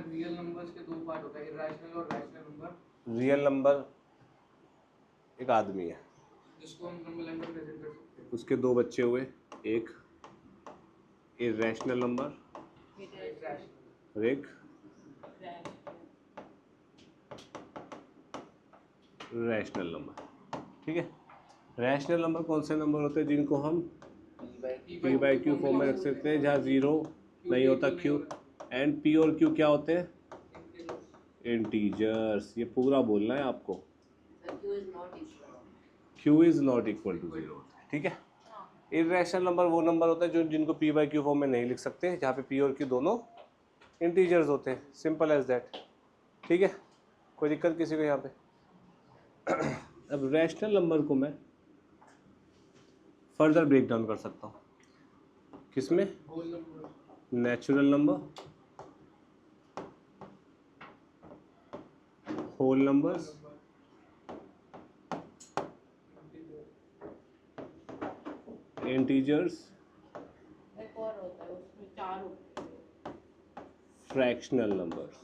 Real numbers के दो part होता है, इरेशनल और रैशनल नंबर। रियल नंबर एक आदमी है जिसको हम नंबर लाइन पर प्रेजेंट कर सकते हैं। उसके दो बच्चे हुए, एक इरेशनल नंबर और एक रैशनल नंबर। ठीक है, रैशनल नंबर कौन से नंबर होते हैं जिनको हम पी बाई क्यू फॉर्म में रख सकते हैं, जहाँ जीरो नहीं होता क्यू, एंड पी और क्यू क्या होते हैं, इंटीजर्स। ये पूरा बोलना है आपको, q is not equal to zero. ठीक है, इरेशनल नंबर वो नंबर होता है जो जिनको पी बाई क्यू फॉर्म में नहीं लिख सकते, जहाँ पे पी और क्यू दोनों इंटीजर्स होते हैं, सिंपल एज दैट। ठीक है, कोई दिक्कत किसी को यहाँ पे? अब रैशनल नंबर को मैं फर्दर ब्रेक डाउन कर सकता हूँ, किसमें? Whole number, natural number, whole numbers, integers, एक और होता है उसमें 4 होते हैं, फ्रैक्शनल नंबर्स।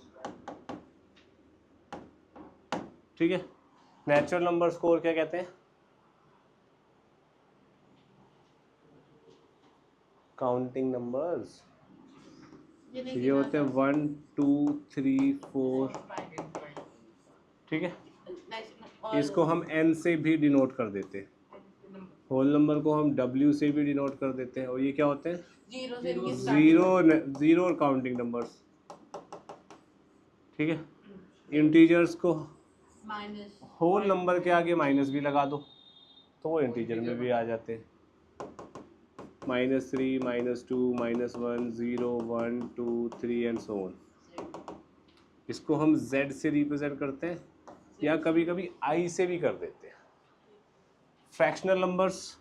ठीक है, नेचुरल नंबर्स को और क्या कहते हैं? Counting numbers. ये होते हैं 1 2 3 4। ठीक है, इसको हम n से भी डिनोट कर देते हैं, होल नंबर को हम w से भी डिनोट कर देते हैं, और ये क्या होते हैं? जीरो से इनकी जीरो और काउंटिंग नंबर्स। ठीक है, इंटीजर्स को माइनस, होल नंबर के आगे माइनस भी लगा दो तो वो इंटीजर में भी आ जाते हैं, -3 -2 -1 0 1 2 3 एंड सो ऑन। इसको हम z से रिप्रेजेंट करते हैं या कभी कभी i से भी कर देते हैं। फ्रैक्शनल नंबर्स,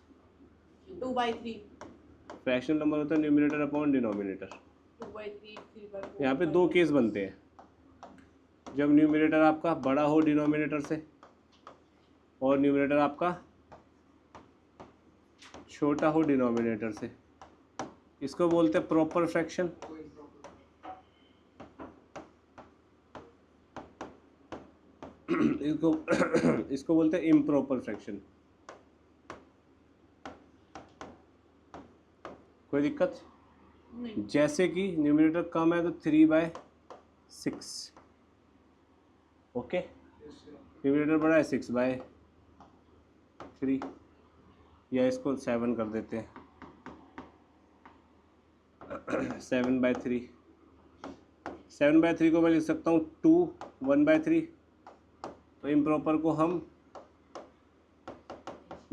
2/3, फ्रैक्शनल नंबर होता है न्यूमरेटर अपॉन डिनोमिनेटर। 2/3, 3/4। यहाँ पे दो केस बनते हैं, जब न्यूमरेटर आपका बड़ा हो डिनोमिनेटर से और न्यूमरेटर आपका छोटा हो डिनोमिनेटर से। इसको बोलते हैं प्रॉपर फ्रैक्शन। इसको बोलते हैं इम्प्रॉपर फ्रैक्शन। कोई दिक्कत? नहीं, जैसे कि न्यूमरेटर कम है तो 3/6, ओके। न्यूमरेटर बड़ा है 6/3, या इसको 7 कर देते हैं 7/3। 7/3 को मैं लिख सकता हूँ 2 1/3। तो इम्प्रॉपर को हम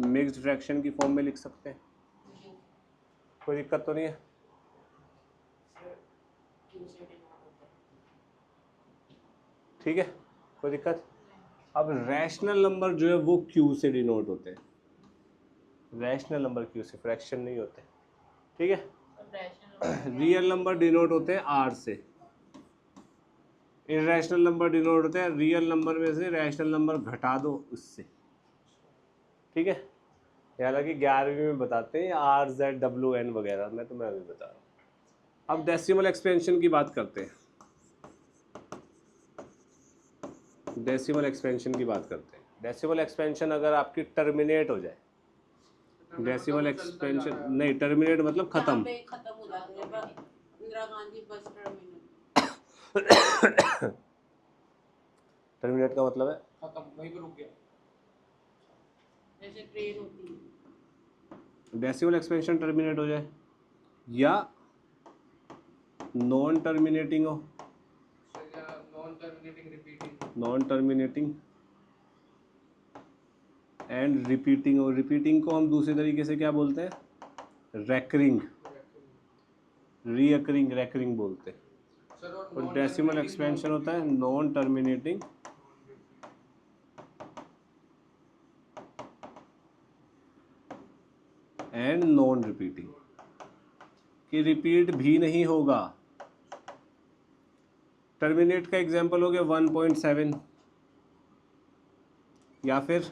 मिक्स्ड फ्रैक्शन की फॉर्म में लिख सकते हैं। कोई दिक्कत तो नहीं है? ठीक है, कोई दिक्कत? अब रैशनल नंबर जो है वो क्यू से डिनोट होते हैं। रैशनल नंबर क्यू से, फ्रैक्शन नहीं होते। ठीक है, रियल नंबर डिनोट होते हैं आर से। इरेशनल नंबर डिनोट होते हैं रियल नंबर में से रैशनल नंबर घटा दो उससे। ठीक है, हालांकि 11वीं में बताते हैं आर जेड डब्ल्यू एन वगैरह, मैं तुम्हें अभी बता रहा हूँ। अब डेसिमल एक्सपेंशन की बात करते हैं। डेसिमल एक्सपेंशन की बात करते हैं। डेसिमल एक्सपेंशन अगर आपकी टर्मिनेट हो जाए, डेसिमल एक्सपेंशन नहीं, टर्मिनेट मतलब खत्म। खत्म हो जाते हैं, Indira Gandhi bus terminal. Terminate का मतलब है खत्म, वहीं पे रुक गया। जैसे ट्रेन होती है, डेसिमल एक्सपेंशन टर्मिनेट हो जाए या नॉन टर्मिनेटिंग हो। Non terminating repeating, non terminating and repeating हो। रिपीटिंग को हम दूसरे तरीके से क्या बोलते हैं? रैकरिंग, रीअकरिंग, रैकरिंग बोलते हैं। और डेसिमल एक्सपेंशन होता है non terminating and non repeating, कि रिपीट भी नहीं होगा। टर्मिनेट का एग्जांपल हो गया 1.7 या फिर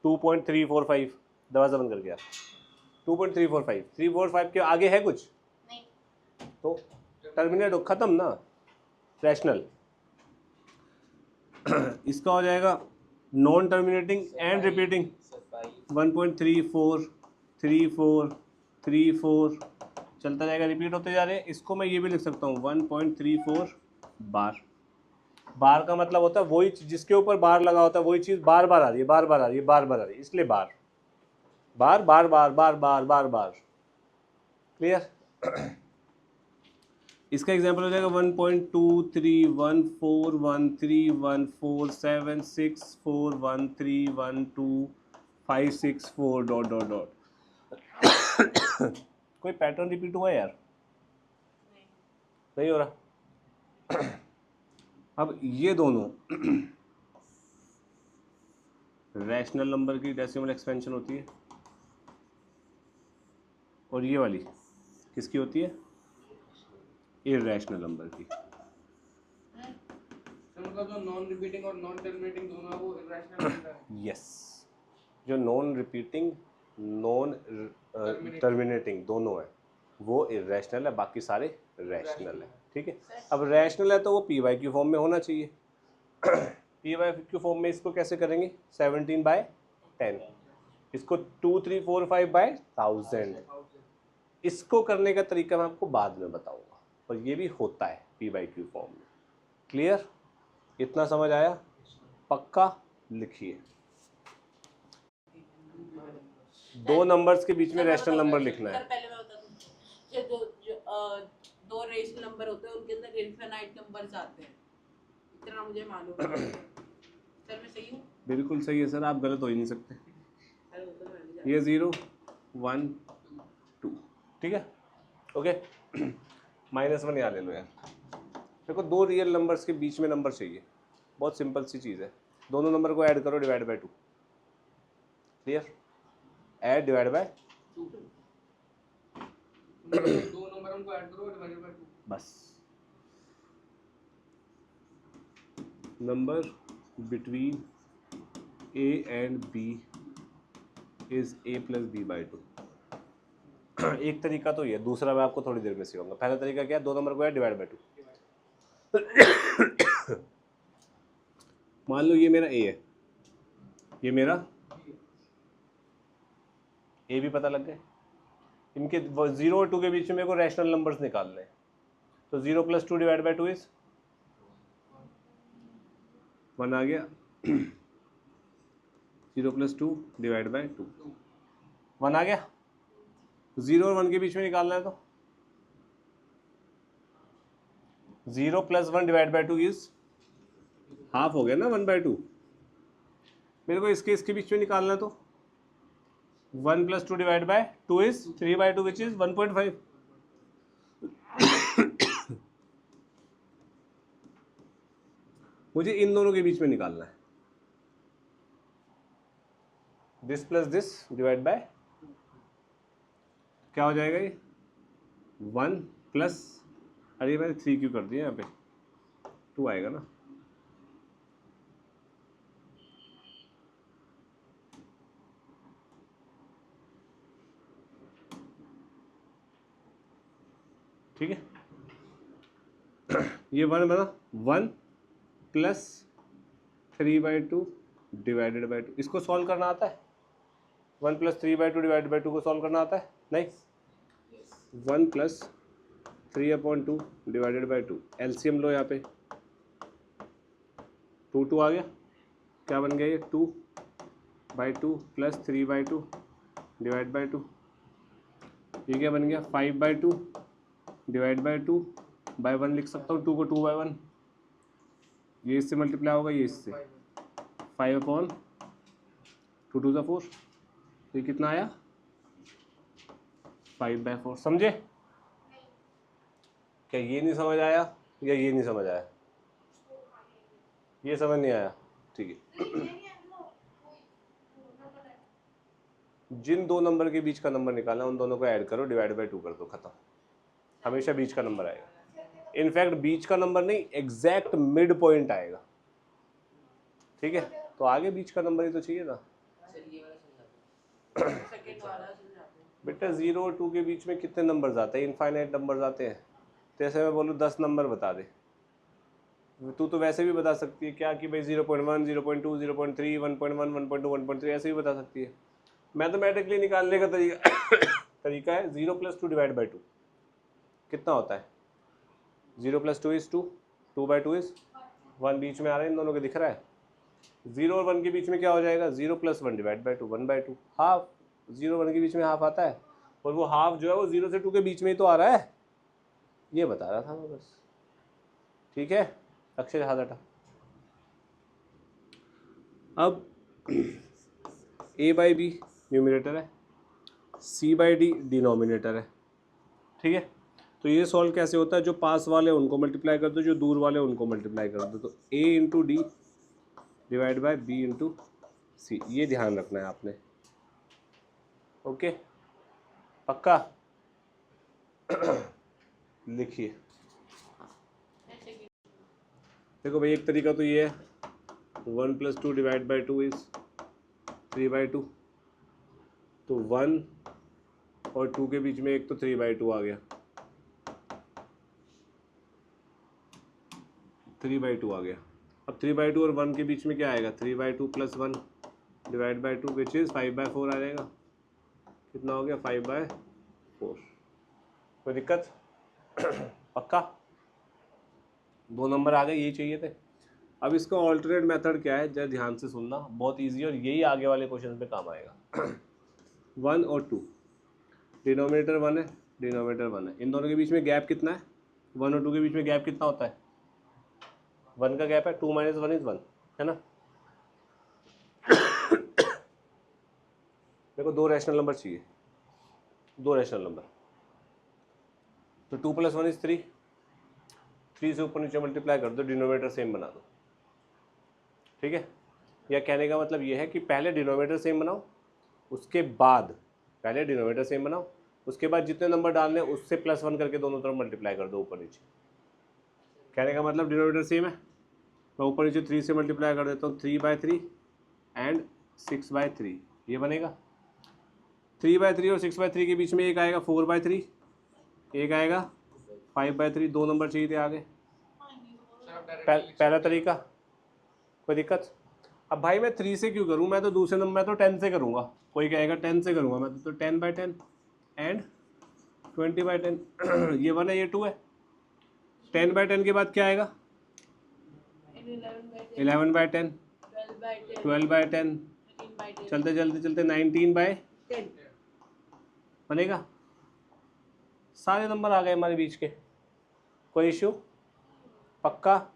2.345। दरवाजा बंद कर गया। 2.345 345 के आगे है कुछ नहीं। तो टर्मिनेट हो, खत्म ना, रैशनल। इसका हो जाएगा नॉन टर्मिनेटिंग एंड रिपीटिंग 1.34 34 34 चलता जाएगा, रिपीट होते जा रहे हैं। इसको मैं ये भी लिख सकता हूँ 1.34 बार। बार का मतलब होता है वही जिसके ऊपर बार लगा होता है वही चीज़ बार बार आ रही है, बार बार आ रही है, बार बार आ रही है, इसलिए बार बार बार बार बार बार बार बार। क्लियर? इसका एग्जांपल हो जाएगा 1.231411314641312564 डॉट डॉट डॉट। कोई पैटर्न रिपीट हुआ यार? नहीं हो रहा। अब ये दोनों रैशनल नंबर की डेसिमल एक्सपेंशन होती है और ये वाली किसकी होती है? इरैशनल नंबर की। मतलब जो नॉन रिपीटिंग और नॉन टर्मिनेटिंग दोनों है वो इरैशनल नंबर है। यस, जो नॉन रिपीटिंग नॉन टर्मिनेटिंग दोनों है वो इरैशनल है, बाकी सारे रैशनल है। ठीक है, अब रैशनल है तो वो पी वाई क्यू फॉर्म में होना चाहिए। पी वाई क्यू फॉर्म में इसको कैसे करेंगे? 17/10, इसको 2345/1000। इसको करने का तरीका मैं आपको बाद में बताऊंगा, और ये भी होता है पी बाई क्यू फॉर्म में। क्लियर? इतना समझ आया? पक्का लिखिए। दो नंबर्स के बीच में रैशनल नंबर लिखना है। पहले मैं बता दूं, ये दो रेशनल नंबर होते हैं उनके अंदर इनफिनाइट नंबर्स आते हैं, इतना मुझे मालूम है। सर मैं सही हूँ? बिल्कुल सही है सर, आप गलत हो ही नहीं सकते। सर वो तो मैं भी जानता ये 0 1 2 ठीक है, ओके। -1 यहाँ ले लो यार। देखो दो रियल नंबर्स के बीच में नंबर चाहिए, बहुत सिंपल सी चीज़ है। दोनों नंबर को ऐड करो, divide by 2। Clear? Add divide by 2। दो नंबर उनको ऐड करो, डिवाइडेड बाय 2। बस। Number between a and b is a plus b by 2। एक तरीका तो ये, दूसरा मैं आपको थोड़ी देर में सिखाऊंगा। पहला तरीका क्या है? दो नंबर को ऐड डिवाइड बाय 2। मान लो ये मेरा a है, ये मेरा a भी पता लग गए। इनके 0 और 2 के बीच में मेरे को रैशनल नंबर्स निकालने हैं, तो 0 + 2 डिवाइड बाय 2 इज 1 आ गया। 0 + 2 डिवाइड बाय 2 1 आ गया। 0 और 1 के बीच में निकालना है तो 0 + 1 डिवाइड बाय 2 इज हाफ हो गया ना, 1/2। मेरे को इसके बीच में निकालना है तो 1 + 2 divide by 2 is 3/2 which is 1.5। मुझे इन दोनों के बीच में निकालना है। This plus this divide by क्या हो जाएगा? ये 1 प्लस, अरे मैंने 3 क्यों कर दिया यहाँ पे? 2 आएगा ना। ठीक है, ये 1 बना। 1 + 3/2 डिवाइडेड बाय 2। इसको सॉल्व करना आता है? 1 + 3/2 डिवाइडेड बाय 2 को सॉल्व करना आता है? नहीं। 1 + 3/2 डिवाइडेड बाय 2, एलसीएम लो यहाँ पे। 2 आ गया। क्या बन गया ये? 2/2 + 3/2 डिवाइड बाय 2। ये क्या बन गया? 5/2 डिवाइड बाय 2 बाय 1 लिख सकता हूँ। 2 को 2 बाय 1, ये इससे मल्टीप्लाई होगा, ये इससे 5/2 2 × 4। ये कितना आया? 5/4। समझे? क्या ये नहीं समझ आया या ये नहीं समझ आया? ये समझ नहीं आया? ठीक है। जिन दो नंबर के बीच का नंबर निकालना उन दोनों को ऐड करो, डिवाइड बाय 2 कर दो, खत्म। हमेशा बीच का नंबर आएगा। इनफैक्ट बीच का नंबर नहीं, एग्जैक्ट मिड पॉइंट आएगा। ठीक है, तो आगे बीच का नंबर ही तो चाहिए था। सेकंड वाला बेटा 0 और 2 के बीच में कितने नंबर्स आते हैं? इनफाइनाइट नंबर्स आते हैं। जैसे मैं बोलूँ 10 नंबर बता दे, तू तो वैसे भी बता सकती है क्या कि भाई 0.1, 0.2, 0.3, 1.1, 1.2, 1.3 ऐसे भी बता सकती है। मैथमेटिकली निकालने का तरीका है 0 + 2 / 2 कितना होता है? 0 + 2 = 2, 2/2 = 1, बीच में आ रहा है इन दोनों के दिख रहा है। 0 और 1 के बीच में क्या हो जाएगा? 0 + 1 / 2, 1/2, हाफ। 0 और 1 के बीच में हाफ आता है, और वो हाफ जो है वो 0 से 2 के बीच में ही तो आ रहा है। ये बता रहा था मैं बस। ठीक है, अक्षय हाथ हटा। अब a/b न्यूमरेटर है, c/d डिनोमिनेटर है। ठीक है, तो ये सॉल्व कैसे होता है? जो पास वाले उनको मल्टीप्लाई कर दो, जो दूर वाले उनको मल्टीप्लाई कर दो। तो a × d / b × c, ये ध्यान रखना है आपने। ओके, पक्का? लिखिए। देखो भाई, एक तरीका तो ये है 1 + 2 / 2 = 3/2। तो 1 और 2 के बीच में एक तो 3/2 आ गया, 3/2 आ गया। अब 3/2 और 1 के बीच में क्या आएगा? 3/2 + 1 / 2 विच इज़ 5/4 आ जाएगा। कितना हो गया? 5/4। कोई दिक्कत? पक्का? 2 नंबर आ गए, यही चाहिए थे। अब इसका ऑल्टरनेट मेथड क्या है? जरा ध्यान से सुनना, बहुत इजी और यही आगे वाले क्वेश्चन पे काम आएगा। 1 और 2, डिनोमिनेटर 1 है, डिनोमिनेटर 1 है, इन दोनों के बीच में गैप कितना है? 1 और 2 के बीच में गैप कितना होता है? 1 का गैप है 2 - 1 = 1, है ना? मेरे को 2 रैशनल नंबर चाहिए, 2 रैशनल नंबर। तो 2 + 1 = 3, 3 से ऊपर नीचे मल्टीप्लाई कर दो, डिनोमिनेटर सेम बना दो। ठीक है, या कहने का मतलब ये है कि पहले डिनोमिनेटर सेम बनाओ, उसके बाद पहले डिनोमिनेटर सेम बनाओ, उसके बाद जितने नंबर डालने हैं उससे +1 करके दोनों तरफ मल्टीप्लाई कर दो ऊपर नीचे। कहने का मतलब डिनोमिनेटर सेम है, मैं ऊपर नीचे 3 से मल्टीप्लाई कर देता हूँ, 3/3 एंड 6/3, ये बनेगा। 3/3 और 6/3 के बीच में एक आएगा 4/3, एक आएगा 5/3, 2 नंबर चाहिए थे आगे। पहला तरीका, कोई दिक्कत? अब भाई मैं 3 से क्यों करूँ? मैं तो दूसरे नंबर, मैं तो 10 से करूँगा। कोई कहेगा 10 से करूँगा, मैं तो 10/10 एंड 20/10। ये 1 है, ये 2 है। 10/10 के बाद क्या आएगा? 11/10, 12/10, चलते चलते चलते 19/10 बनेगा। सारे नंबर आ गए हमारे बीच के, कोई इश्यू? पक्का?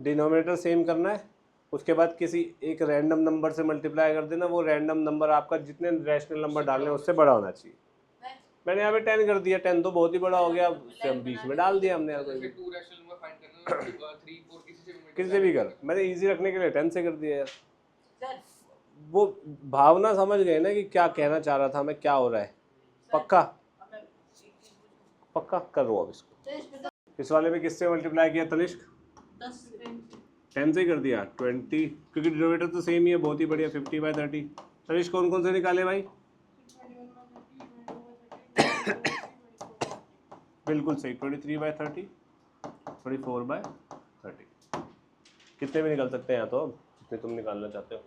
डिनोमिनेटर सेम करना है, उसके बाद किसी एक रैंडम नंबर से मल्टीप्लाई कर देना। वो रैंडम नंबर आपका जितने रैशनल नंबर डालने हैं उससे बड़ा होना चाहिए। मैंने यहाँ पे 10 कर दिया, 10 तो बहुत ही बड़ा हो गया, बीच में डाल दिया हमने। किसी से भी कर, मैंने इजी रखने के लिए 10 से कर दिया यार। वो भावना समझ गए ना कि क्या कहना चाह रहा था मैं, क्या हो रहा है? पक्का? पक्का कर रहा हूँ अब इसको। इस वाले में किससे मल्टीप्लाई किया तनिष्क? 10 से कर दिया, 20, क्योंकि डिनोमिनेटर तो सेम ही है। बहुत ही बढ़िया, 50/30। तनिष्क कौन कौन से निकाले भाई? बिल्कुल सही, 23/30, 24/30। कितने भी निकल सकते हैं यहाँ तो, अब जितने तुम निकालना चाहते हो।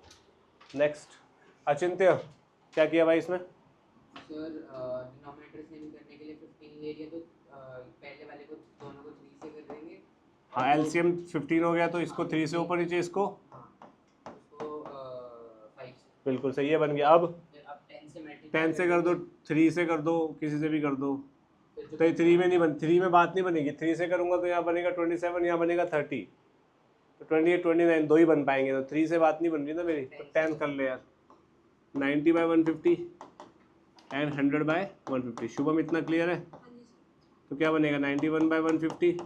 नेक्स्ट, अचिंत्य क्या किया भाई इसमें? सर डिनोमिनेटर सेम करने के लिए 15 ले लिया, तो पहले वाले को दोनों को 3 से कर देंगे। हाँ, एलसीएम 15 हो गया, तो इसको 3 से ऊपर नीचे, इसको उसको 5 से। बिल्कुल सही है, बन गया। अब 10 से मल्टीप्लाई 10 से कर दो, 3 से कर दो, किसी से भी कर दो। तो 3 में नहीं बन, 3 में बात नहीं बनेगी। 3 से करूँगा तो यहाँ बनेगा 27, यहाँ बनेगा 30, तो 28, 29 दो ही बन पाएंगे। तो 3 से बात नहीं बन रही ना मेरी, तो 10 कर ले यार। 90/150 एंड 100/150। शुभम इतना क्लियर है? तो क्या बनेगा? 91/150,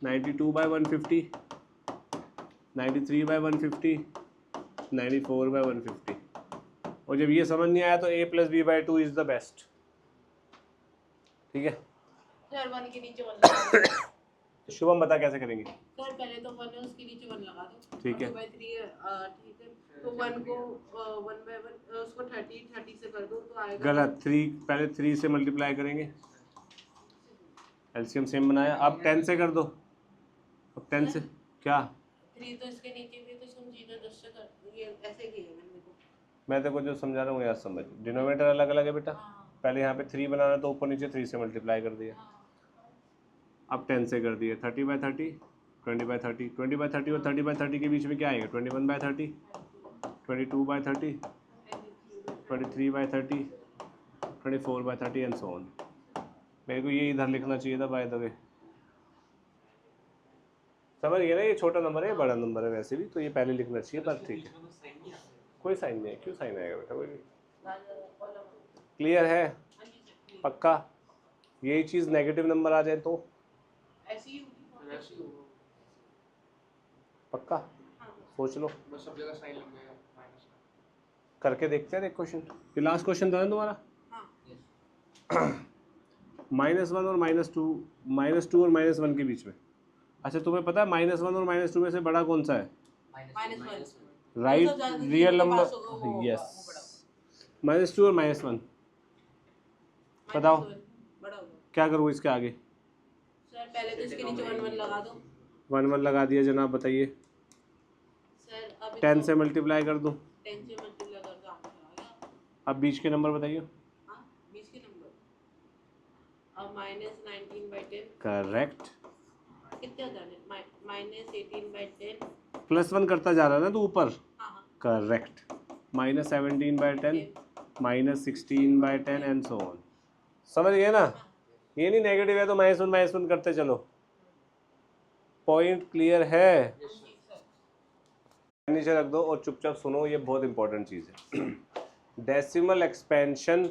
92/150, 93/150, 94/150। और जब ये समझ नहीं आया तो a + b/2 is the best. ठीक है, सर 1 के नीचे 1 लगा दो। तो शुभम बता कैसे करेंगे? सर पहले तो 1 है, उसके नीचे 1 लगा दो। ठीक है। 2/3 ठीक है, तो 1 को 1/1 उसको 30 से कर दो तो आएगा गलत, 3 पहले 3 से मल्टीप्लाई करेंगे, एलसीएम सेम बनाया, अब 10 से कर दो, अब 10 से क्या, 3 तो इसके नीचे भी तो समझिए 10 से कर, ये ऐसे किया मैंने को। मैं तेरे को जो समझा रहा हूँ याद समझ, डिनोमिनेटर अलग अलग है बेटा, हाँ पहले यहाँ पे 3 बनाना तो ऊपर नीचे 3 से मल्टीप्लाई कर दिया, हाँ अब 10 से कर दिया, 30/30, 20/30, 20/30 और 30/30 के बीच में क्या आएगा, 21/30, 22/30, 23/30, 24/30 एंड सो ऑन। मेरे को ये इधर लिखना चाहिए था बाय द वे, समझ गए ना, ये छोटा नंबर है, बड़ा नंबर है वैसे भी, तो ये पहले लिखना चाहिए, पर ठीक है, कोई साइन नहीं है, क्यों साइन आएगा बेटा, कोई क्लियर है, पक्का, यही चीज़ नेगेटिव नंबर आ जाए तो ऐसी ही होगी। पक्का, सोच लो, बस सब जगह साइन लग जाएगा माइनस का। करके देखते हैं एक क्वेश्चन, ये लास्ट क्वेश्चन था ना तुम्हारा, -1 और -2, -2 और -1 के बीच में, अच्छा तुम्हें पता है -1 और -2 में से बड़ा कौन सा है, -1 राइट, रियल जिसके पास नंबर, होगा वो यस, -2 और -1, बताओ बड़ा होगा। क्या करूँ इसके आगे, सर पहले तो इसके नीचे 1 लगा दो। 1 लगा दिया जनाब, बताइए, सर अब 10 से मल्टीप्लाई कर दूँ, 10 से मल्टीप्लाई कर दो आंसर आ गया। अब बीच के नंबर बताइए, हाँ 20 के नंबर, अब -19/10 करेक्ट, कितने होता है, -18/10, +1 करता जा रहा है ना तो ऊपर, हाँ हाँ करेक्ट, -17/10, -16/10 एंड सो ऑन, समझ गए ना, ये नहीं नेगेटिव है तो -1 करते चलो, पॉइंट क्लियर है, नीचे रख दो और चुपचाप सुनो, ये बहुत इंपॉर्टेंट चीज़ है। डेसिमल एक्सपेंशन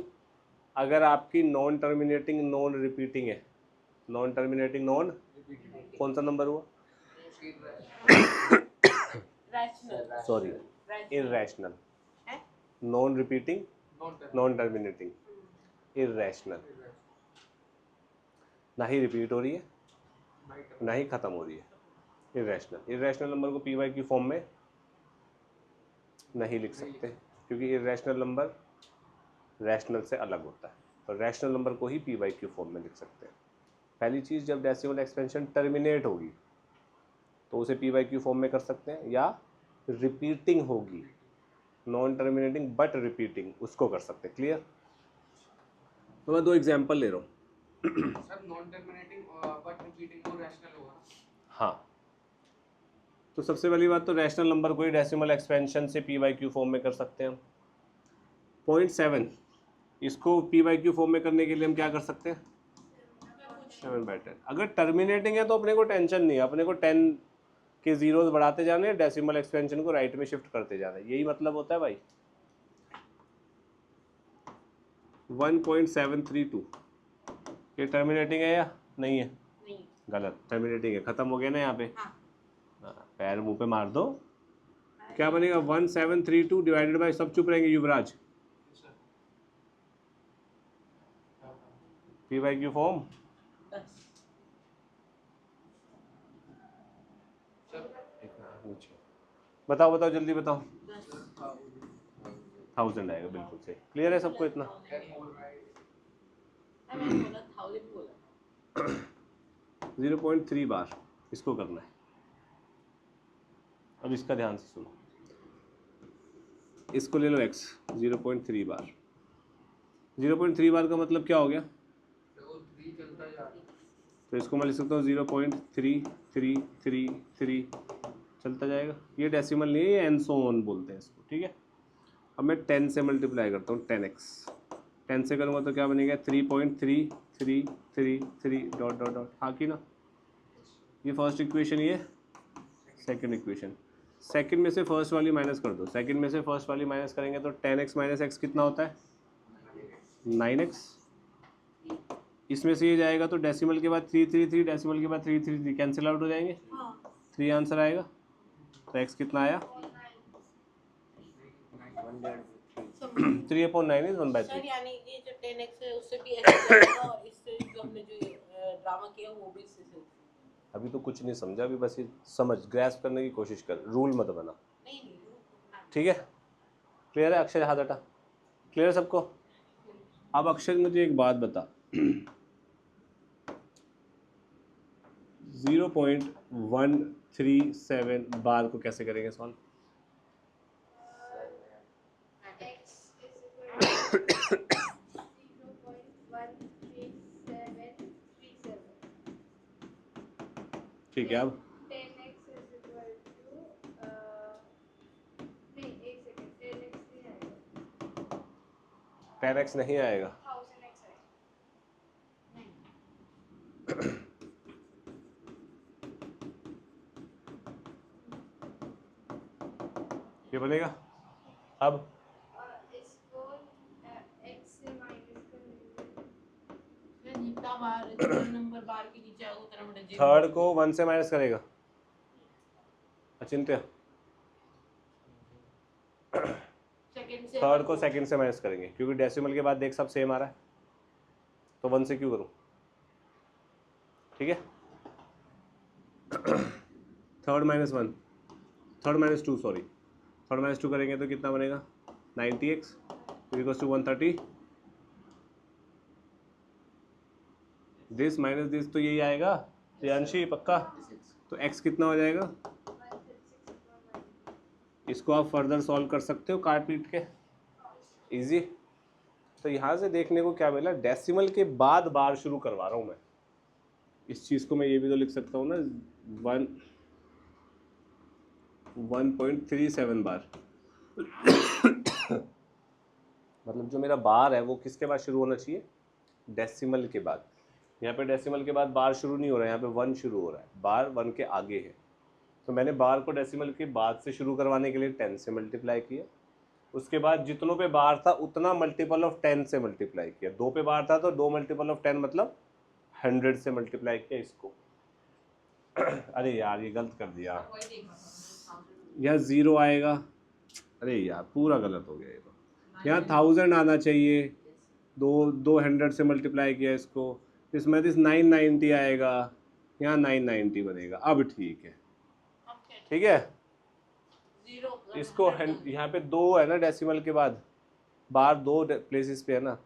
अगर आपकी नॉन टर्मिनेटिंग नॉन रिपीटिंग है, नॉन टर्मिनेटिंग नॉन, कौन सा नंबर हुआ, रैशनल सॉरी, इररेशनल, है non repeating non terminating, irrational, ना ही रिपीट हो रही है ना ही ख़त्म हो रही है, इररेशनल, इररेशनल नंबर को पी वाई की फॉर्म में नहीं लिख सकते, क्योंकि इररेशनल नंबर रैशनल से अलग होता है, तो रैशनल नंबर को ही पी वाई क्यू फॉर्म में लिख सकते हैं। पहली चीज़, जब डेसिमल एक्सपेंशन टर्मिनेट होगी तो उसे पी वाई क्यू फॉर्म में कर सकते हैं, या रिपीटिंग होगी, नॉन टर्मिनेटिंग बट रिपीटिंग, उसको कर सकते हैं, क्लियर। तो मैं 2 एग्जाम्पल ले रहा हूँ, sir non terminating but repeating वो रैशनल होगा, हाँ, तो सबसे पहली बात तो रैशनल नंबर को ही डेसिमल एक्सपेंशन से पी वाई क्यू फॉर्म में कर सकते हैं हम। 0.7 इसको पी वाई क्यू फॉर्म में करने के लिए हम क्या कर सकते हैं, 7/10, अगर टर्मिनेटिंग है तो अपने को टेंशन नहीं है, अपने को 10 के जीरोस बढ़ाते जाने, डेसिमल एक्सपेंशन को राइट में शिफ्ट करते जाना, यही मतलब होता है भाई। 1.732 ये टर्मिनेटिंग है या नहीं है, नहीं गलत, टर्मिनेटिंग है, खत्म हो गया ना यहाँ पे, हाँ पैर मुंह पे मार दो, क्या बनेगा 1732 डिवाइडेड बाय, सब चुप रहेंगे, युवराज, पी वाई क्यू फॉर्म 10 बताओ बताओ जल्दी बताओ, 10 1000 आएगा, बिल्कुल सही, क्लियर है सबको इतना, मैंने बोला 1000 बोला, 0.3 बार इसको करना है। अब इसका ध्यान से सुनो, इसको ले लो x, 0.3 बार, 0.3 बार का मतलब क्या हो गया, तो 3 चलता जा रहा है, तो इसको मैं लिख सकता हूँ 0.3333 चलता जाएगा, ये डेसिमल नहीं है, ये एंड सो ऑन बोलते हैं इसको, ठीक है। अब मैं 10 से मल्टीप्लाई करता हूँ, 10x, 10 से करूँगा तो क्या बनेगा 3.3333 डॉट डॉट डॉट, हाँ कि ना, ये फर्स्ट इक्वेशन, ये सेकंड इक्वेशन, सेकंड में से फर्स्ट वाली माइनस कर दो, सेकंड में से फर्स्ट वाली माइनस करेंगे तो 10x माइनस x कितना होता है 9x, इसमें से ये जाएगा तो डेसिमल के बाद 333, डेसिमल के बाद 333 कैंसिल आउट हो जाएंगे, हाँ 3 आंसर आएगा, तो x कितना आया 3/9 इज 1/3। सर यानी ये जो 10x है उससे भी ऐसे जाएगा और इससे जो हमने जो ड्रामा किया वो भी इससे से अभी तो कुछ नहीं समझा, अभी बस ये समझ ग्रैस्प करने की कोशिश कर, रूल मत बना, नहीं ठीक है, क्लियर है? अक्षय हाथ हटा, क्लियर है सबको? अब अक्षय मुझे एक बात बता, 0.137 बार को कैसे करेंगे सॉल्व? ठीक है, अब 10x नहीं आएगा, ये बनेगा। अब जितना बार जितना नंबर बार के नीचे आएगा उतना बड़ा जीरो। थर्ड को 1 से माइनस करेगा अचिंत्य, थर्ड को सेकंड से माइनस करेंगे क्योंकि डेसिमल के बाद देख सब सेम आ रहा है, तो 1 से क्यों करूं? ठीक है, third minus 1, third minus 2 sorry, third minus 2 करेंगे तो कितना बनेगा? 90x equals to 130, this minus this तो यही आएगा प्रियांशी पक्का। तो x कितना हो जाएगा? इसको आप फर्दर सॉल्व कर सकते हो काट पीट के, इजी। तो यहाँ से देखने को क्या मिला, डेसिमल के बाद बार शुरू करवा रहा हूँ मैं। इस चीज़ को मैं ये भी तो लिख सकता हूँ ना, 1.37 बार मतलब जो मेरा बार है वो किसके बाद शुरू होना चाहिए? डेसिमल के बाद। यहाँ पे डेसिमल के बाद बार शुरू नहीं हो रहा है, यहाँ पे 1 शुरू हो रहा है, बार 1 के आगे है। तो मैंने बार को डेसिमल के बाद से शुरू करवाने के लिए 10 से मल्टीप्लाई किया, उसके बाद जितनों पे बार था उतना मल्टीपल ऑफ 10 से मल्टीप्लाई किया, 2 पे बार था तो 2 मल्टीपल ऑफ 10 मतलब 100 से मल्टीप्लाई किया इसको। अरे यार ये गलत कर दिया, यहाँ 0 आएगा, अरे यार पूरा गलत हो गया ये तो, यहाँ 1000 आना चाहिए, 200 से मल्टीप्लाई किया इसको, इसमें 990 आएगा, यहाँ 990 बनेगा। अब ठीक है, ठीक है। इसको यहाँ पे 2 है ना डेसिमल के बाद, बार 2 प्लेसेस पे है ना,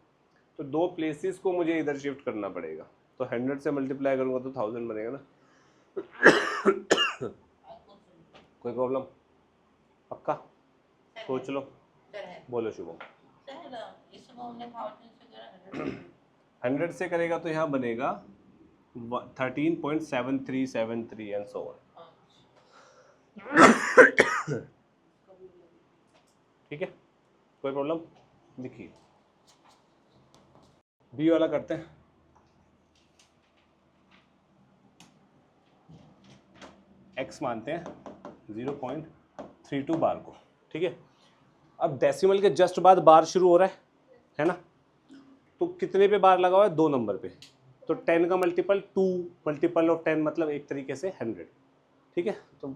तो 2 प्लेसेस को मुझे इधर शिफ्ट करना पड़ेगा, तो 100 से मल्टीप्लाई करूँगा तो 1000 बनेगा ना। कोई प्रॉब्लम? पक्का? सोच लो, बोलो शुभम। 100 से करेगा तो यहाँ बनेगा 13.7373 एंड सो ऑन। ठीक है, कोई प्रॉब्लम? देखिए बी वाला करते हैं। x मानते हैं 0.32 बार को, ठीक है। अब डेसिमल के जस्ट बाद बार शुरू हो रहा है ना, तो कितने पे बार लगा हुआ है? 2 नंबर पे, तो 10 का मल्टीपल 2 मल्टीपल ऑफ 10 मतलब एक तरीके से 100, ठीक है। तो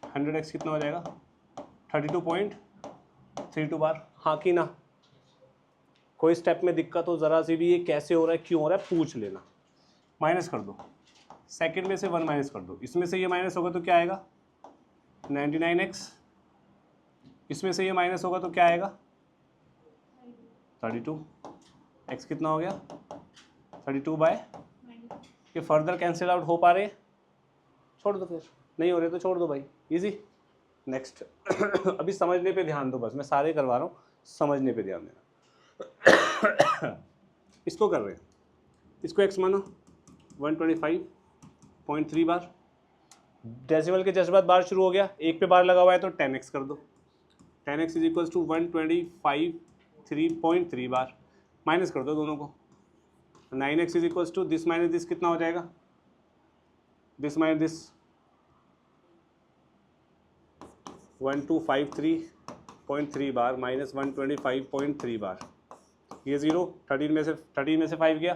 100x कितना हो जाएगा? 32.32 बार, हाँ कि ना? कोई स्टेप में दिक्कत हो ज़रा सी भी, ये कैसे हो रहा है, क्यों हो रहा है, पूछ लेना। माइनस कर दो, सेकंड में से 1 माइनस कर दो, इसमें से ये माइनस होगा तो क्या आएगा? 99x, इसमें से ये माइनस होगा तो क्या आएगा? 32, x कितना हो गया? 32 बाय, ये फर्दर कैंसिल आउट हो पा रहे हैं? छोड़ दो, फिर नहीं हो रहे तो छोड़ दो भाई, इजी। नेक्स्ट अभी समझने पे ध्यान दो, बस मैं सारे करवा रहा हूँ, समझने पे ध्यान देना। इसको कर रहे हैं, इसको x मानो 125.3 बार, डेसिमल के जस्ट बाद बार शुरू हो गया, 1 पे बार लगा हुआ है तो 10x कर दो, 10x is equals to 125.3 bar, minus कर दो दोनों को, 9x is equals to this minus this कितना हो जाएगा? This minus this 1253.3 bar minus 125.3 bar, ये 0, 13 में से 5 गया,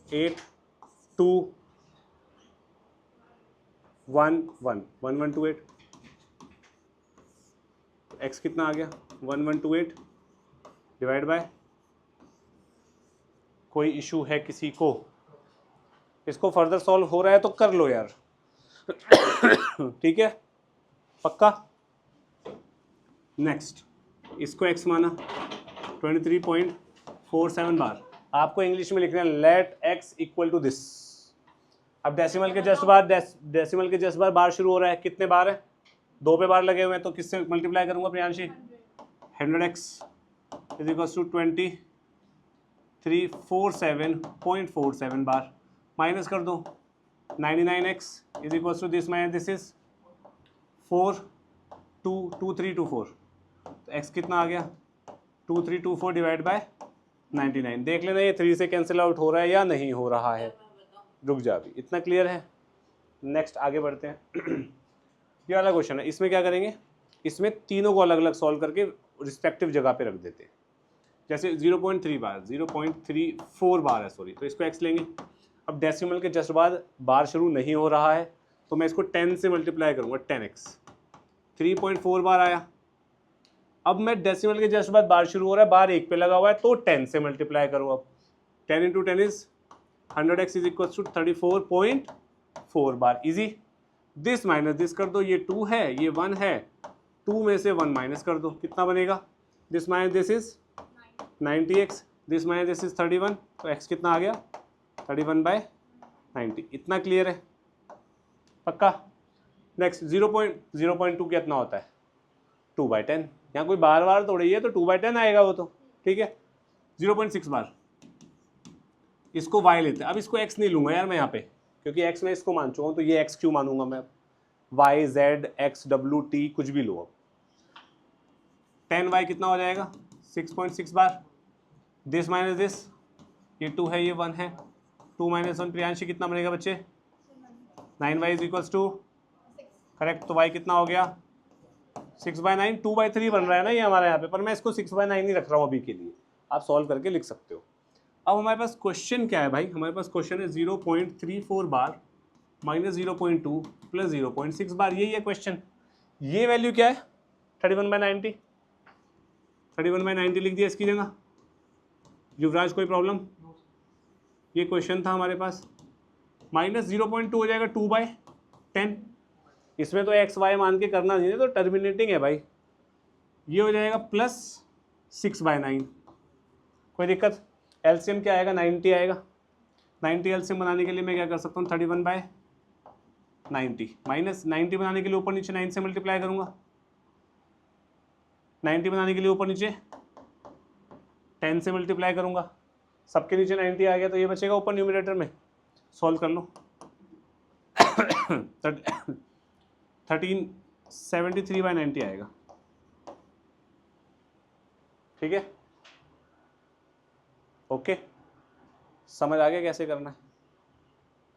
8 2 1 1 1128, x कितना आ गया? 1128 डिवाइड बाय, कोई इशू है किसी को? इसको फर्दर सॉल्व हो रहा है तो कर लो यार, ठीक है, पक्का। नेक्स्ट, इसको x माना 23.47 बार। आपको इंग्लिश में लिखना है let x equal to this. अब डेसिमल के जस्ट बार, डेसिमल के जस्ट बार बार शुरू हो रहा है, कितने बार है? 2 पे बार लगे हुए हैं, तो किससे मल्टीप्लाई करूंगा Priyanshi? 100x is equal to 2347.47 bar, minus कर दो 99x is equal to this minus this is 42324। तो x कितना आ गया? 2324 डिवाइड बाय 99। देख लेना ये 3 से कैंसिल आउट हो रहा है या नहीं हो रहा है। रुक जा, अभी इतना क्लियर है। नेक्स्ट आगे बढ़ते हैं। ये वाला क्वेश्चन है, इसमें क्या करेंगे? इसमें तीनों को अलग अलग सॉल्व करके रिस्पेक्टिव जगह पे रख देते हैं। जैसे 0.3 बार, 0.34 बार है सॉरी, तो इसको x लेंगे। अब डेसिमल के जस्ट बाद बार शुरू नहीं हो रहा है, तो मैं इसको 10 से मल्टीप्लाई करूँगा, 10x। 3.4 बार आया। अब मैं डेसिमल के जस्ट बाद बार शुरू हो रहा है, बार 1 पे लगा हुआ है, तो 10 से मल्टीप्लाई करूँ। अब 10 into 10 is 100x is equal to 34.4 bar. Easy. This minus this कर दो, ये 2 है, ये 1 है, 2 में से 1 माइनस कर दो, कितना बनेगा? This minus this is 90x, this minus this is 31, तो x कितना आ गया? 31/90। इतना क्लियर है, पक्का। नेक्स्ट 0.2 कितना होता है? 2/10। यहाँ कोई बार बार तोड़ी है तो 2/10 आएगा वो तो, ठीक है। 0.6 बार, इसको y लेते हैं। अब इसको x नहीं लूंगा यार मैं यहाँ पे, क्योंकि x मैं इसको मान चुका हूँ, तो ये x क्यों मानूंगा मैं? y z x w t कुछ भी लो। अब 10y कितना हो जाएगा? 6.6 बार। दिस माइनस दिस, ये 2 है, ये 1 है, 2 माइनस 1 प्रियांशी कितना बनेगा बच्चे? 9y is equals to, correct, तो y कितना हो गया? 6/9। 2/3 बन रहा है ना ये हमारे यहाँ पे, पर मैं इसको 6/9 ही रख रहा हूँ अभी के लिए, आप सॉल्व करके लिख सकते हो। अब हमारे पास क्वेश्चन क्या है भाई? हमारे पास क्वेश्चन है 0.34 बार माइनस 0.2 प्लस 0.6 बार, यही है क्वेश्चन। ये वैल्यू क्या है? 31/90। 31/90 लिख दिया इसकी जगह। युवराज कोई प्रॉब्लम? ये क्वेश्चन था हमारे पास। माइनस 0.2 हो जाएगा 2/10। इसमें तो एक्स वाई मान के करना नहीं है, तो टर्मिनेटिंग है भाई। ये हो जाएगा प्लस 6/9। कोई दिक्कत? एलसीएम क्या आएगा? 90 आएगा। 90 एलसीएम बनाने के लिए मैं क्या कर सकता हूँ? 31/90 माइनस 90 बनाने के लिए ऊपर नीचे 9 से मल्टीप्लाई करूँगा। 90 बनाने के लिए ऊपर नीचे 10 से मल्टीप्लाई करूँगा। सबके नीचे 90 आ गया, तो ये बचेगा ऊपर न्यूमरेटर में। सॉल्व कर लो। 1373/90 आएगा, ठीक है। ओके, समझ आ गया कैसे करना है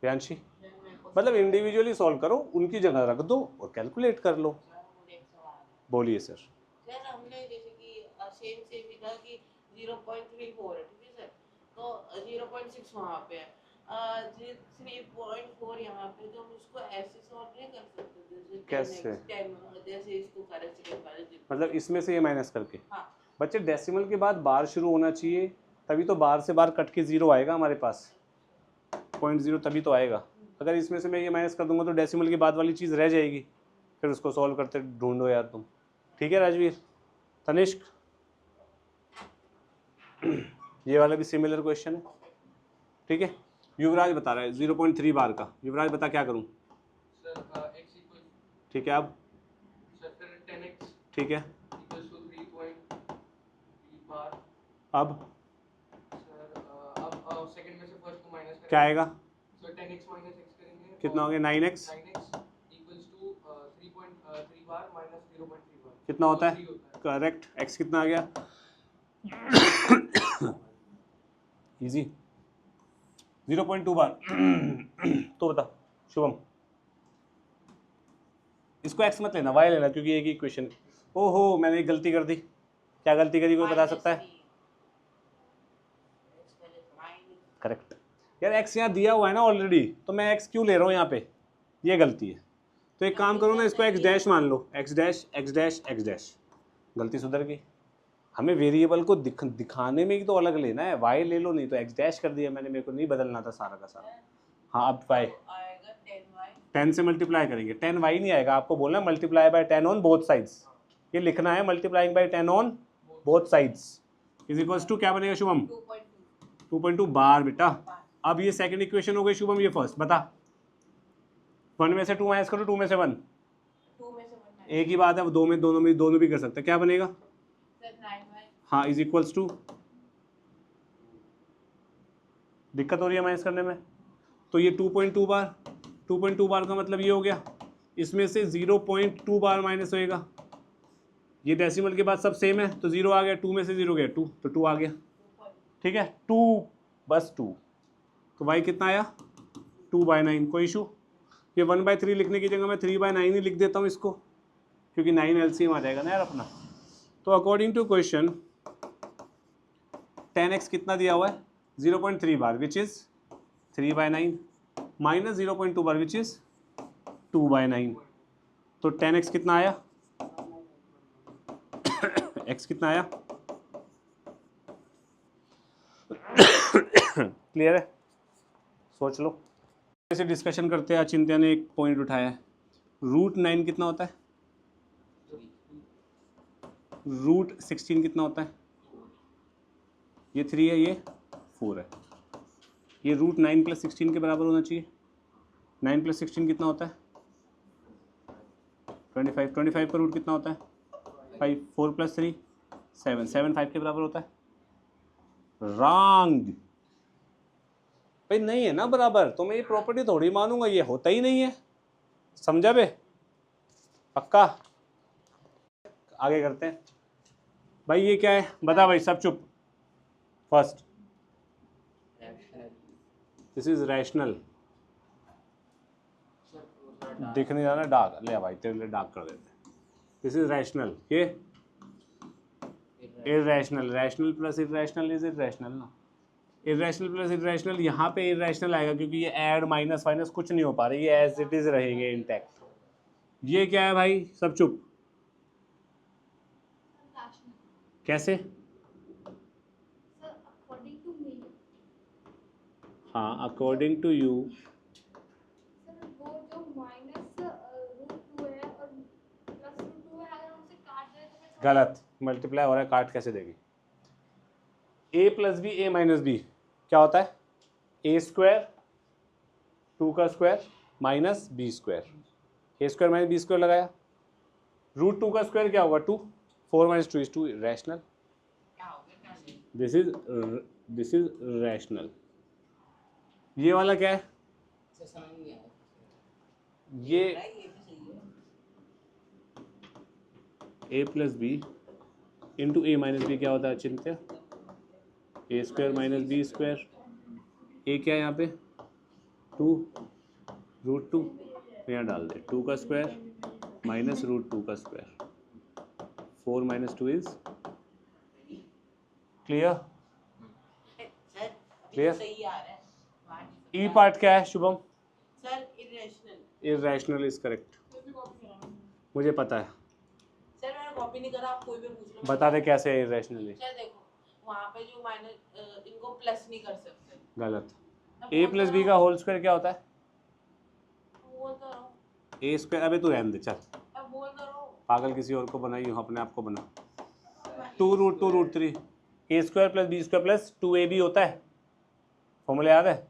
प्रियांशी? मतलब इंडिविजुअली सॉल्व करो, उनकी जगह रख दो और कैलकुलेट कर लो। बोलिए सर। सर हमने जैसे कि सेम से भी कहा कि 0.34 है, ठीक है सर, तो 0.6 वहाँ पे है, 3.4 यहाँ पे, तो हम इसको ऐसे सॉल्व नहीं कर सकते? कैसे? 10 जैसे इसको करे सेकंड वाले, मतलब इसमें से ये माइनस करके? हाँ बच्चे डेसिमल के बाद बार शुरू होना चाहिए, तभी तो बार से बार कट के 0 आएगा हमारे पास, 0.0 तभी तो आएगा। अगर इसमें से मैं ये माइनस कर दूंगा तो डेसिमल के बाद वाली चीज़ रह जाएगी, फिर उसको सॉल्व करते ढूंढो यार तुम। ठीक है राजवीर, तनिष्क, ये वाला भी सिमिलर क्वेश्चन है, ठीक है। युवराज बता रहा है 0.3 बार का। युवराज बता क्या करूं? ठीक है, अब ठीक है, अब सेकंड में से फर्स्ट को माइनस क्या आएगा? सो 10x माइनस x करेंगे, कितना हो गया? 9x 9x equals to 3.3 bar minus 0.3 bar कितना होता है? करेक्ट, x कितना आ गया? Easy, 0.2 bar. तो बता शुभम, इसको x मत लेना, y लेना, क्योंकि एक ही इक्वेशन। ओहो, मैंने एक गलती कर दी। क्या गलती करी, कोई बता सकता है? करेक्ट यार, x यहाँ दिया हुआ है ना ऑलरेडी, तो मैं x क्यों ले रहा हूँ यहाँ पे? ये गलती है। तो एक काम करो ना, इसको x डैश मान लो, x dash x dash x dash. गलती सुधर गई। हमें वेरिएबल को दिखाने में ही तो अलग लेना है, y ले लो, नहीं तो x डैश कर दिया मैंने, मेरे को नहीं बदलना था सारा का सारा। हाँ अब y आएगा 10y 10 से मल्टीप्लाई करेंगे, 10y नहीं आएगा, आपको बोलना multiply by 10 on both sides, ये लिखना है multiplying by 10 on both sides is equals to क्या बनेगा शुभम? 2.2 बार बेटा। अब ये सेकंड इक्वेशन हो गई शुभम, ये फर्स्ट बता। 1 में से 2 माइनस करो, 2 में से 1, 2 में से 1 एक ही बात है, वो दो में दोनों भी कर सकते हैं, क्या बनेगा? 9y। हाँ इज इक्वल्स टू, दिक्कत हो रही है माइनस करने में, तो ये 2.2 बार, 2.2 बार का मतलब ये हो गया, इसमें से 0.2 बार माइनस होएगा, ये डेसिमल के बाद सब सेम है तो 0 आ गया, 2 में से 0 गया 2, तो 2 आ गया, ठीक है 2, बस 2, तो y कितना आया? 2/9, कोई इशू? ये 1/3 लिखने की जगह मैं 3/9 ही लिख देता हूँ इसको, क्योंकि 9 एलसीएम आ जाएगा ना यार अपना। तो अकॉर्डिंग टू क्वेश्चन 10x कितना दिया हुआ है? 0.3 bar which is 3/9 minus 0.2 bar which is 2/9, तो 10x कितना आया? x कितना आया? क्लियर है? सोच लो। ऐसे डिस्कशन करते हैं, चिंत्या ने एक पॉइंट उठाया है, √9 कितना होता है? √16 कितना होता है? ये 3 है, ये 4 है, ये √9 + 16 के बराबर होना चाहिए। 9 + 16 कितना होता है? 25, 25 का रूट कितना होता है? 5, 4 + 3 7, 7 5 के बराबर होता है। रॉन्ग भाई, नहीं है ना बराबर, तो मैं ये प्रॉपर्टी थोड़ी मानूंगा, ये होता ही नहीं है, समझा बे? पक्का? आगे करते हैं भाई, ये क्या है बता भाई, सब चुप। फर्स्ट दिस इज रैशनल, दिख नहीं जाना डार्क, ले भाई तेरे लिए डार्क कर देते। दिस इज रैशनल, ये irrational, rational plus irrational is irrational ना, इररेशनल प्लस इररेशनल, यहाँ पे इररेशनल आएगा क्योंकि ये ऐड माइनस फाइनस कुछ नहीं हो पा रही, ये एज इट इज रहेंगे इंटैक्ट। ये क्या है भाई, सब चुप। कैसे? हाँ अकॉर्डिंग टू यू, गलत, मल्टीप्लाई हो रहा है, काट कैसे देगी? a + b a - b क्या होता है? a² 2 का square minus b square, a² - b square लगाया, √2 का स्क्वायर क्या होगा? 2, 4 - 2 is 2, rational, this is rational. ये वाला क्या है? ये a + b into a - b क्या होता है चिंत्य? a² - b स्क्वायर, a क्या है यहाँ पे? 2, √2 यहाँ डाल दे, 2 का स्क्वायर माइनस √2 का स्क्वायर, 4 - 2 इज क्लियर? क्लियर? सही आ रहा है। ई पार्ट क्या है Shubham? Sir irrational, irrational is correct, मुझे पता है। सर मैंने कॉपी नहीं करा, आप कोई भी पूछ लो। बता दे कैसे है इररेशनल? सर देखो वहाँ पे जो माइनस, इनको प्लस नहीं कर सकते। गलत। a + b का होल स्क्वायर क्या होता है? बोल तो रहा हूँ, a², अबे तू रहने दे चल, अब बोल तो रहा हूँ। पागल किसी और को बनाई हो, अपने आप को बना। 2√2√3 a² + b² + 2ab होता है, फॉर्मूला याद है?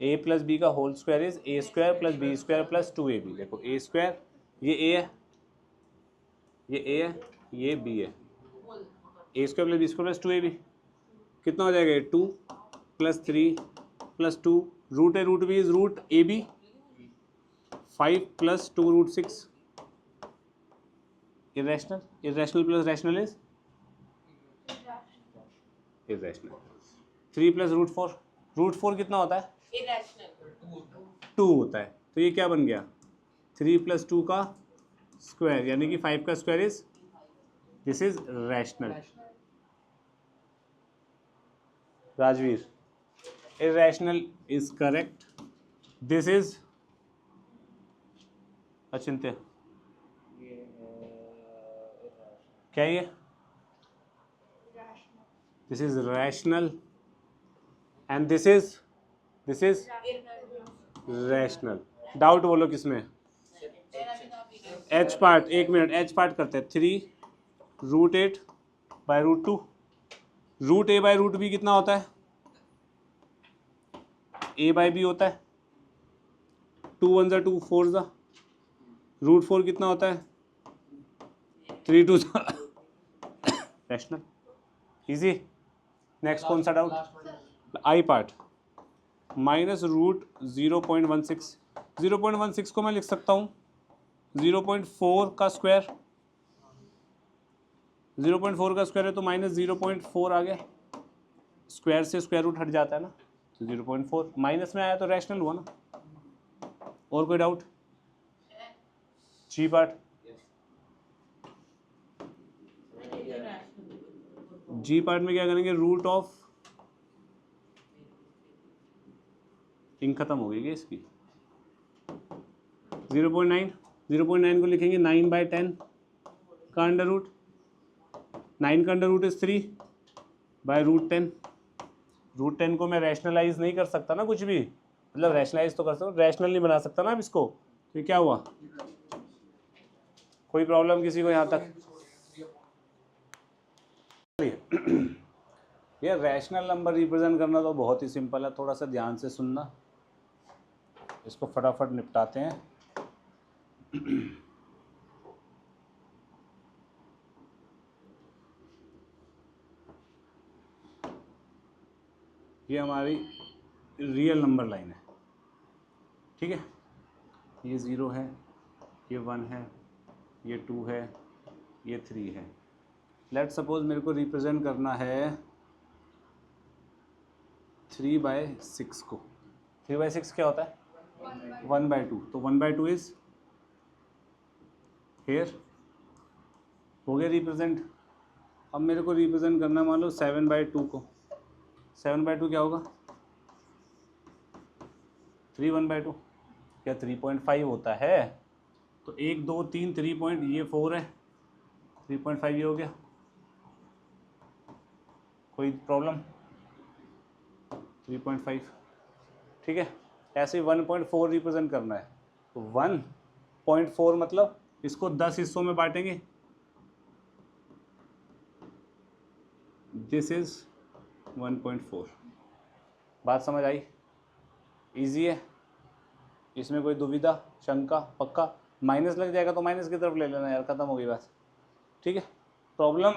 a + b का whole square is a² + b² + 2ab। देखो a², ये a है, ये a है, ये b है, a² + b² + 2ab कितना हो जाएगा? 2 + 3 + 2, रूट है, √b is √ab, 5 + 2 √6, irrational, irrational plus rational is irrational. 3 + √4, √4 कितना होता है? इरेशनल 2 होता है, तो ये क्या बन गया? 3 + 2 का स्क्वायर, यानी कि 5 का square is, this is rational. Rajveer, irrational is correct, this is Achintya, क्या ये? This is rational and this is rational. Doubt बोलो किसमें? एच पार्ट, एक मिनट, एच पार्ट करते हैं। 3√8/√2। Root A by root B कितना होता है? ए बाई बी होता है। 2 1 ज़ा 2, 4 ज़ा √4 कितना होता है? 3 2 ज़ा रैशनल, इजी। नेक्स्ट कौन सा डाउट? आई पार्ट -√0.16। 0.16 को मैं लिख सकता हूँ 0.4 का स्क्वायर। 0.4 का स्क्वायर है तो -0.4 आ गया। स्क्वायर से स्क्वायर रूट हट जाता है ना, तो 0.4 माइनस में आया तो रैशनल हुआ ना। और कोई डाउट? जी पार्ट, जी पार्ट में क्या करेंगे? रूट ऑफ, इंक खत्म हो गई क्या इसकी? 0.9, 0.9 को लिखेंगे 9/10 का अंडर रूट। 9 का अंडर रूट इज 3/√10। √10 को मैं रैशनलाइज नहीं कर सकता ना कुछ भी, मतलब रैशनलाइज तो कर सकता हूँ, रैशनल नहीं बना सकता ना अब इसको। तो क्या हुआ? कोई प्रॉब्लम किसी को यहाँ तक? ये रैशनल नंबर रिप्रेजेंट करना तो बहुत ही सिंपल है, थोड़ा सा ध्यान से सुनना, इसको फटाफट निपटाते हैं। ये हमारी रियल नंबर लाइन है, ठीक है। ये 0 है, ये 1 है, ये 2 है, ये 3 है। लेट सपोज मेरे को रिप्रेजेंट करना है 3/6 को। 3/6 क्या होता है? 1/2। तो 1/2 इज हेयर, हो गया रिप्रेजेंट। अब मेरे को रिप्रेजेंट करना मान लो 7/2 को। 7/2 क्या होगा? 3 1/2 क्या 3.5 होता है? तो 1 2 3 3 पॉइंट, ये 4 है, 3.5 ये हो गया। कोई प्रॉब्लम? 3.5, ठीक है। ऐसे 1.4 रिप्रेजेंट करना है, तो 1.4 मतलब इसको 10 हिस्सों में बांटेंगे। This is 1.4। बात समझ आई? इजी है, इसमें कोई दुविधा शंका? पक्का? माइनस लग जाएगा तो माइनस की तरफ ले लेना यार, खत्म हो गई बात, ठीक है। प्रॉब्लम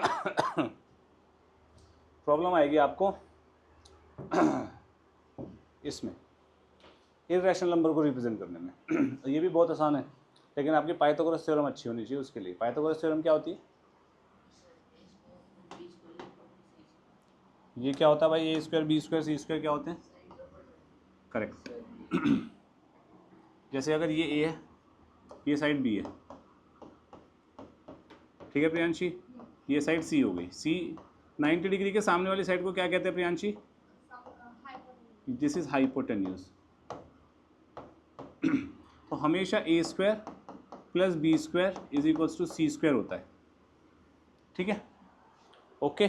प्रॉब्लम आएगी आपको इसमें इर्रेशनल नंबर को रिप्रेजेंट करने में। ये भी बहुत आसान है, लेकिन आपकी पाइथागोरस थ्योरम अच्छी होनी चाहिए उसके लिए। पाइथागोरस थ्योरम क्या होती है? ये क्या होता है भाई? ए स्क्वायर बी स्क्वायर सी स्क्वायर क्या होते हैं? करेक्ट। जैसे अगर ये ए है, ये साइड बी है, ठीक है प्रियांशी, ये साइड सी हो गई। सी 90 डिग्री के सामने वाली साइड को क्या कहते हैं प्रियांशी? This is hypotenuse. तो हमेशा A square plus B square is equals to C square होता है, ठीक है। ओके,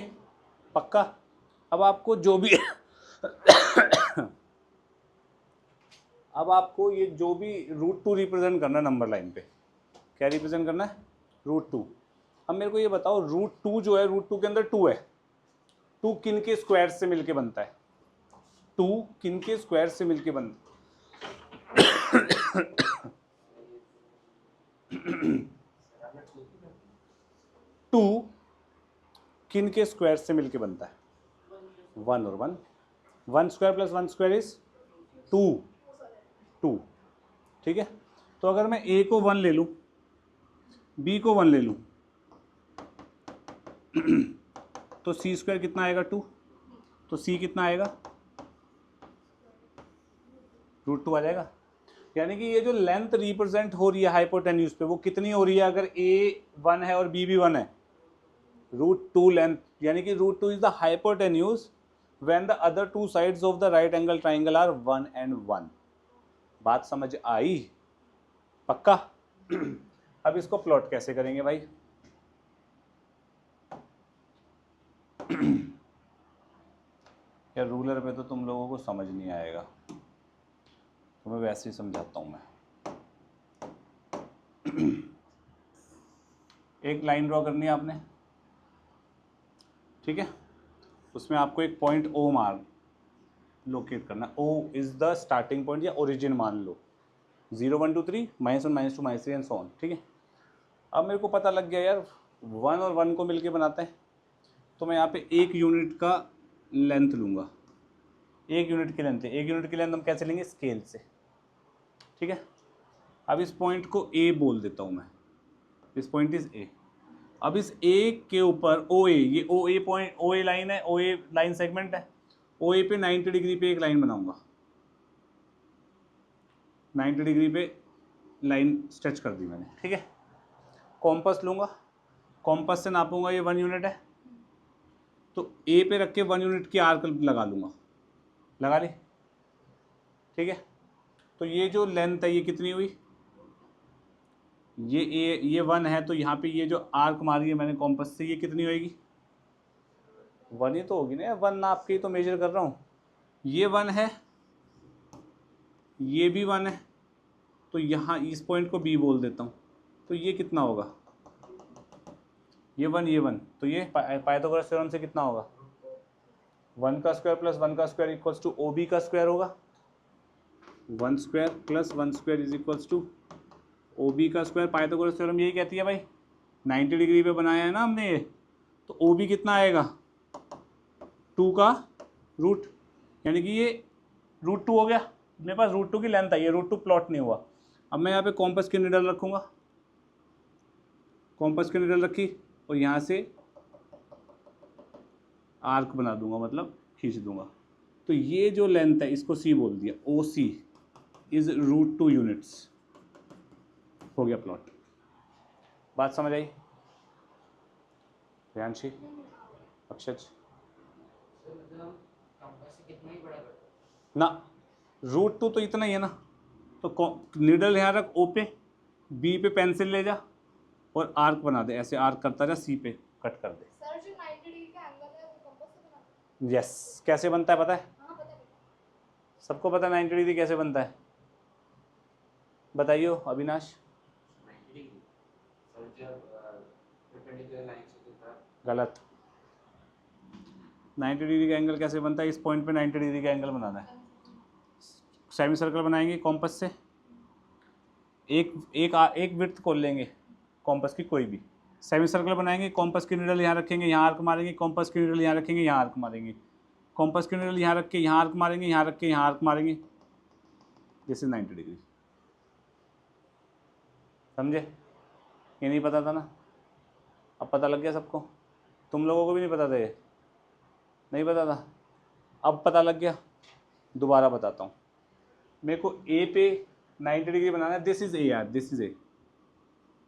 पक्का? अब आपको जो भी अब आपको ये जो भी √2 रिप्रेजेंट करना है नंबर लाइन पे, क्या रिप्रेजेंट करना है? √2। अब मेरे को ये बताओ, √2 जो है, √2 के अंदर 2 है, 2 किन के स्क्वायर से मिलके बनता है? 2 किन के स्क्वायर से मिलके बनता है? 2 किन के स्क्वायर से मिलके बनता है? 1 और 1। 1 स्क्वायर प्लस 1 स्क्वायर इज 2, ठीक है। तो अगर मैं ए को 1 ले लूं, बी को 1 ले लूं, तो सी स्क्वायर कितना आएगा? 2। तो सी कितना आएगा? √2 आ जाएगा। यानी कि ये जो लेंथ रिप्रेजेंट हो रही है हाइपोटेन्यूज पे, वो कितनी हो रही है? अगर ए 1 है और बी भी 1 है, √2 लेंथ, यानी कि √2 is the hypotenuse when the other two sides of the right angle triangle are 1 and 1। बात समझ आई? पक्का? अब इसको प्लॉट कैसे करेंगे भाई? यार रूलर पे तो तुम लोगों को समझ नहीं आएगा, तो मैं वैसे ही समझाता हूँ मैं। एक लाइन ड्रॉ करनी है आपने, ठीक है। उसमें आपको एक पॉइंट ओ मार लोकेट करना। O is the starting point या ओरिजिन मान लो, 0 1 2 3 -1 -2 -3 एंड सो ऑन, ठीक है। अब मेरे को पता लग गया यार 1 और 1 को मिलके बनाते हैं, तो मैं यहाँ पे 1 यूनिट का लेंथ लूँगा। 1 यूनिट की लेंथ है, 1 यूनिट की लेंथ हम कैसे लेंगे, स्केल से, ठीक है। अब इस पॉइंट को ए बोल देता हूँ मैं, दिस पॉइंट इज ए। अब इस ए के ऊपर ओ ए, ये ओ ए पॉइंट, ओ ए लाइन है, ओ ए लाइन सेगमेंट है, ओ ए पे 90 डिग्री पे एक लाइन बनाऊंगा, 90 डिग्री पे लाइन स्ट्रेच कर दी मैंने, ठीक है। कॉम्पस लूँगा, कॉम्पस से नापूंगा, ये 1 यूनिट है, तो ए पे रख के 1 यूनिट की आर्क लगा लूँगा, लगा ली, ठीक है। तो ये जो लेंथ है ये कितनी हुई, ये 1 है, तो यहाँ पे ये जो आर्क मारी है मैंने कॉम्पस से, ये कितनी होएगी, 1 ही तो होगी ना, 1 नाप के ही तो मेजर कर रहा हूँ। ये 1 है, ये भी 1 है, तो यहाँ इस पॉइंट को बी बोल देता हूँ, तो ये कितना होगा, ये 1, तो ये पाइथागोरस थ्योरम से कितना होगा, 1 का स्क्वायर प्लस 1 का square equals to O B का स्क्वायर होगा, 1 square plus 1 square is equals to O B का स्क्वायर। पाइथागोरस थ्योरम यही कहती है भाई, 90 डिग्री पे बनाया है ना हमने ये, तो ओ बी कितना आएगा, 2 का रूट, यानी कि ये √2 हो गया। मेरे पास √2 की लेंथ आई है, √2 प्लॉट नहीं हुआ। अब मैं यहाँ पे कॉम्पस की निडल रखूँगा, कॉम्पस की निडल रखी और यहाँ से आर्क बना दूंगा, मतलब खींच दूंगा। तो ये जो लेंथ है इसको सी बोल दिया, ओ सी इज √2 यूनिट्स, हो गया प्लॉट। बात समझ आई प्रियांशी, अक्षज? ना, √2 तो इतना ही है ना, तो निडल यहाँ रख ओ पे, बी पे पेंसिल ले जा और आर्क बना दे, ऐसे आर्क करता जा, सी पे कट कर दे। सर जो 90 डिग्री का एंगल है वो कंपास से बनाते हैं? यस। कैसे बनता है पता है? हाँ पता है। सबको पता है 90 डिग्री कैसे बनता है, बताइए अविनाश। 90 डिग्री सर जब परपेंडिकुलर लाइन से होता है। गलत। 90 डिग्री का एंगल कैसे बनता है, इस पॉइंट पे 90 डिग्री का एंगल बनाना है। सेमी सर्कल बनाएंगे कॉम्पस से, एक विड्थ खोल लेंगे कॉम्पस की कोई भी, सेमी सर्कल बनाएंगे, कॉम्पस की निडल यहाँ रखेंगे, यहाँ आर्क मारेंगे, कॉम्पस की निडल यहाँ रखेंगे, यहाँ आर्क मारेंगे, कॉम्पस की निडल यहाँ रख के यहाँ आर्क मारेंगे, यहाँ रख के यहाँ आर्क मारेंगे, दिस इज 90 डिग्री। समझे? ये नहीं पता था ना, अब पता लग गया सबको। तुम लोगों को भी नहीं पता था, ये नहीं पता था, अब पता लग गया। दोबारा बताता हूँ, मेरे को ए पे 90 डिग्री बनाना है, दिस इज ए यार, दिस इज ए,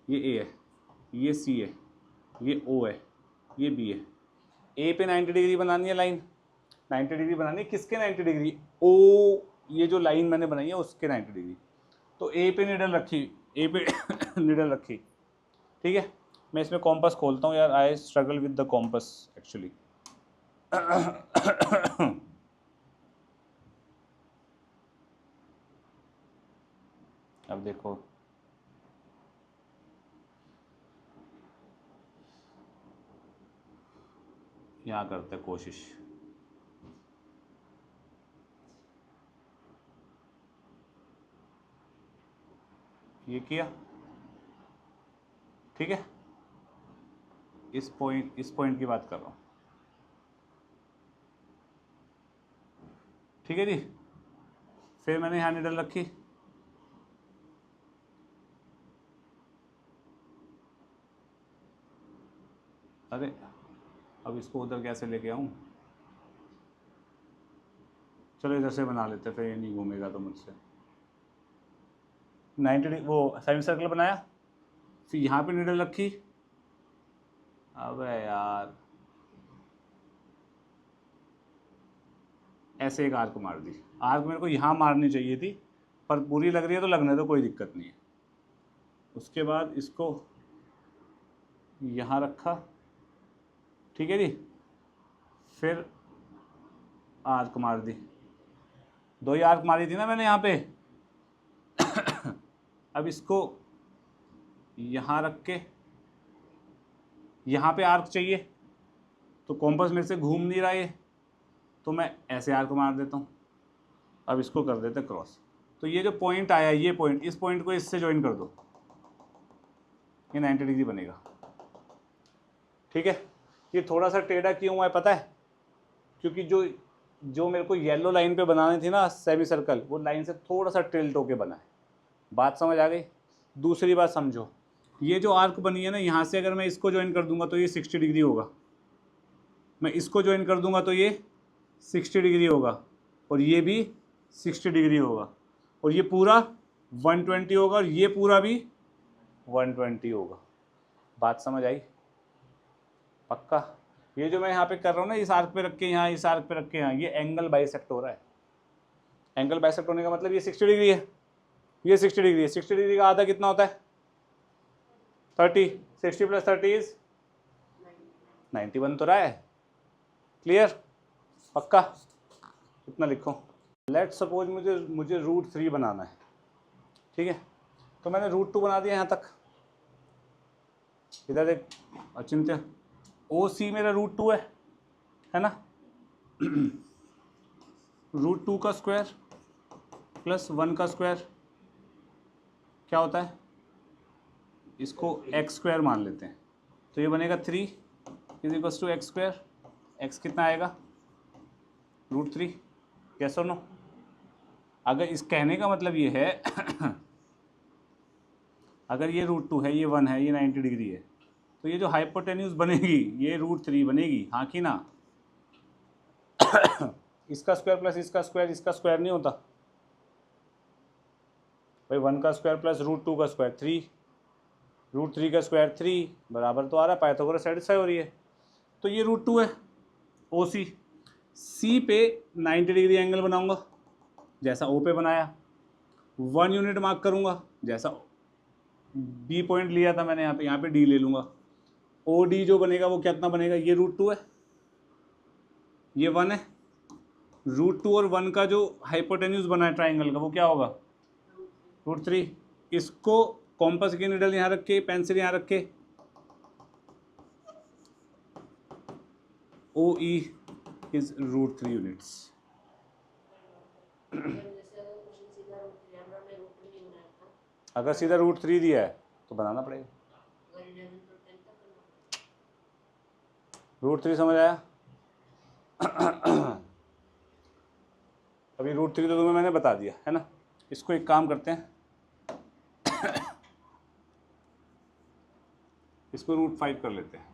ये ए है, ये सी है, ये ओ है, ये बी है। ए पे 90 डिग्री बनानी है लाइन, 90 डिग्री बनानी है, किसके 90 डिग्री, ओ, ये जो लाइन मैंने बनाई है उसके 90 डिग्री। तो ए पे निडल रखी, ए पे निडल रखी, ठीक है। मैं इसमें कॉम्पस खोलता हूँ यार, I struggle with the compass actually. अब देखो, यहाँ करते हैं कोशिश। ये किया, ठीक है। इस पॉइंट की बात कर रहा हूँ, ठीक है जी। फिर मैंने यहाँ निडल रखी, अरे अब इसको उधर कैसे लेके आऊँ, चलो इधर से बना लेते, फिर ये नहीं घूमेगा तो मुझसे। 90 वो सेमी सर्कल बनाया, फिर यहाँ पे निडल रखी, अबे यार ऐसे एक आर्क मार दी। आर्क मेरे को यहाँ मारनी चाहिए थी, पर बुरी लग रही है तो लगने दो, कोई दिक्कत नहीं है। उसके बाद इसको यहाँ रखा, ठीक है जी। फिर आर्क मार दी, 2 ही आर्क मारी थी ना मैंने यहाँ पे। अब इसको यहाँ रख के यहाँ पे आर्क चाहिए, तो कॉम्पस में से घूम नहीं रहा ये, तो मैं ऐसे आर्क मार देता हूँ। अब इसको कर देते क्रॉस, तो ये जो पॉइंट आया, ये पॉइंट, इस पॉइंट को इससे ज्वाइन कर दो, ये 90 डिग्री बनेगा। ठीक है, ये थोड़ा सा टेढ़ा क्यों हुआ है पता है? क्योंकि जो मेरे को येलो लाइन पे बनानी थी ना सेमी सर्कल, वो लाइन से थोड़ा सा टिल्ट होके बना है। बात समझ आ गई? दूसरी बात समझो, ये जो आर्क बनी है ना, यहाँ से अगर मैं इसको ज्वाइन कर दूंगा तो ये 60 डिग्री होगा, मैं इसको ज्वाइन कर दूंगा तो ये 60 डिग्री होगा, और ये भी 60 डिग्री होगा, और ये पूरा 120 होगा, और ये पूरा भी 120 होगा। बात समझ आई? पक्का? ये जो मैं यहाँ पे कर रहा हूँ ना, इस आर्क पे रख के यहाँ, इस आर्क पे रख के यहाँ, ये एंगल बाइसेक्ट हो रहा है। एंगल बाइसेक्ट होने का मतलब ये 60 डिग्री है, ये 60 डिग्री है। 60 डिग्री का आधा कितना होता है? 30। 60 + 30 इज 91 तो रहा है। क्लियर? पक्का? इतना लिखो। लेट्स सपोज मुझे √3 बनाना है, ठीक है, तो मैंने √2 बना दिया यहाँ तक। इधर एक अचिंत्य OC मेरा √2 है ना। √2 का स्क्वायर + 1 का स्क्वायर क्या होता है? इसको x² मान लेते हैं, तो ये बनेगा 3 = x²। x कितना आएगा? √3। यस और नो? अगर इस कहने का मतलब ये है अगर ये √2 है, ये 1 है, ये 90 डिग्री है, तो ये जो हाइपोटेन्यूज बनेगी ये √3 बनेगी, हाँ कि ना? इसका स्क्वायर प्लस इसका स्क्वायर नहीं होता भाई। 1 का स्क्वायर प्लस √2 का स्क्वायर 3, √3 का स्क्वायर 3 बराबर तो आ रहा है, पाइथागोरस सेटिस्फाई हो रही है। तो ये √2 है OC। C पे 90 डिग्री एंगल बनाऊंगा जैसा O पे बनाया, 1 यूनिट मार्क करूंगा जैसा B पॉइंट लिया था मैंने, यहाँ पे D ले लूँगा। OD जो बनेगा वो कितना बनेगा? ये √2 है, ये 1 है। √2 और 1 का जो हाइपोटेन्यूज बना है ट्राइंगल का, वो क्या होगा? √3। इसको कॉम्पस की निडल यहाँ रख के, पेंसिल यहाँ रख के, OE इज √3 यूनिट्स। अगर सीधा √3 दिया है तो बनाना पड़ेगा। √3 समझ आया? अभी √3 तो तुम्हें मैंने बता दिया है ना। इसको एक काम करते हैं, इसको √5 कर लेते हैं।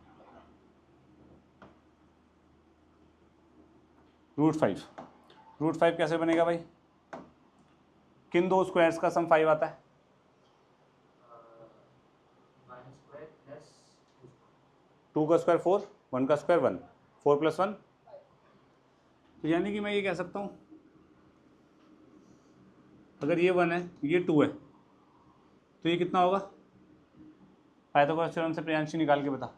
√5 कैसे बनेगा भाई? किन दो स्क्वायर्स का सम 5 आता है? 2 का स्क्वायर 4, 1 का स्क्वायर 1, 4 + 1। तो यानी कि मैं ये कह सकता हूँ, अगर ये 1 है, ये 2 है, तो ये कितना होगा? पाइथागोरस थ्योरम से प्रियांशी निकाल के बता।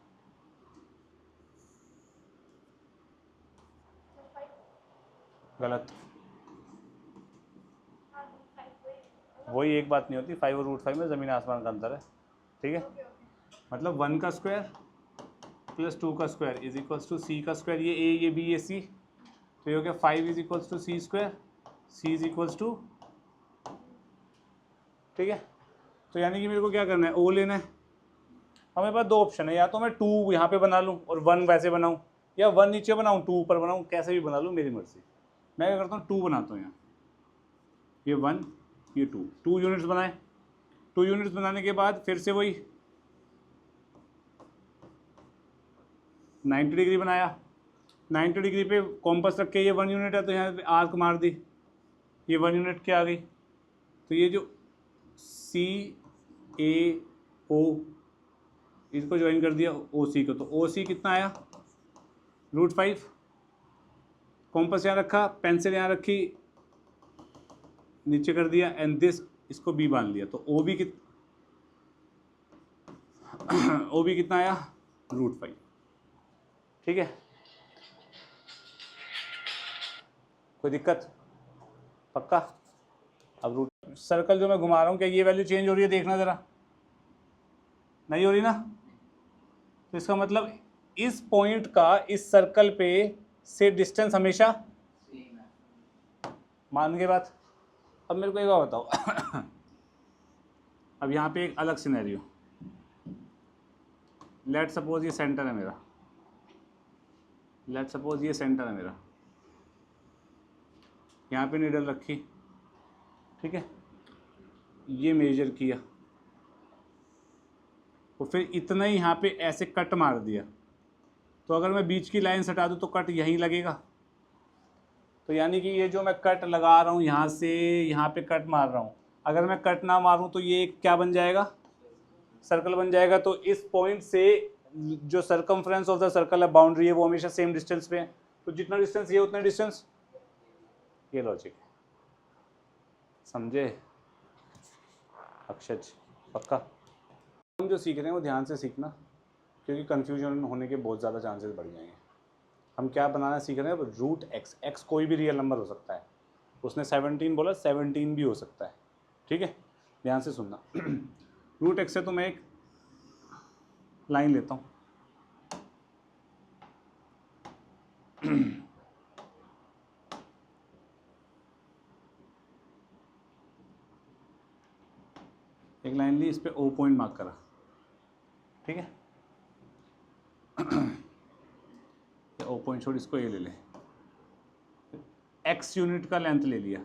गलत। वही एक बात नहीं होती, 5 और √5 में ज़मीन आसमान का अंतर है। ठीक है, मतलब 1 का स्क्वायर + 2 का स्क्वायर = C का स्क्वायर। ये A, ये B, ये C, तो ये हो गया 5 = C², C = ठीक है। तो यानी कि मेरे को क्या करना है? O लेना है। हमें पास 2 ऑप्शन है, या तो मैं 2 यहाँ पे बना लूँ और 1 वैसे बनाऊँ, या 1 नीचे बनाऊँ 2 ऊपर बनाऊँ, कैसे भी बना लूँ, मेरी मर्जी। मैं क्या करता हूँ, 2 बनाता हूँ यहाँ, ये 1, ये 2 यूनिट्स बनाए। 2 यूनिट्स बनाने के बाद फिर से वही 90 डिग्री बनाया। 90 डिग्री पे कॉम्पस रख के, ये 1 यूनिट है तो यहाँ पे आर्क मार दी, ये 1 यूनिट क्या आ गई? तो ये जो CAO इसको ज्वाइन कर दिया OC को, तो OC कितना आया? √5। कॉम्पस यहाँ रखा, पेंसिल यहाँ रखी, नीचे कर दिया, एंड दिस इसको B बांध लिया, तो OB कितना आया? √5। ठीक है, कोई दिक्कत? पक्का? अब सर्कल जो मैं घुमा रहा हूँ, क्या ये वैल्यू चेंज हो रही है? देखना ज़रा, नहीं हो रही ना? तो इसका मतलब इस पॉइंट का इस सर्कल पे से डिस्टेंस हमेशा सेम है। मान के बात। अब मेरे को एक बात बताओ अब यहाँ पे एक अलग सिनेरियो, लेट सपोज ये सेंटर है मेरा, लेट सपोज ये सेंटर है मेरा, यहाँ पे नीडल रखी, ठीक है, ये मेजर किया और फिर इतना ही यहाँ पे ऐसे कट मार दिया, तो अगर मैं बीच की लाइन हटा दूँ तो कट यहीं लगेगा। तो यानी कि ये जो मैं कट लगा रहा हूँ यहाँ से यहाँ पे कट मार रहा हूँ, अगर मैं कट ना मारूँ तो ये क्या बन जाएगा, सर्कल बन जाएगा। तो इस पॉइंट से जो सर्कमफ्रेंस ऑफ द सर्कल है, बाउंड्री है, वो हमेशा सेम डिस्टेंस पे है। तो जितना डिस्टेंस ये उतना डिस्टेंस ये, लॉजिक है, समझे अक्षय? पक्का? हम जो सीख रहे हैं वो ध्यान से सीखना, क्योंकि कन्फ्यूजन होने के बहुत ज़्यादा चांसेस बढ़ जाएंगे। हम क्या बनाना सीख रहे हैं? रूट एक्स, एक्स कोई भी रियल नंबर हो सकता है। उसने 17 बोला, 17 भी हो सकता है, ठीक है, ध्यान से सुनना। रूट एक्स से तो मैं एक लाइन लेता हूँ, एक लाइन ली, इस पे ओ पॉइंट मार्क करा, ठीक है, ओ पॉइंट छोड़, इसको ए ले ले, एक्स यूनिट का लेंथ ले लिया,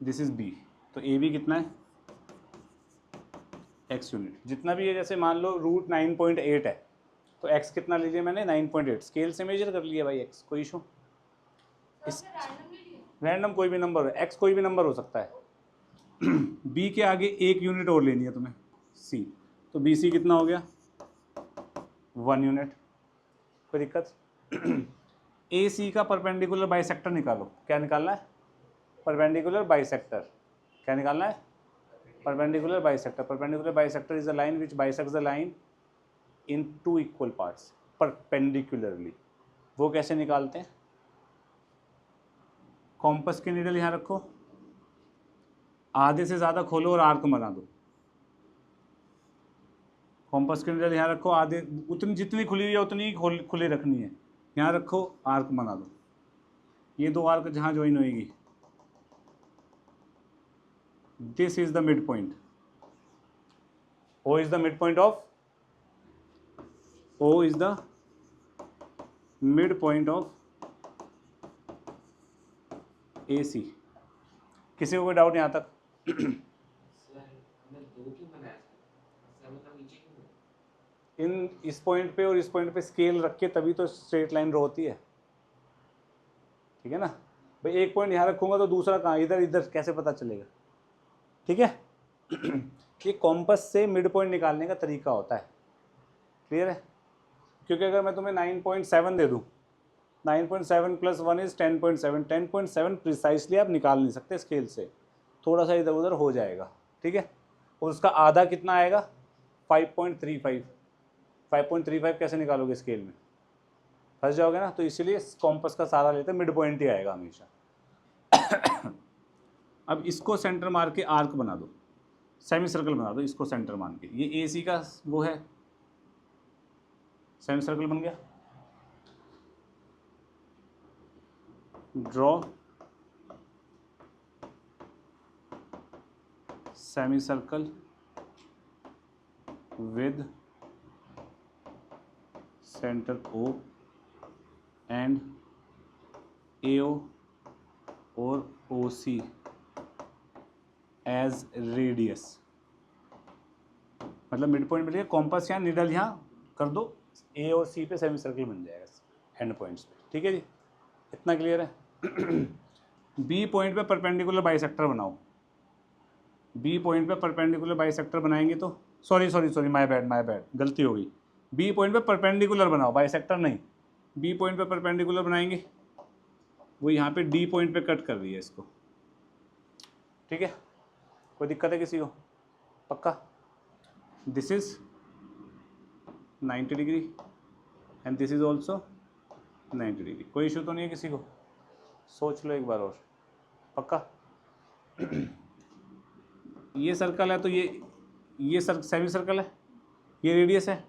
दिस इज बी, तो ए भी कितना है, एक्स यूनिट जितना भी है। जैसे मान लो रूट 9.8 है, तो एक्स कितना लीजिए मैंने 9.8, स्केल से मेजर कर लिया भाई एक्स, कोई इशू? इस रैंडम कोई भी नंबर हो, एक्स कोई भी नंबर हो सकता है। बी के आगे एक यूनिट और लेनी है तुम्हें, सी, तो बी सी कितना हो गया 1 यूनिट, कोई दिक्कत? ए सी का परपेंडिकुलर बाइसेक्टर निकालो, क्या निकालना है? परपेंडिकुलर बाइसेक्टर, क्या निकालना है? Perpendicular bisector. Perpendicular bisector is a line which bisects the line in 2 equal parts perpendicularly. वो कैसे निकालते हैं? कॉम्पस की नीडल यहाँ रखो, आधे से ज़्यादा खोलो और आर्क बना दो। कॉम्पस की नीडल यहाँ रखो, आधे, उतनी जितनी खुली हुई है उतनी ही खुली रखनी है, यहाँ रखो, आर्क बना दो। ये 2 आर्क जहाँ ज्वाइन होएगी, this is the midpoint, O is the midpoint of, O is the midpoint of A C. किसी को कोई डाउट यहाँ तक? सर हमने 2 क्यों बनाया सर? मतलब नीचे क्यों? इन इस पॉइंट पे और इस पॉइंट पे स्केल रख के तभी तो स्ट्रेट लाइन ड्रॉ होती है, ठीक है ना भाई? एक पॉइंट यहाँ रखूंगा तो दूसरा कहाँ, इधर इधर कैसे पता चलेगा? ठीक है। ये कॉम्पस से मिड पॉइंट निकालने का तरीका होता है, क्लियर है? क्योंकि अगर मैं तुम्हें 9.7 दे दूँ, 9.7 + 1 इज 10.7, 10.7 प्रिसाइसली आप निकाल नहीं सकते स्केल से, थोड़ा सा इधर उधर हो जाएगा, ठीक है। और उसका आधा कितना आएगा? 5.35। 5.35 कैसे निकालोगे स्केल में? फंस जाओगे ना। तो इसीलिए कॉम्पस का सारा लेते मिड पॉइंट ही आएगा हमेशा। अब इसको सेंटर मार के आर्क बना दो, सेमी सर्कल बना दो, इसको सेंटर मान के। ये ए सी का वो है, सेमी सर्कल बन गया। Draw semi circle with centre O and AO और OC एज रेडियस। मतलब मिड पॉइंट मिल गया, कॉम्पस यहाँ, निडल यहाँ कर दो, A और C पे सेमी सर्कल बन जाएगा एंड पॉइंट्स पे, ठीक है जी? इतना क्लियर है? B पॉइंट पे परपेंडिकुलर बाइसेक्टर बनाओ। B पॉइंट पे परपेंडिकुलर बाइसेक्टर बनाएंगे तो सॉरी माय बैड, गलती हो गई। B पॉइंट पे परपेंडिकुलर बनाओ, बाइसेक्टर नहीं। B पॉइंट पे परपेंडिकुलर बनाएंगे, वो यहाँ पे D पॉइंट पे कट कर रही है इसको, ठीक है? कोई दिक्कत है किसी को? पक्का? This is 90 degree and this is also 90 degree. कोई इशू तो नहीं है किसी को? सोच लो एक बार और। पक्का? ये सर्कल है तो ये सेमी सर्कल है, ये रेडियस है,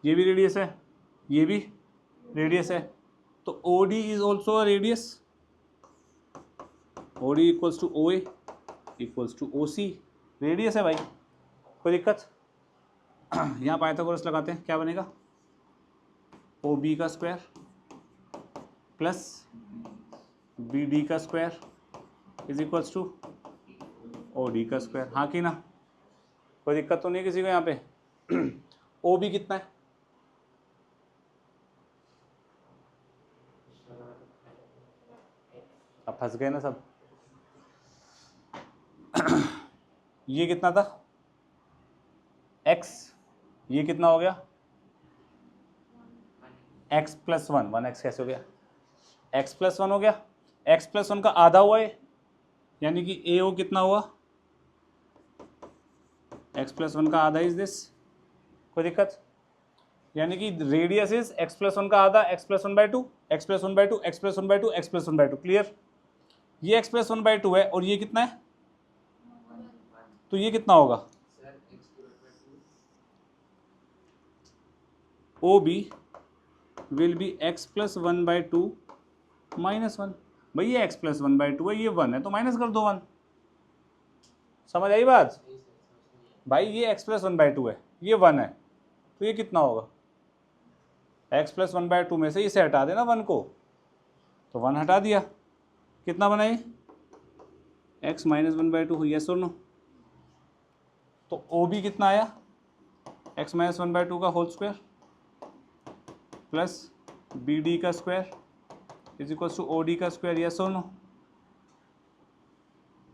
ये भी रेडियस है, ये भी रेडियस है, तो O D is also a radius. O D equals to O A equals to O C, radius है भाई, कोई दिक्कत। यहाँ पाइथागोरस लगाते हैं, क्या बनेगा, ओ बी का स्क्वायर प्लस बी डी का square is equals to O D का स्क्वायर। हाँ कि ना, कोई दिक्कत तो नहीं है किसी को यहाँ पे। ओ बी कितना है, अब फंस गए ना सब। ये कितना था x, ये कितना हो गया x प्लस 1, 1x कैसे हो गया, x प्लस 1 हो गया, x प्लस 1 का आधा हुआ है, यानी कि ए ओ कितना हुआ, x प्लस 1 का आधा इज दिस, कोई दिक्कत। यानी कि रेडियस इज x प्लस 1 का आधा, x plus 1/2, x plus 1/2, x plus 1/2, x plus 1/2, clear. ये x प्लस 1/2 है और ये कितना है, तो ये कितना होगा, O B will be x plus 1/2 minus 1। भाई ये x प्लस 1/2 है, ये 1 है तो माइनस कर दो 1। समझ आई बात भाई, ये x प्लस 1/2 है, ये 1 है, तो ये कितना होगा, x प्लस 1/2 में से इसे हटा देना 1 को, तो 1 हटा दिया, कितना बना ये x माइनस 1/2 हुई, यस और नो। तो ओ बी कितना आया, x माइनस 1/2 का whole square plus B D का square is equals to O D का स्क्वायर, यस और नो।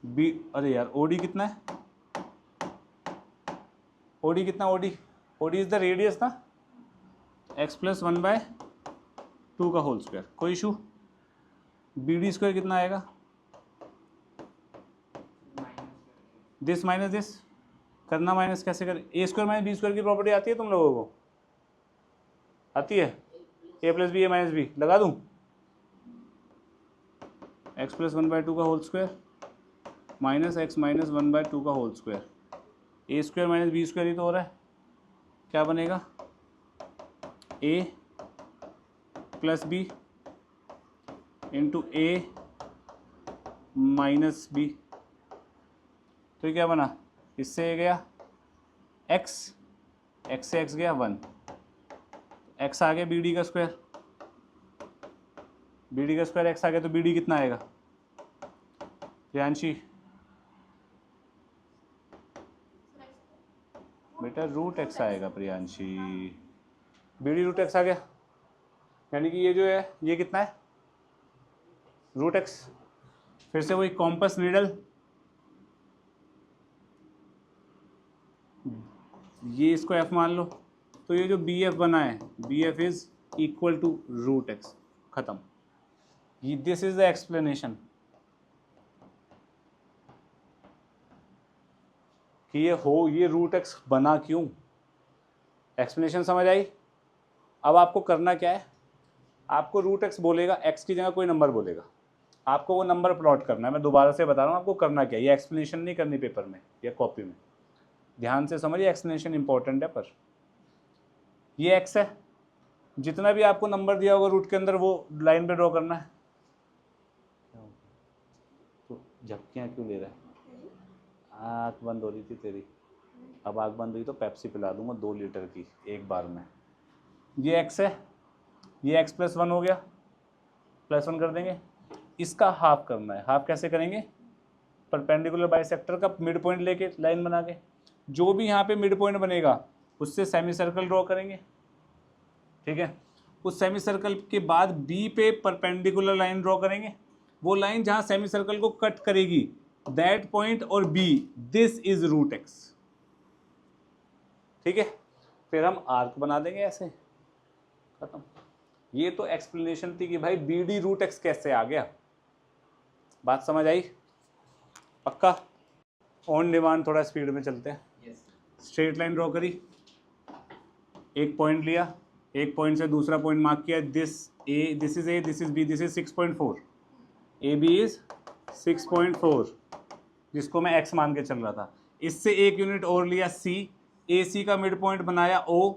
बी, अरे यार ओ डी कितना है, ओ डी कितना, O D is the radius ना, x प्लस 1/2 का होल स्क्वायर, कोई इशू। बी डी स्क्वायर कितना आएगा, दिस माइनस दिस, करना माइनस कैसे करें, A square minus B square की प्रॉपर्टी आती है तुम लोगों को, आती है, a plus b a minus b लगा दूं, x प्लस 1/2 का whole square minus x minus 1/2 का whole square, a square minus B square ही तो हो रहा है, क्या बनेगा, a plus b into a minus b, तो ये क्या बना, इससे गया x, x से x गया 1, x आ गया बी डी का स्क्वायर, बी डी का स्क्वायर x आ गया, तो बी डी कितना आएगा प्रियांशी, बेटा रूट x आएगा Priyanshi, B D root x आ गया, यानी कि ये जो है ये कितना है रूट x। फिर से वही कॉम्पस नीडल, ये इसको f मान लो, तो ये जो बी एफ बना है, B F is equal to root x, खत्म। दिस इज द एक्सप्लेनेशन कि ये रूट x बना क्यों, एक्सप्लेनेशन समझ आई। अब आपको करना क्या है, आपको रूट x बोलेगा, x की जगह कोई नंबर बोलेगा, आपको वो नंबर प्लॉट करना है। मैं दोबारा से बता रहा हूँ आपको करना क्या है, ये एक्सप्लेनेशन नहीं करनी पेपर में या कॉपी में, ध्यान से समझिए, एक्सप्लेनेशन इंपॉर्टेंट है। पर ये x है, जितना भी आपको नंबर दिया होगा रूट के अंदर वो लाइन पे ड्रॉ करना है। तो झपकियाँ क्यों ले रहा है, आँख बंद हो रही थी तेरी, अब आँख बंद हुई तो पेप्सी पिला दूंगा 2 लीटर की एक बार में। ये x है, ये x प्लस 1 हो गया, प्लस 1 कर देंगे, इसका हाफ करना है। हाफ कैसे करेंगे, परपेंडिकुलर बाइसेक्टर का मिड पॉइंट लेके लाइन बना के, जो भी यहाँ पे मिड पॉइंट बनेगा उससे सेमी सर्कल ड्रॉ करेंगे, ठीक है। उस सेमी सर्कल के बाद बी पे परपेंडिकुलर लाइन ड्रॉ करेंगे, वो लाइन जहाँ सेमी सर्कल को कट करेगी दैट पॉइंट और B, this is root x, ठीक है। फिर हम आर्क बना देंगे ऐसे, खत्म। ये तो एक्सप्लेनेशन थी कि भाई बी डी रूट x कैसे आ गया, बात समझ आई, पक्का। ऑन डिमांड थोड़ा स्पीड में चलते हैं। स्ट्रेट लाइन ड्रॉ करी, एक पॉइंट लिया, एक पॉइंट से दूसरा पॉइंट मार्क किया, this A, this is A, this is B, this is 6.4, A B is 6.4, जिसको मैं x मान के चल रहा था। इससे एक यूनिट और लिया c, ए सी का मिड पॉइंट बनाया ओ,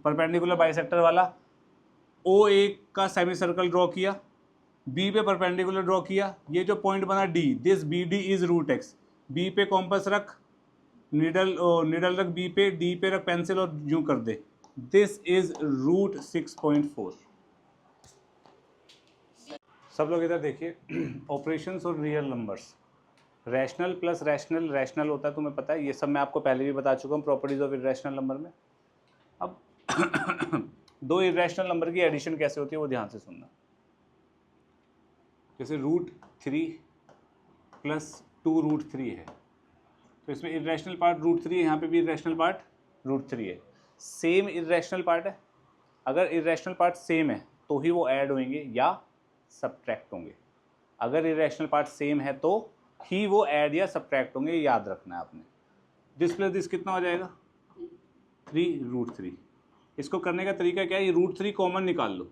परपेंडिकुलर बाइसेक्टर वाला, ओ ए का सेमी सर्कल ड्रॉ किया, बी पे परपेंडिकुलर ड्रॉ किया, ये जो पॉइंट बना D, this B D is root x, B पे कॉम्पस रख, निडल रख बी पे, डी पे रख पेंसिल और यूं कर दे, दिस इज रूट 6.4। सब लोग इधर देखिए, ऑपरेशंस और real numbers, rational plus rational, rational होता है तुम्हें पता है, ये सब मैं आपको पहले भी बता चुका हूँ प्रॉपर्टीज ऑफ इरेशनल नंबर में। अब दो इरेशनल नंबर की एडिशन कैसे होती है वो ध्यान से सुनना। जैसे √3 + 2√3 है, तो इसमें इरेशनल पार्ट √3 है, यहाँ पे भी इरेशनल पार्ट √3 है, सेम इरेशनल पार्ट है। अगर इरेशनल पार्ट सेम है तो ही वो ऐड होंगे या सब्ट्रैक्ट होंगे, अगर इरेशनल पार्ट सेम है तो ही वो ऐड या सब्ट्रैक्ट होंगे, याद रखना है आपने। दिस प्लस दिस कितना हो जाएगा 3√3। इसको करने का तरीका क्या है, ये √3 कॉमन निकाल लो,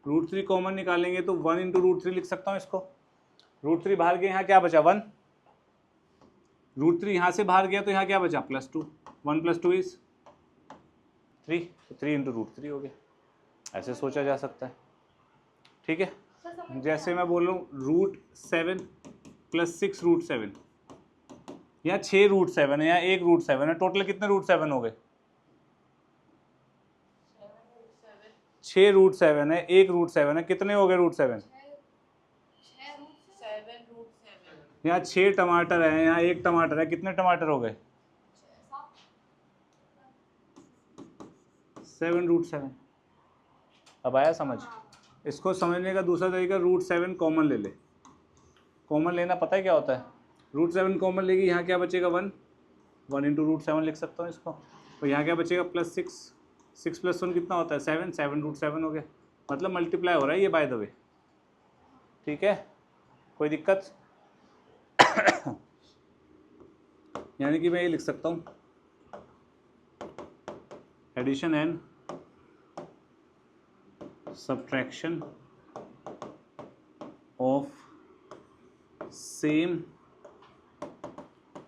√3 कॉमन निकालेंगे तो 1 × √3 लिख सकता हूँ इसको, √3 बाहर गया, यहाँ क्या बचा 1, √3 यहाँ से बाहर गया तो यहाँ क्या बचा +2, 1 + 2 = 3, तो 3 × √3 हो गया। ऐसे सोचा जा सकता है, ठीक है। जैसे मैं बोल रहा हूँ √7 + 6√7, यहाँ 6√7 है, यहाँ 1√7 है, टोटल कितने √7 हो गए 6√7 है, 1√7 है, कितने हो गए √7, यहाँ 6 टमाटर है, यहाँ 1 टमाटर है, कितने टमाटर हो गए 7√7। अब आया समझ। इसको समझने का दूसरा तरीका √7 कॉमन ले ले। कॉमन लेना पता है क्या होता है, √7 कॉमन लेगी, यहाँ क्या बचेगा 1 × √7 लिख सकता हूँ इसको, तो यहाँ क्या बचेगा +6, 6 + 1 कितना होता है 7, 7√7 हो गया, मतलब मल्टीप्लाई हो रहा है ये बाय द वे, ठीक है, कोई दिक्कत। यानी कि मैं ये लिख सकता हूँ addition and subtraction of same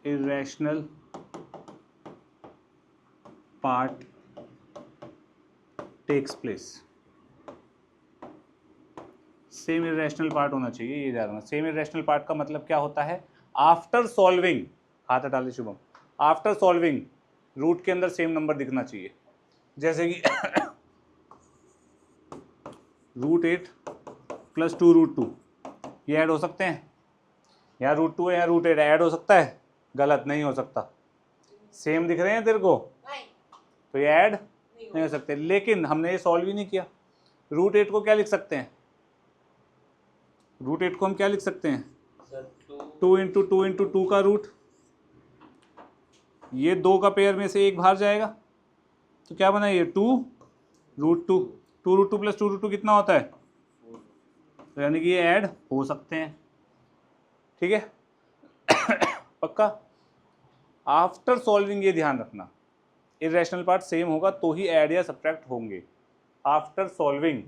irrational part takes place. Same irrational part होना चाहिए, ये जाना। सेम इरेशनल पार्ट का मतलब क्या होता है, आफ्टर सॉल्विंग, हाथ हटा ले शुभम, आफ्टर सॉल्विंग रूट के अंदर सेम नंबर दिखना चाहिए। जैसे कि √8 + 2√2 ये ऐड हो सकते हैं, यहाँ √2 है, यहाँ √8 ऐड हो सकता है, गलत नहीं हो सकता, सेम दिख रहे हैं तेरे को, तो ये ऐड नहीं हो सकते। लेकिन हमने ये सॉल्व ही नहीं किया, √8 को क्या लिख सकते हैं, √8 को हम क्या लिख सकते हैं 2 × 2 × 2 का रूट, ये 2 का पेयर में से एक बाहर जाएगा तो क्या बना ये 2√2, 2√2 + 2√2 कितना होता है, तो यानी कि ये ऐड हो सकते हैं, ठीक है। पक्का। आफ्टर सॉल्विंग ये ध्यान रखना, इरेशनल पार्ट सेम होगा तो ही ऐड या सब्ट्रैक्ट होंगे, आफ्टर सॉल्विंग।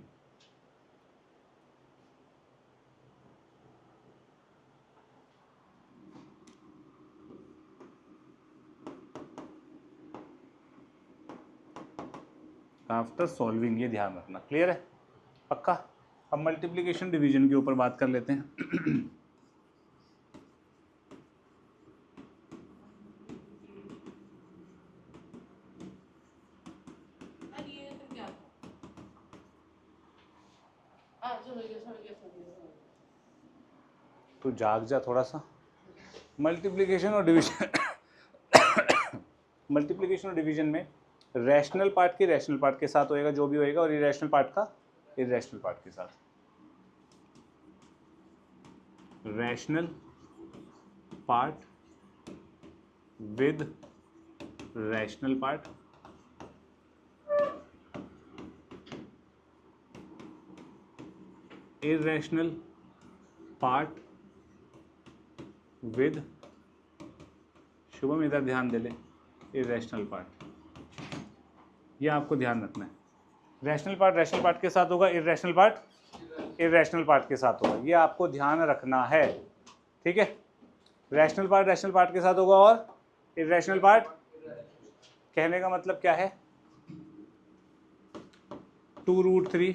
आफ्टर सॉल्विंग ये ध्यान रखना, क्लियर है, पक्का। अब मल्टीप्लिकेशन डिवीजन के ऊपर बात कर लेते हैं। तो जाग जा थोड़ा सा। मल्टीप्लिकेशन और डिवीजन मल्टीप्लिकेशन और डिवीजन में रैशनल पार्ट के रैशनल पार्ट के साथ होएगा जो भी होएगा, और इरेशनल पार्ट का इरेशनल पार्ट के साथ। Rational part with rational part, irrational part with, Shubham इधर ध्यान दे ले, इरेशनल पार्ट, ये आपको ध्यान रखना है। रैशनल पार्ट रैशनल पार्ट के साथ होगा, इरेशनल पार्ट इरेशनल पार्ट के साथ होगा, ये आपको ध्यान रखना है, ठीक है। रैशनल पार्ट के साथ होगा और इरेशनल पार्ट कहने का मतलब क्या है, 2√3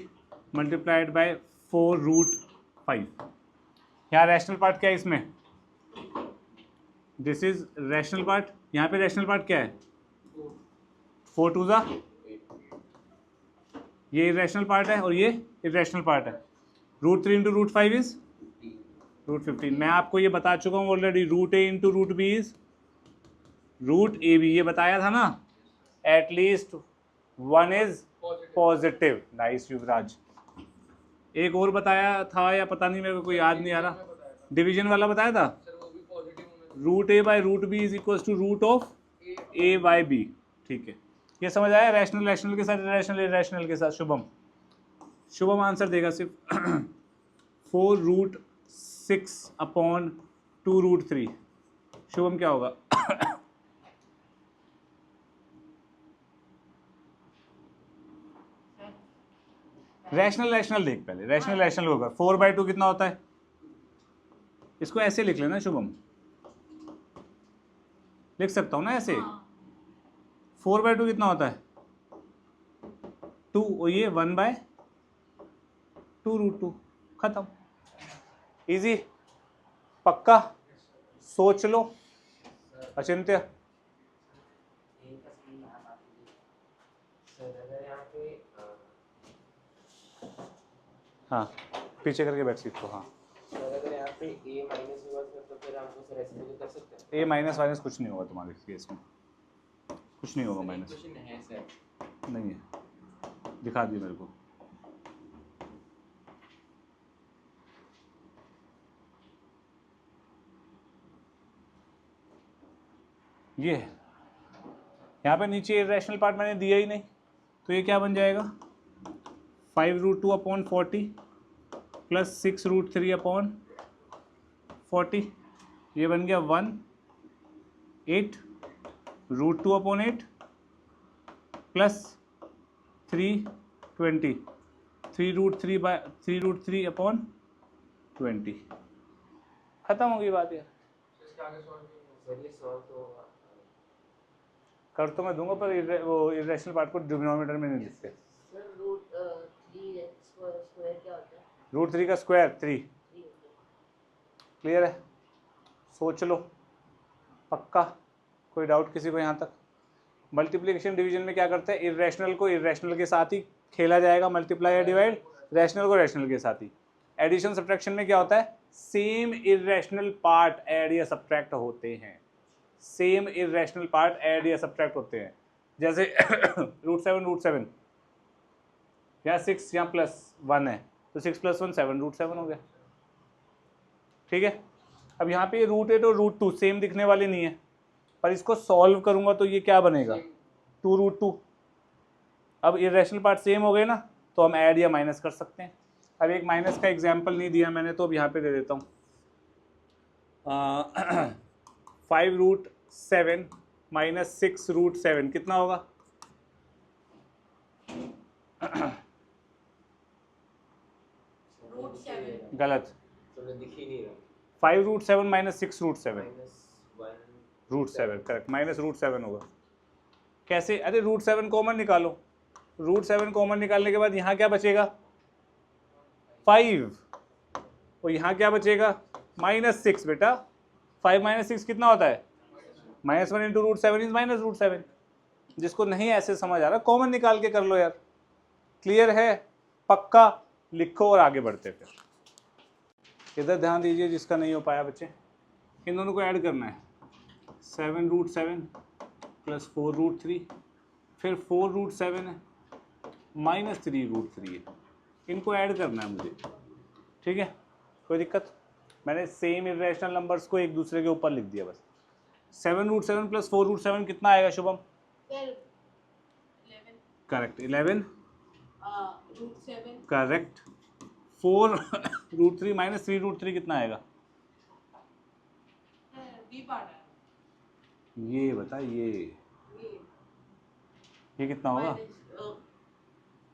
मल्टीप्लाइड बाय 4√5। यहाँ रैशनल पार्ट क्या है इसमें, दिस इज रैशनल पार्ट, यहाँ पे रैशनल पार्ट क्या है 4 2 ज़ा, ये इरेशनल पार्ट है और ये इरेशनल पार्ट है। √3 इंटू √5 इज √15। मैं आपको ये बता चुका हूँ already, √a into √b is √ab, ये बताया था ना, एटलीस्ट 1 इज पॉजिटिव। नाइस युवराज। एक और बताया था या पता नहीं, मेरे को कोई याद नहीं आ रहा, डिवीजन वाला बताया था, √a by √b is equal to root of a by b। ठीक है, ये समझ आया, रैशनल रैशनल के साथ, इरेशनल इरेशनल के साथ। शुभम आंसर देगा सिर्फ 4√6/2√3। शुभम क्या होगा? रैशनल रैशनल देख पहले, रैशनल रैशनल होगा 4/2 कितना होता है, इसको ऐसे लिख लेना शुभम, लिख सकता हूँ ना ऐसे। 4/2 कितना होता है 2, और ये 1/2√2, खत्म। इजी, पक्का, सोच लो अचिंत्य। एक का सही यहाँ बात कीजिए। सर अगर यहाँ पे हाँ, पीछे करके बैठ सीट को। हाँ, सर अगर यहाँ पे a माइनस हुआ तो फिर हम उसे रेसिप्रोकल कर सकते हैं। ए माइनस माइनस कुछ नहीं होगा तुम्हारे केस में, कुछ नहीं होगा माइनस, क्वेश्चन है सर। नहीं है, दिखा दिए मेरे को। ये है, यहाँ पे नीचे इरेशनल पार्ट मैंने दिया ही नहीं, तो ये क्या बन जाएगा 5√2/40 प्लस 6√3/40, ये बन गया 1 8 √2/8 प्लस 320 3√3/20। खत्म हो गई बात यार। सर ये सॉल्व तो कर तो मैं दूंगा, पर वो इरेशनल पार्ट को डिनोमिनेटर में नहीं लिखते। सर √3 स्क्वायर क्या होता है? √3 का स्क्वायर 3। क्लियर है, सोच लो, पक्का, कोई डाउट किसी को यहाँ तक? मल्टीप्लिकेशन डिवीजन में क्या करते हैं, इरेशनल को इरेशनल के साथ ही खेला जाएगा, मल्टीप्लाई या डिवाइड, रैशनल को रैशनल के साथ ही। एडिशन सब्ट्रैक्शन में क्या होता है, सेम इरेशनल पार्ट ऐड या सब्ट्रैक्ट होते हैं, सेम इरेशनल पार्ट ऐड या सब्ट्रैक्ट होते हैं। जैसे √7 या 6 या +1 है, तो 6 + 1 7, √7 हो गया। ठीक है, अब यहाँ पे √8 और √2 सेम दिखने वाले नहीं है, पर इसको सॉल्व करूंगा तो ये क्या बनेगा 2√2। अब इरेशनल पार्ट सेम हो गए ना, तो हम ऐड या माइनस कर सकते हैं। अब एक माइनस का एग्जाम्पल नहीं दिया मैंने, तो अब यहाँ पे दे देता हूँ। 5√7 माइनस 6√7 कितना होगा? √7 गलत, तो दिख ही नहीं रहा। 5√7 माइनस 6√7 -1 √7, करेक्ट, माइनस √7 होगा। कैसे? अरे √7 कॉमन निकालो, √7 कॉमन निकालने के बाद यहाँ क्या बचेगा 5, और यहाँ क्या बचेगा -6। बेटा 5 - 6 कितना होता है -1 इंटू √7 इज -√7। जिसको नहीं ऐसे समझ आ रहा, कॉमन निकाल के कर लो यार। क्लियर है, पक्का, लिखो और आगे बढ़ते। फिर इधर ध्यान दीजिए, जिसका नहीं हो पाया बच्चे, इन दोनों को ऐड करना है। 7√7 प्लस 4√3, फिर 4√7 है माइनस 3√3 है, इनको ऐड करना है मुझे। ठीक है, कोई दिक्कत? मैंने सेम इरेशनल नंबर्स को एक दूसरे के ऊपर लिख दिया बस। 7√7 प्लस 4√7 कितना आएगा शुभम? 11 correct, 11 √7 correct. 4√3 माइनस 3√3 कितना आएगा? डी पार्ट है ये बता, ये कितना होगा,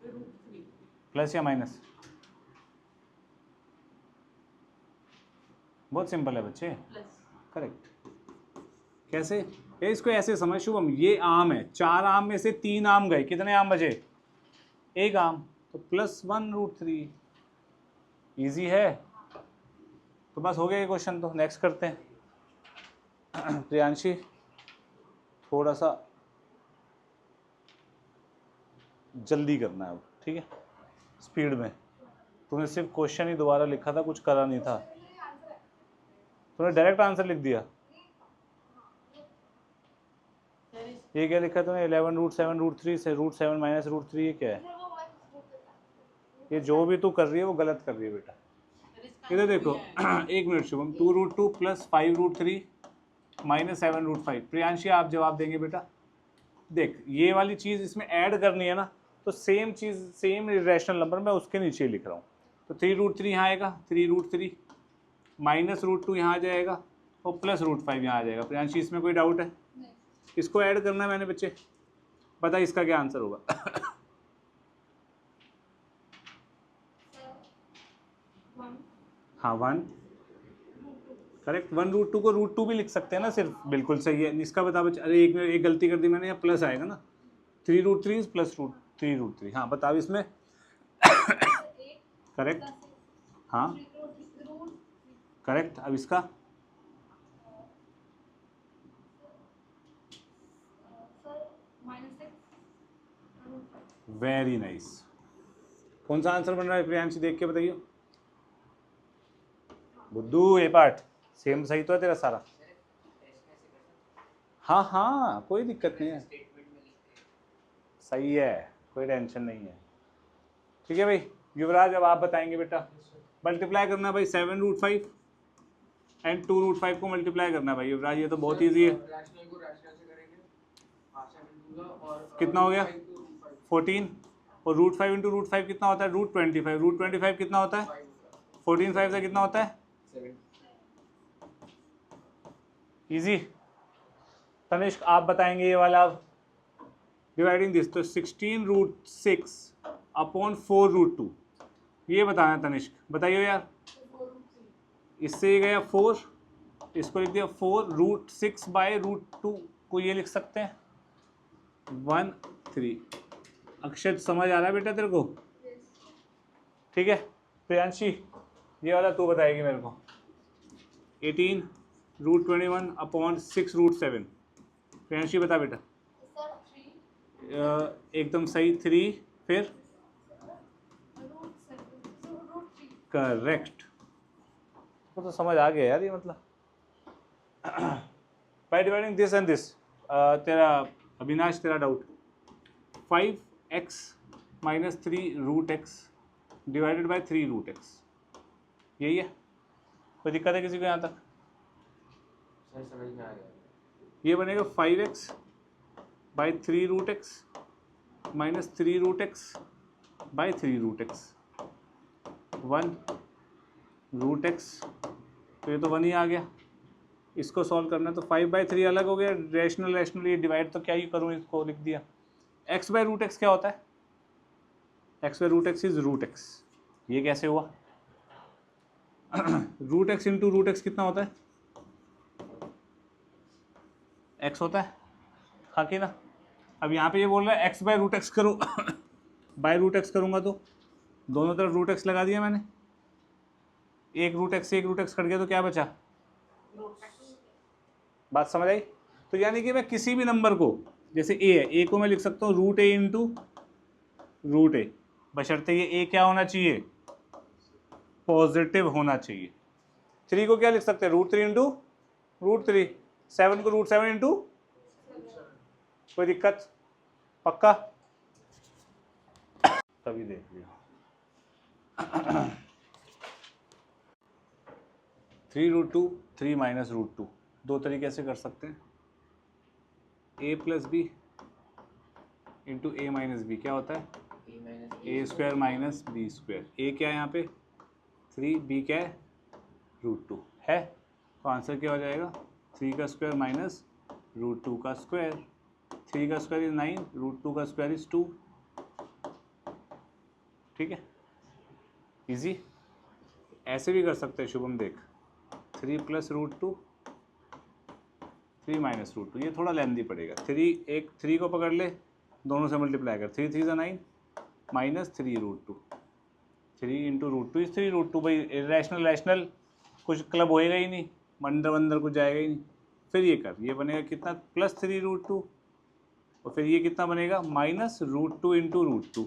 √3 प्लस या माइनस? बहुत सिंपल है बच्चे, प्लस करेक्ट। कैसे? ये इसको ऐसे समझ शुभम, ये आम है, 4 आम में से 3 आम गए, कितने आम बचे? 1 आम, तो +1√3। इजी है। तो बस हो गया ये क्वेश्चन। तो नेक्स्ट करते हैं। प्रियांशी थोड़ा सा जल्दी करना है अब, ठीक है, स्पीड में। तूने सिर्फ क्वेश्चन ही दोबारा लिखा था, कुछ करा नहीं था। तूने डायरेक्ट आंसर लिख दिया। ये क्या लिखा तूने? 11√7√3 से √7 - √3, ये क्या है? ये जो भी तू कर रही है वो गलत कर रही है बेटा। इधर देखो। 1 मिनट शुभम। 2√2 + 5√3 - 7√5। प्रियांशी आप जवाब देंगे बेटा। देख ये वाली चीज़ इसमें ऐड करनी है ना, तो सेम चीज़, सेम रैशनल नंबर मैं उसके नीचे लिख रहा हूँ। तो 3√3 यहाँ आएगा, 3√3 -√2 यहाँ आ जाएगा और +√5 यहाँ आ जाएगा। प्रियांशी इसमें कोई डाउट है? इसको ऐड करना है मैंने बच्चे। पता इसका क्या आंसर होगा? हाँ 1 करेक्ट। 1√2 को √2 भी लिख सकते हैं ना सिर्फ, बिल्कुल सही है। इसका बता बच्चे। अरे एक गलती कर दी मैंने, यहाँ प्लस आएगा ना, 3√3 + 3√3। हाँ बताओ इसमें। करेक्ट, हाँ करेक्ट। अब इसका वेरी नाइस। कौन सा आंसर बन रहा है प्रियांशी, देख के बताइए। बुद्धू ये पार्ट सेम सही तो है तेरा सारा। हाँ हाँ कोई दिक्कत नहीं है, सही है, कोई टेंशन नहीं है। ठीक है भाई। युवराज अब आप बताएंगे बेटा। मल्टीप्लाई करना भाई 7√5 एंड 2√5 को मल्टीप्लाई करना भाई युवराज, ये तो बहुत ईजी है। कितना हो गया? 14 और √5 × √5 कितना होता है? √25। √25 कितना होता है? 14 5 से कितना होता है? इजी। तनिष्क आप बताएंगे ये वाला। अब डिवाइडिंग दिस, तो 16√6 अपॉन 4√2, ये बताना है तनिष्क। बताइए यार। इससे ये गया 4, इसको लिख दिया 4√6/√2 को ये लिख सकते हैं 1/3। अक्षर समझ आ रहा है बेटा तेरे को? ठीक है। प्रियांशी ये वाला तू बताएगी मेरे को। 18√21 अपॉन 6√7। प्रियांशी बता बेटा। एकदम सही, 3 फिर करेक्ट। तो समझ आ गया यार ये मतलब। By dividing this and this, तेरा अविनाश तेरा doubt 5x - 3√x divided by 3√x, यही है। कोई दिक्कत है किसी को यहाँ तक? समझ में आ गया। ये बनेगा 5x by 3√x - 3√x by 3√x 1√x, तो ये तो 1 ही आ गया। इसको सॉल्व करना है तो 5/3 अलग हो गया, रैशनल ये डिवाइड तो क्या ही करूँ, इसको लिख दिया। x/√x क्या होता है? x/√x is √x। ये कैसे हुआ? √x × √x कितना होता है? x होता है, हाँ कि ना? अब यहाँ पे ये बोल रहा है x/√x करो। बाय√x करूँगा तो दोनों तरफ √x लगा दिया मैंने। एक √x से एक √x कट गया तो क्या बचा? बात समझ आई? तो यानी कि मैं किसी भी नंबर को, जैसे a है, a को मैं लिख सकता हूँ √a × √a, बशर्ते ये a क्या होना चाहिए? पॉजिटिव होना चाहिए। 3 को क्या लिख सकते हैं? √3 × √3। 7 को √7 × कोई दिक्कत? पक्का? तभी देख लिया। 3√2 3 - √2 दो तरीके से कर सकते हैं। a + b × a - b क्या होता है? a² - b²। a क्या है यहाँ पे? 3, b क्या है? √2 है। तो आंसर क्या हो जाएगा? 3 का स्क्वायर माइनस √2 का स्क्वायर। 3 का स्क्वायर इज 9, √2 का स्क्वायर इज 2। ठीक है, इजी। ऐसे भी कर सकते हैं शुभम, देख 3 + √2, 3 माइनस रूट 2, ये थोड़ा लेंदी पड़ेगा। 3 एक 3 को पकड़ ले, दोनों से मल्टीप्लाई कर, 3 3 ज़ा 9 माइनस 3 रूट 2, 3 इंटू रूट 2 इस 3 रूट 2। भाई इरेशनल रैशनल कुछ क्लब होएगा ही नहीं, मंदर वंदर कुछ जाएगा ही नहीं। फिर ये कर, ये बनेगा कितना प्लस 3 रूट 2, और फिर ये कितना बनेगा माइनस रूट 2 इंटू रूट 2।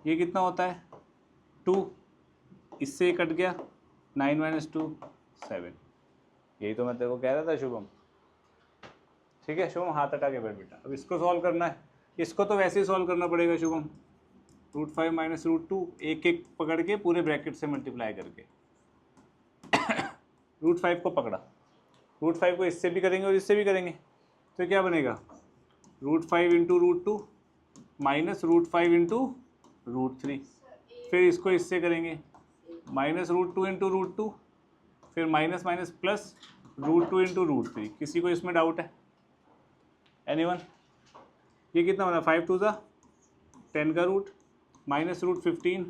ये कितना होता है 2, इससे कट गया 9 माइनस 2 7। यही तो मैं तेरे को कह रहा था शुभम। ठीक है शुभम, हाथ हटा के बैठ बेटा। अब इसको सॉल्व करना है, इसको तो वैसे ही सॉल्व करना पड़ेगा शुभम। रूट 5 माइनस रूट 2 एक एक पकड़ के पूरे ब्रैकेट से मल्टीप्लाई करके रूट 5 को पकड़ा, रूट 5 को इससे भी करेंगे और इससे भी करेंगे, तो क्या बनेगा root 5 into root 2 minus root 5 into root 3। फिर इसको इससे करेंगे माइनस रूट 2 इंटू रूट 2, फिर minus minus plus root 2 into root 3। किसी को इसमें डाउट है? एनीवन? ये कितना बना 5 2 ज़ा 10 का root minus root 15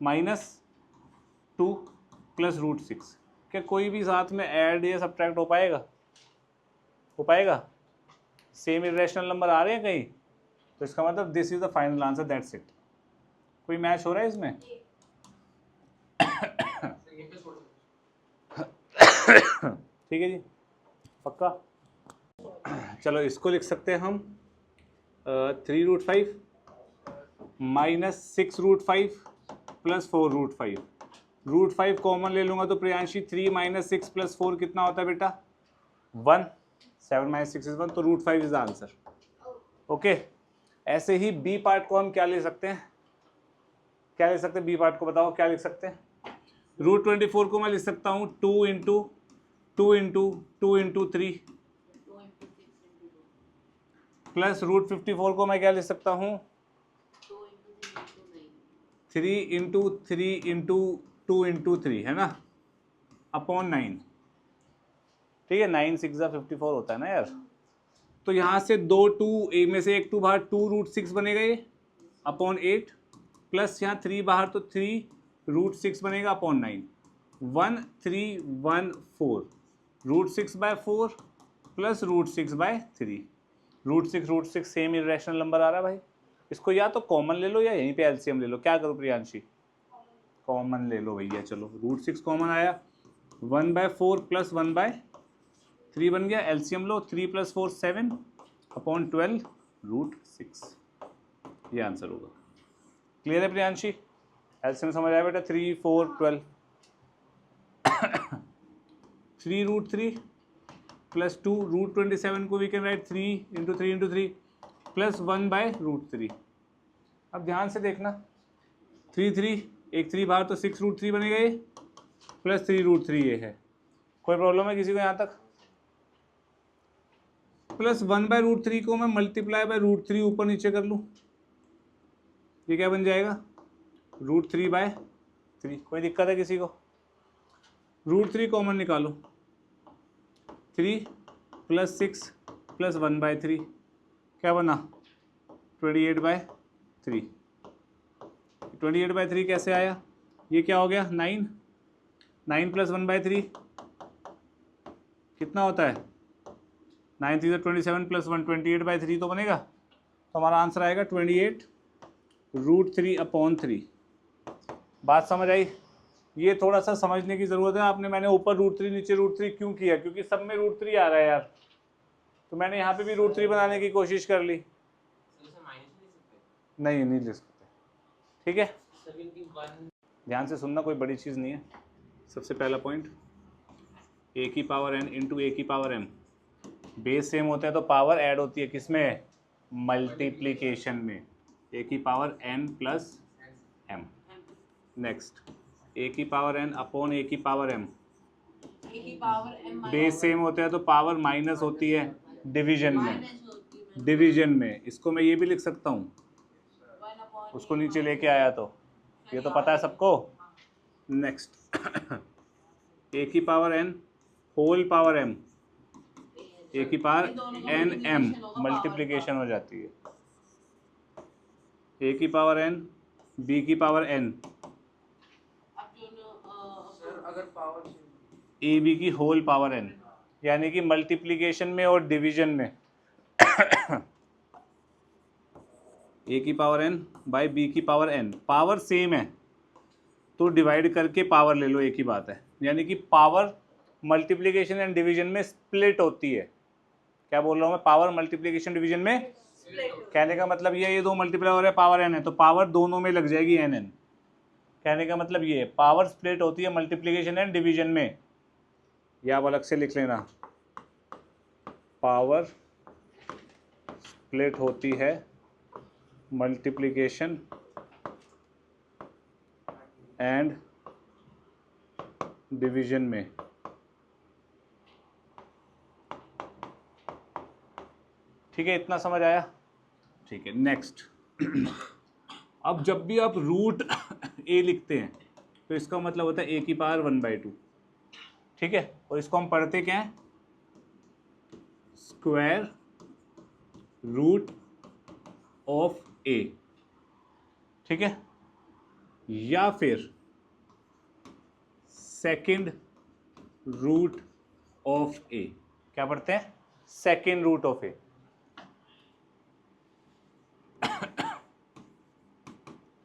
minus 2 plus root 6। क्या कोई भी साथ में ऐड या सब्ट्रैक्ट हो पाएगा? हो पाएगा? सेम इरेशनल नंबर आ रहे हैं कहीं, तो इसका मतलब this is the final answer, that's it. कोई मैच हो रहा है इसमें? ठीक है जी, पक्का। चलो इसको लिख सकते हैं हम 3 root 5 minus 6 root 5 plus 4 root 5। Root 5 common ले लूँगा तो प्रियांशी 3 माइनस 6 प्लस 4 कितना होता है बेटा 1। 7 माइनस 6 इज 1, तो root 5 is the answer. Okay, ऐसे ही बी पार्ट को हम क्या ले सकते हैं? क्या ले सकते हैं बी पार्ट को? बताओ क्या लिख सकते हैं? रूट 24 को मैं लिख सकता हूँ 2 into 2 into 2 into 3 plus root 54 को मैं क्या लिख सकता हूँ 3 इंटू 3 इंटू 2 इंटू 3, है ना, अपॉन 9। ठीक है, 9 6 54 होता है ना यार। तो यहाँ से 2 2 एक में से एक 2 बाहर, 2 रूट 6 बनेगा ये अपॉन 8, प्लस यहाँ 3 बाहर तो 3 रूट 6 बनेगा upon 9। 1 3 1 4 root 6 by 4 plus root 6 by 3। Root 6 same irrational number आ रहा है भाई। इसको या तो कॉमन ले लो या यहीं पे एलसीएम ले लो। क्या करो प्रियांशी? कॉमन ले लो भैया। चलो रूट 6 कॉमन आया, 1 बाय 4 प्लस 1 बाय 3 बन गया। एलसीएम लो, 3 प्लस 4 7 अपॉन 12 रूट 6। ये आंसर होगा। क्लियर है प्रियांशी? एलसीएम समझ आया बेटा? 3 4 12 3 रूट 3 प्लस 2 रूट 27 को we can write 3 into 3 into 3 plus 1 by root 3। अब ध्यान से देखना, 3 3 एक 3 बाहर तो 6 रूट 3 बनेगा ये, प्लस 3 रूट 3 ये है। कोई प्रॉब्लम है किसी को यहाँ तक? प्लस 1 बाय रूट 3 को मैं मल्टीप्लाई बाय रूट 3 ऊपर नीचे कर लूँ, ये क्या बन जाएगा रूट 3 बाय 3। कोई दिक्कत है किसी को? रूट 3 कॉमन निकालो, 3 प्लस 6 प्लस 1 बाय 3 क्या बना 28 बाय 3। 28 बाय 3 कैसे आया? ये क्या हो गया 9 9 प्लस 1 बाय 3 कितना होता है 9 3 27 प्लस 1 28 बाय 3 तो बनेगा। तो हमारा आंसर आएगा 28 रूट 3 अपॉन 3। बात समझ आई? ये थोड़ा सा समझने की ज़रूरत है आपने। मैंने ऊपर रूट 3 नीचे रूट 3 क्यों किया? क्योंकि सब में रूट 3 आ रहा है यार, तो मैंने यहाँ पे भी रूट 3 बनाने की कोशिश कर ली। नहीं नहीं ले सकते। ठीक है, ध्यान से सुनना, कोई बड़ी चीज़ नहीं है। सबसे पहला पॉइंट, ए की पावर एन इंटू ए की पावर एम। बेस सेम होता है तो पावर ऐड होती है किसमें? मल्टीप्लीकेशन में। ए की power N plus M. Next, A की पावर एन अपॉन ए की पावर एम। बेस सेम होता है तो पावर माइनस होती है डिवीजन में। डिवीजन में इसको मैं ये भी लिख सकता हूँ, उसको नीचे लेके आया तो ये तो पता है सबको। नेक्स्ट, ए की power N whole power M, A की पावर एन एम मल्टीप्लिकेशन हो जाती है। ए की पावर एन बी की पावर एन, अगर पावर ए बी की होल पावर एन। यानी कि मल्टीप्लिकेशन में और डिवीजन में a की पावर n बाई b की पावर n, पावर सेम है तो डिवाइड करके पावर ले लो, एक ही बात है। यानी कि पावर मल्टीप्लिकेशन एंड डिवीजन में स्प्लिट होती है। क्या बोल रहा हूँ मैं? पावर मल्टीप्लिकेशन डिवीजन में, कहने का मतलब ये दो मल्टीप्लाई हो रहा है, पावर n है तो पावर दोनों में लग जाएगी n n। कहने का मतलब ये पावर स्प्लिट होती है मल्टीप्लिकेशन एंड डिवीजन में, या आप अलग से लिख लेना, पावर स्प्लिट होती है मल्टीप्लिकेशन एंड डिवीजन में। ठीक है, इतना समझ आया? ठीक है, नेक्स्ट। अब जब भी आप रूट a लिखते हैं तो इसका मतलब होता है a की पावर 1/2। ठीक है, और इसको हम पढ़ते क्या है? Square root of a। ठीक है, या फिर सेकंड रूट ऑफ a। क्या पढ़ते हैं? Second root of a।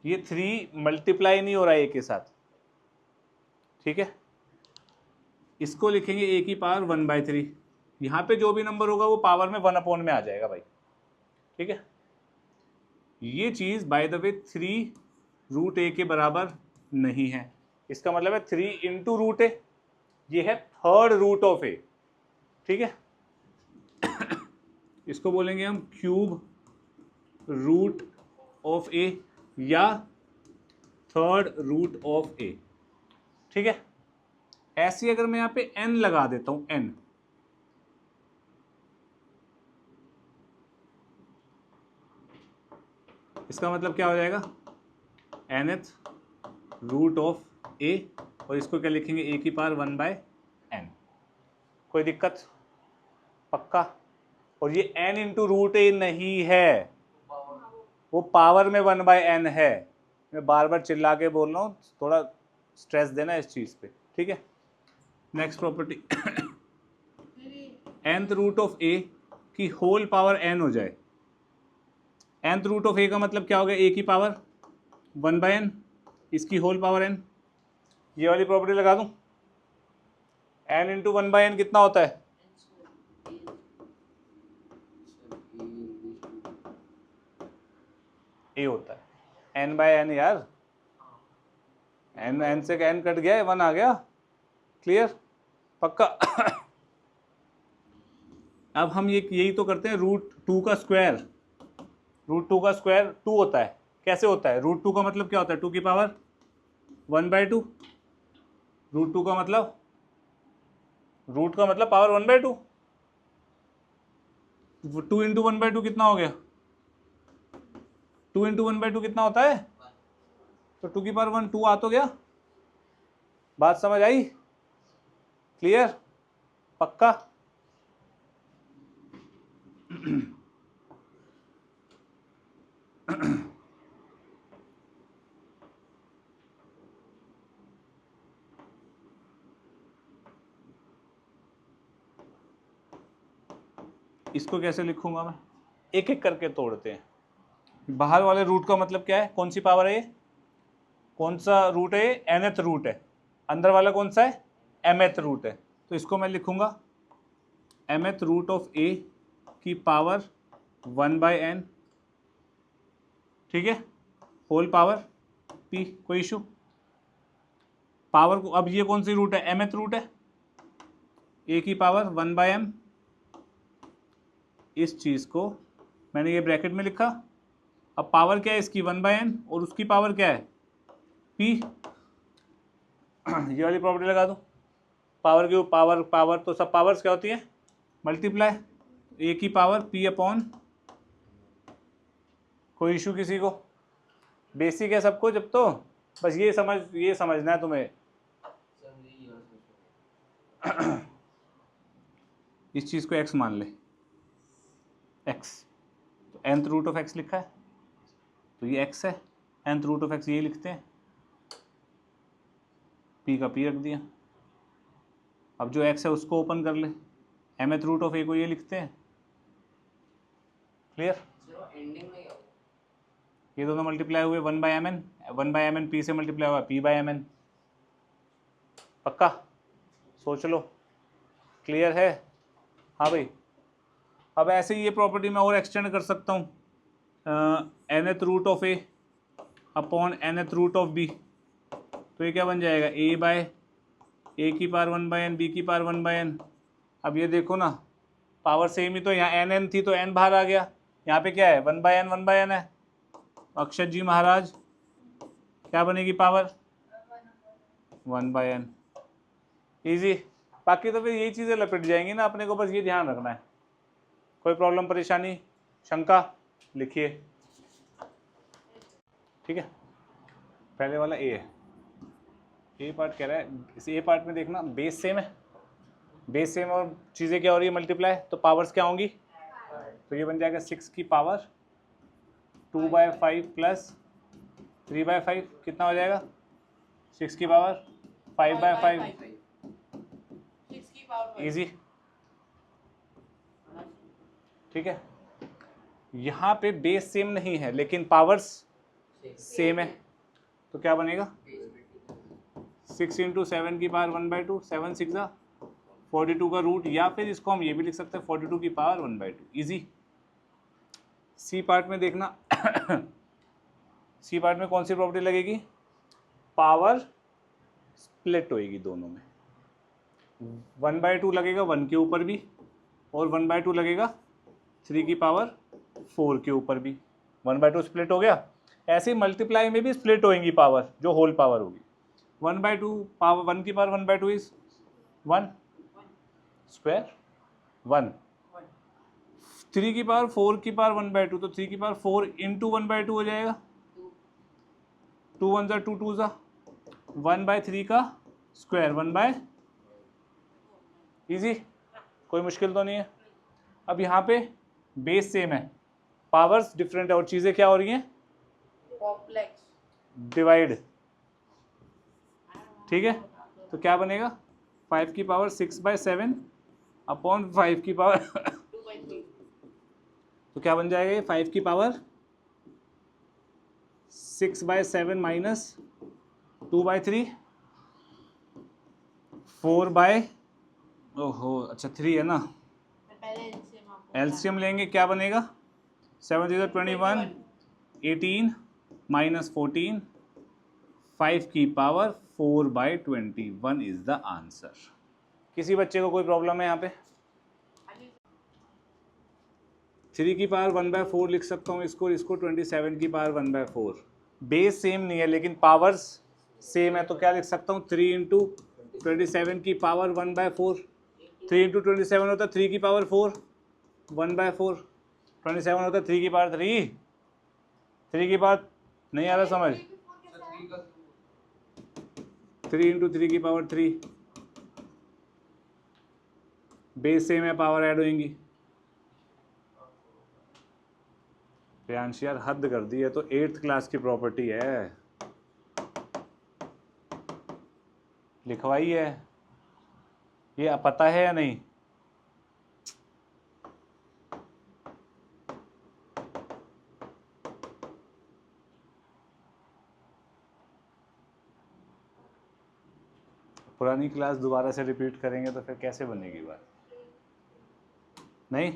ये 3 मल्टीप्लाई नहीं हो रहा है a के साथ। ठीक है, इसको लिखेंगे a की पावर 1/3। यहाँ पे जो भी नंबर होगा वो पावर में 1/, में आ जाएगा भाई। ठीक है, ये चीज़ by the way 3 root a के बराबर नहीं है। इसका मतलब है 3 इंटू रूट a, ये है थर्ड रूट ऑफ a। ठीक है, इसको बोलेंगे हम क्यूब रूट ऑफ a या थर्ड रूट ऑफ a। ठीक है, ऐसी अगर मैं यहाँ पे n लगा देता हूं, n, इसका मतलब क्या हो जाएगा? nth रूट ऑफ a, और इसको क्या लिखेंगे? a की पावर 1/n। कोई दिक्कत? पक्का? और ये n इंटू रूट a नहीं है, वो पावर में 1/n है। मैं बार बार चिल्ला के बोल रहा हूँ, थोड़ा स्ट्रेस देना इस चीज़ पे। ठीक है, next property, nth root of a की होल पावर n हो जाए। nth रूट ऑफ a का मतलब क्या हो गया? a की पावर 1/n, इसकी होल पावर n। ये वाली प्रॉपर्टी लगा दूं, n इंटू 1/n कितना होता है? a होता है, n/n यार, n से n कट गया, 1 आ गया। क्लियर? पक्का? अब हम ये यही तो करते हैं, √2 का स्क्वायर, √2 का स्क्वायर 2 होता है। कैसे होता है? √2 का मतलब क्या होता है? 2 की पावर 1/2। √2 का मतलब, रूट का मतलब पावर 1/2। 2 इंटू 1/2 कितना हो गया? 2 इंटू 1/2 कितना होता है? तो 2 की पावर 1, 2 आ तो गया। बात समझ आई? क्लियर? पक्का? इसको कैसे लिखूंगा मैं? एक एक करके तोड़ते हैं। बाहर वाले रूट का मतलब क्या है? कौन सी पावर है ये? कौन सा रूट है? nth रूट है। अंदर वाला कौन सा है? mth रूट है। तो इसको मैं लिखूंगा mth रूट ऑफ a की पावर 1/n। ठीक है, होल पावर p। कोई इशू? पावर को, अब ये कौन सी रूट है? mth रूट है, a की पावर 1/m। इस चीज़ को मैंने ये ब्रैकेट में लिखा। अब पावर क्या है इसकी? 1/n, और उसकी पावर क्या है? p। ये वाली प्रॉपर्टी लगा दो। पावर की पावर, पावर तो सब पावर्स क्या होती है? मल्टीप्लाई। a की पावर p अपॉन, कोई इशू किसी को? बेसिक है सबको जब तो, बस ये समझना है तुम्हें। इस चीज़ को x मान ले, x, तो nth रूट ऑफ x लिखा है तो ये x है, nth रूट ऑफ x ये लिखते हैं, p का p रख दिया। अब जो x है उसको ओपन कर ले, mth रूट ऑफ a को ये लिखते हैं, क्लियर। चलो एंडिंग में क्या होगा? ये दोनों मल्टीप्लाई हुए 1/mn, 1/mn p से मल्टीप्लाई हुआ p/mn, पक्का, सोच लो, क्लियर है। हाँ भाई, अब ऐसे ही ये प्रॉपर्टी मैं और एक्सटेंड कर सकता हूँ, nth root of a upon nth root of b, तो ये क्या बन जाएगा, a की पावर 1/n, b की पावर 1/n। अब ये देखो ना, पावर सेम ही तो, यहाँ n थी तो n बाहर आ गया, यहाँ पे क्या है 1/n है। अक्षत जी महाराज क्या बनेगी पावर 1/n, इजी। बाकी तो फिर यही चीज़ें लपेट जाएंगी ना, अपने को बस ये ध्यान रखना है। कोई प्रॉब्लम, परेशानी, शंका, लिखिए, ठीक है। पहले वाला ए है, ए पार्ट कह रहा है, इस ए पार्ट में देखना बेस सेम है, बेस सेम और चीज़ें क्या हो रही है मल्टीप्लाई, तो पावर्स क्या होंगी, तो ये बन जाएगा 6 की पावर 2/5 प्लस 3/5, कितना हो जाएगा 6 की पावर 5/5, 6 की पावर इजी, ठीक है। यहाँ पे बेस सेम नहीं है लेकिन पावर्स सेम है, तो क्या बनेगा 6 × 7 की पावर 1/2, 7 6 42 का रूट, या फिर इसको हम ये भी लिख सकते हैं 42 की पावर 1/2, इजी। सी पार्ट में देखना सी पार्ट में कौन सी प्रॉपर्टी लगेगी, पावर स्प्लिट होएगी दोनों में, 1/2 लगेगा 1 के ऊपर भी और 1/2 लगेगा 3 की पावर 4 के ऊपर भी, 1/2 स्प्लिट हो गया। ऐसे ही मल्टीप्लाई में भी स्प्लिट होएंगी पावर, जो होल पावर होगी, 1/2 पावर 1 की पावर 1/2 इज 1 स्क्वायर 1, 3 की पावर 4 की पावर 1/2, तो 3 की पावर 4 इंटू 1/2 हो जाएगा, 2 1 ज़ा 2 2 ज़ा 1/3 का स्क्वायर 1/, इजी, कोई मुश्किल तो नहीं है। अब यहाँ पे बेस सेम है, पावर्स डिफरेंट है और चीज़ें क्या हो रही हैं, कॉम्प्लेक्स, डिवाइड, ठीक है। तो क्या बनेगा 5 की पावर 6/7 अपॉन 5 की पावर 2/3, तो क्या बन जाएगा ये 5 की पावर 6/7 माइनस 2/3 4/, ओहो अच्छा 3 है ना, पहले एलसीएम लेंगे, क्या बनेगा 7 × 21 18 माइनस 14, 5 की पावर 4/21 इज द आंसर। किसी बच्चे को कोई प्रॉब्लम है यहाँ पे, 3 की पावर 1/4 लिख सकता हूँ इसको 27 की पावर 1/4, बेस सेम नहीं है लेकिन पावर्स सेम है, तो क्या लिख सकता हूँ 3 × 27 की पावर 1/4, 3 × 27 होता है 3 की पावर 4 1/4, 27 होता है 3 की पावर 3, 3 की पावर नहीं आ रहा समझ, 3 × 3 की पावर 3, बेस सेम है, पावर ऐड होंगी। प्रियांश यार हद कर दी है, तो 8th क्लास की प्रॉपर्टी है, लिखवाई है, ये पता है या नहीं, पुरानी क्लास दोबारा से रिपीट करेंगे तो फिर कैसे बनेगी बात, नहीं,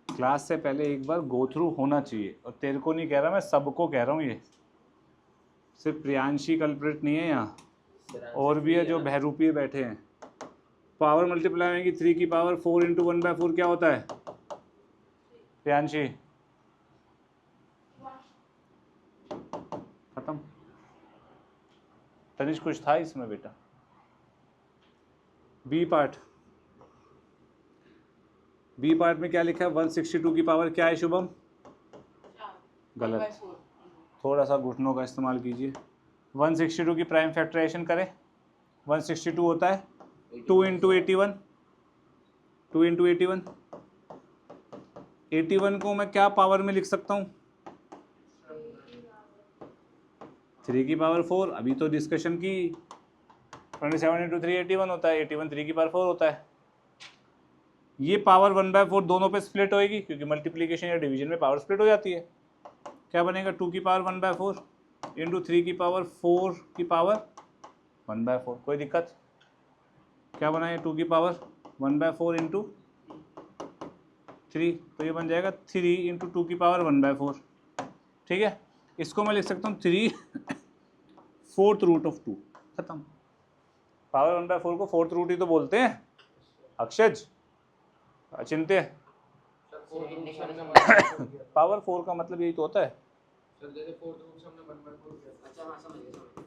क्लास से पहले एक बार गो थ्रू होना चाहिए, और तेरे को नहीं कह रहा मैं, सबको कह रहा हूँ, ये सिर्फ प्रियांशी कल्प्रिट नहीं है यहाँ, और भी है जो बहरूपी बैठे हैं। पावर मल्टीप्लाई होगी 3 की पावर 4 × 1/4 क्या होता है प्रियांशी, खत्म। तनिष कुछ था इसमें बेटा, बी पार्ट में क्या लिखा है 162 की पावर क्या है शुभम, गलत, थोड़ा सा घुटनों का इस्तेमाल कीजिए। 162 की प्राइम फैक्टराइजेशन करें, 162 होता है 2 × 81, 2 × 81, 81 को मैं क्या पावर में लिख सकता हूँ 3 की पावर 4, अभी तो डिस्कशन की 27 × 3 81 होता है, 81 3 की पावर 4 होता है, ये पावर 1/4 दोनों पे स्प्लिट होएगी क्योंकि मल्टीप्लिकेशन या डिवीजन में पावर स्प्लिट हो जाती है। क्या बनेगा 2 की पावर 1/4 इंटू 3 की पावर 4 की पावर 1/4। कोई दिक्कत? क्या बना ये 2 की पावर 1/4 इंटू 3, तो ये बन जाएगा 3 इंटू 2 की पावर 1/4। ठीक है, इसको मैं लिख सकता हूँ 3 4th रूट ऑफ 2। खत्म। पावर 1/4 को 4th रूट ही तो बोलते हैं अक्षज, अचिंत्य। पावर 4 का मतलब यही तो होता है। अच्छा हाँ समझ गया।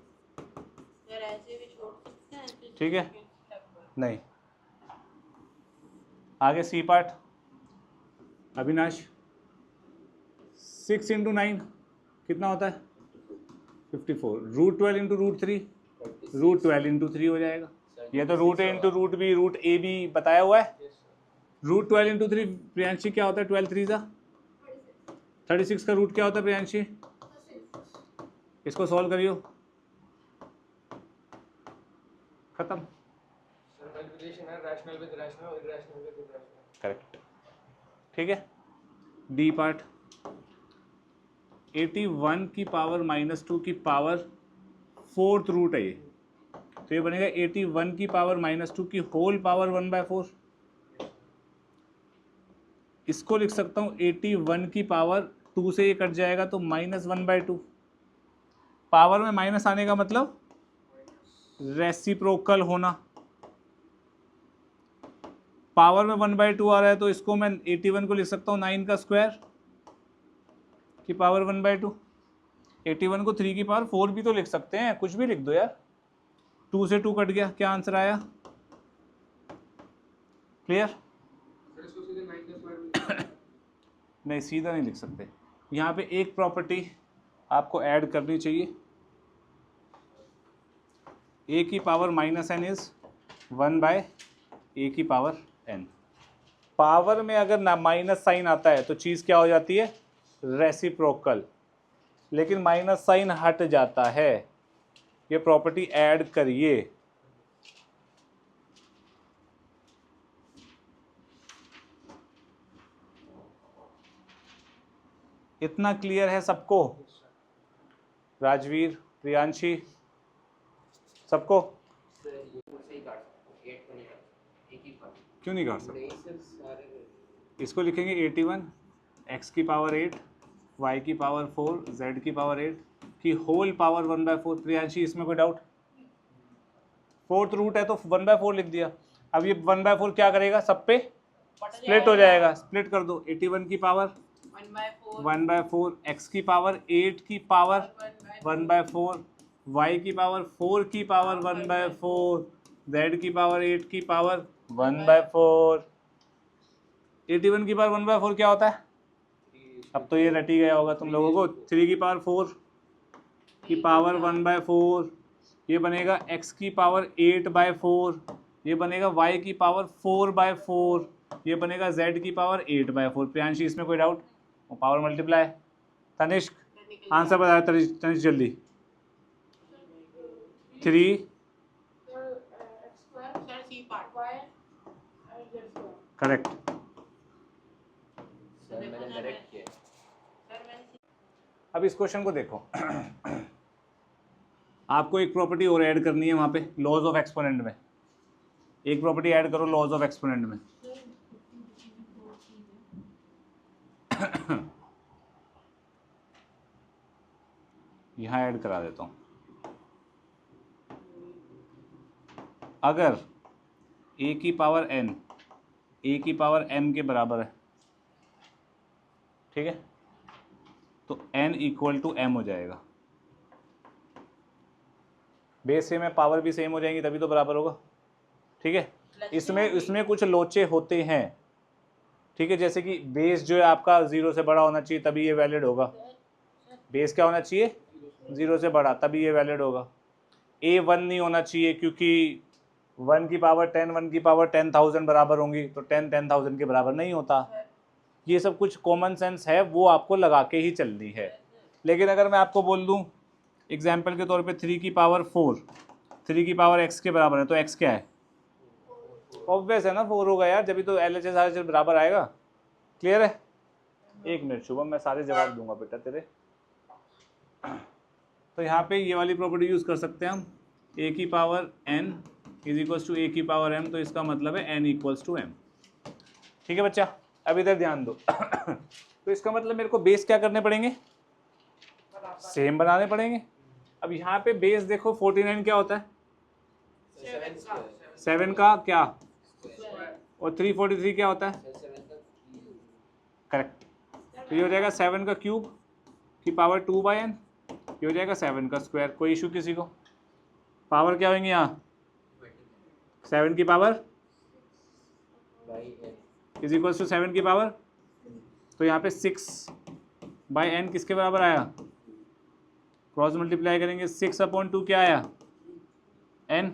यार ऐसे भी छोड़ सकते हैं ऐसे ठीक है। छोड़ के लगभग। नहीं, आगे सी पार्ट। अविनाश 6 इंटू 9 कितना होता है 54। Root 12 into root 3 root 12 into 3 हो जाएगा। ये तो root a into root b root a b बताया हुआ है। रूट 12 इंटू 3 प्रियांशी क्या होता है 12 3 सा 36 का रूट क्या होता है प्रियांशी? इसको सॉल्व करियो, खत्म। करेक्ट। ठीक है, डी पार्ट 81 की पावर -2 की पावर 4th रूट है ये, तो ये बनेगा 81 की पावर -2 की होल पावर 1/4। इसको लिख सकता हूँ 81 की पावर 2 से ये कट जाएगा तो -1/2। पावर में माइनस आने का मतलब रेसिप्रोकल होना। पावर में 1/2 आ रहा है तो इसको मैं 81 को लिख सकता हूँ 9 का स्क्वायर की पावर 1/2। 81 को 3 की पावर 4 भी तो लिख सकते हैं, कुछ भी लिख दो यार। 2 से 2 कट गया, क्या आंसर आया? क्लियर? नहीं, सीधा नहीं लिख सकते। यहाँ पे एक प्रॉपर्टी आपको ऐड करनी चाहिए। a की पावर -n इज 1/a की पावर n। पावर में अगर ना माइनस साइन आता है तो चीज़ क्या हो जाती है? रेसिप्रोकल। लेकिन माइनस साइन हट जाता है, ये प्रॉपर्टी ऐड करिए। इतना क्लियर है सबको? राजवीर, प्रियांशी, सबको? क्यों नहीं काट सकते? इसको लिखेंगे 81 x की पावर 8 y की पावर 4 z की पावर 8 की होल पावर 1/4। प्रियांशी इसमें कोई डाउट? 4th रूट है तो 1/4 लिख दिया। अब ये 1/4 क्या करेगा? सब पे स्प्लिट हो जाएगा। स्प्लिट कर दो। 81 की पावर 1/4 x की पावर 8 की पावर 1/4 y की पावर 4 की पावर 1/4 z की पावर 8 की पावर 1/4। 81 की पावर 1/4 क्या होता है? अब तो ये रट ही गया होगा तुम लोगों को। 3 की पावर 4 की पावर 1/4, ये बनेगा x की पावर 8/4, ये बनेगा y की पावर 4/4, ये बनेगा z की पावर 8/4। प्रियांशी इसमें कोई doubt? Power multiply. Tanishk answer बताया। तनिष्क जल्दी। 3 सर सी पार्ट करेक्ट। अब इस क्वेश्चन को देखो। आपको एक प्रॉपर्टी और ऐड करनी है वहाँ पे लॉज ऑफ एक्सपोनेंट में। एक प्रॉपर्टी ऐड करो लॉज ऑफ एक्सपोनेंट में। यहाँ ऐड करा देता हूँ। अगर a की पावर n a की पावर m के बराबर है, ठीक है, तो n इक्वल टू m हो जाएगा। बेस सेम है, पावर भी सेम हो जाएंगी तभी तो बराबर होगा। ठीक है, इसमें कुछ लोचे होते हैं। ठीक है, जैसे कि बेस जो है आपका 0 से बड़ा होना चाहिए तभी ये वैलिड होगा। बेस क्या होना चाहिए? 0 से बड़ा, तभी ये वैलिड होगा। a 1 नहीं होना चाहिए क्योंकि 1 की पावर 10 1 की पावर 10,000 बराबर होंगी, तो 10 10,000 के बराबर नहीं होता। ये सब कुछ कॉमन सेंस है, वो आपको लगा के ही चलनी है। लेकिन अगर मैं आपको बोल दूं एग्जाम्पल के तौर पे 3 की पावर 4 3 की पावर x के बराबर है, तो x क्या है? ऑब्वियस है ना 4 होगा यार, जब भी तो LHS RHS बराबर आएगा। क्लियर है? 1 मिनट शुभम, मैं सारे जवाब दूंगा बेटा तेरे। तो यहाँ पे ये वाली प्रॉपर्टी यूज़ कर सकते हैं हम, a की power n is equals to a की पावर m, तो इसका मतलब है n इक्वल्स टू m। ठीक है बच्चा, अब इधर ध्यान दो। तो इसका मतलब मेरे को बेस क्या करने पड़ेंगे, सेम बनाने पड़ेंगे। अब यहाँ पे बेस देखो 49 क्या होता है, 7 का क्या, और 343 क्या होता है, करेक्ट। तो ये हो जाएगा 7 का क्यूब की पावर 2/n, ये हो जाएगा 7 का स्क्वायर। कोई इशू किसी को? पावर क्या होंगी यहाँ, 7 की पावर इज इक्वल्स टू 7 की पावर, तो यहाँ पे 6/n किसके बराबर आया, क्रॉस मल्टीप्लाई करेंगे 6/2 क्या आया, n।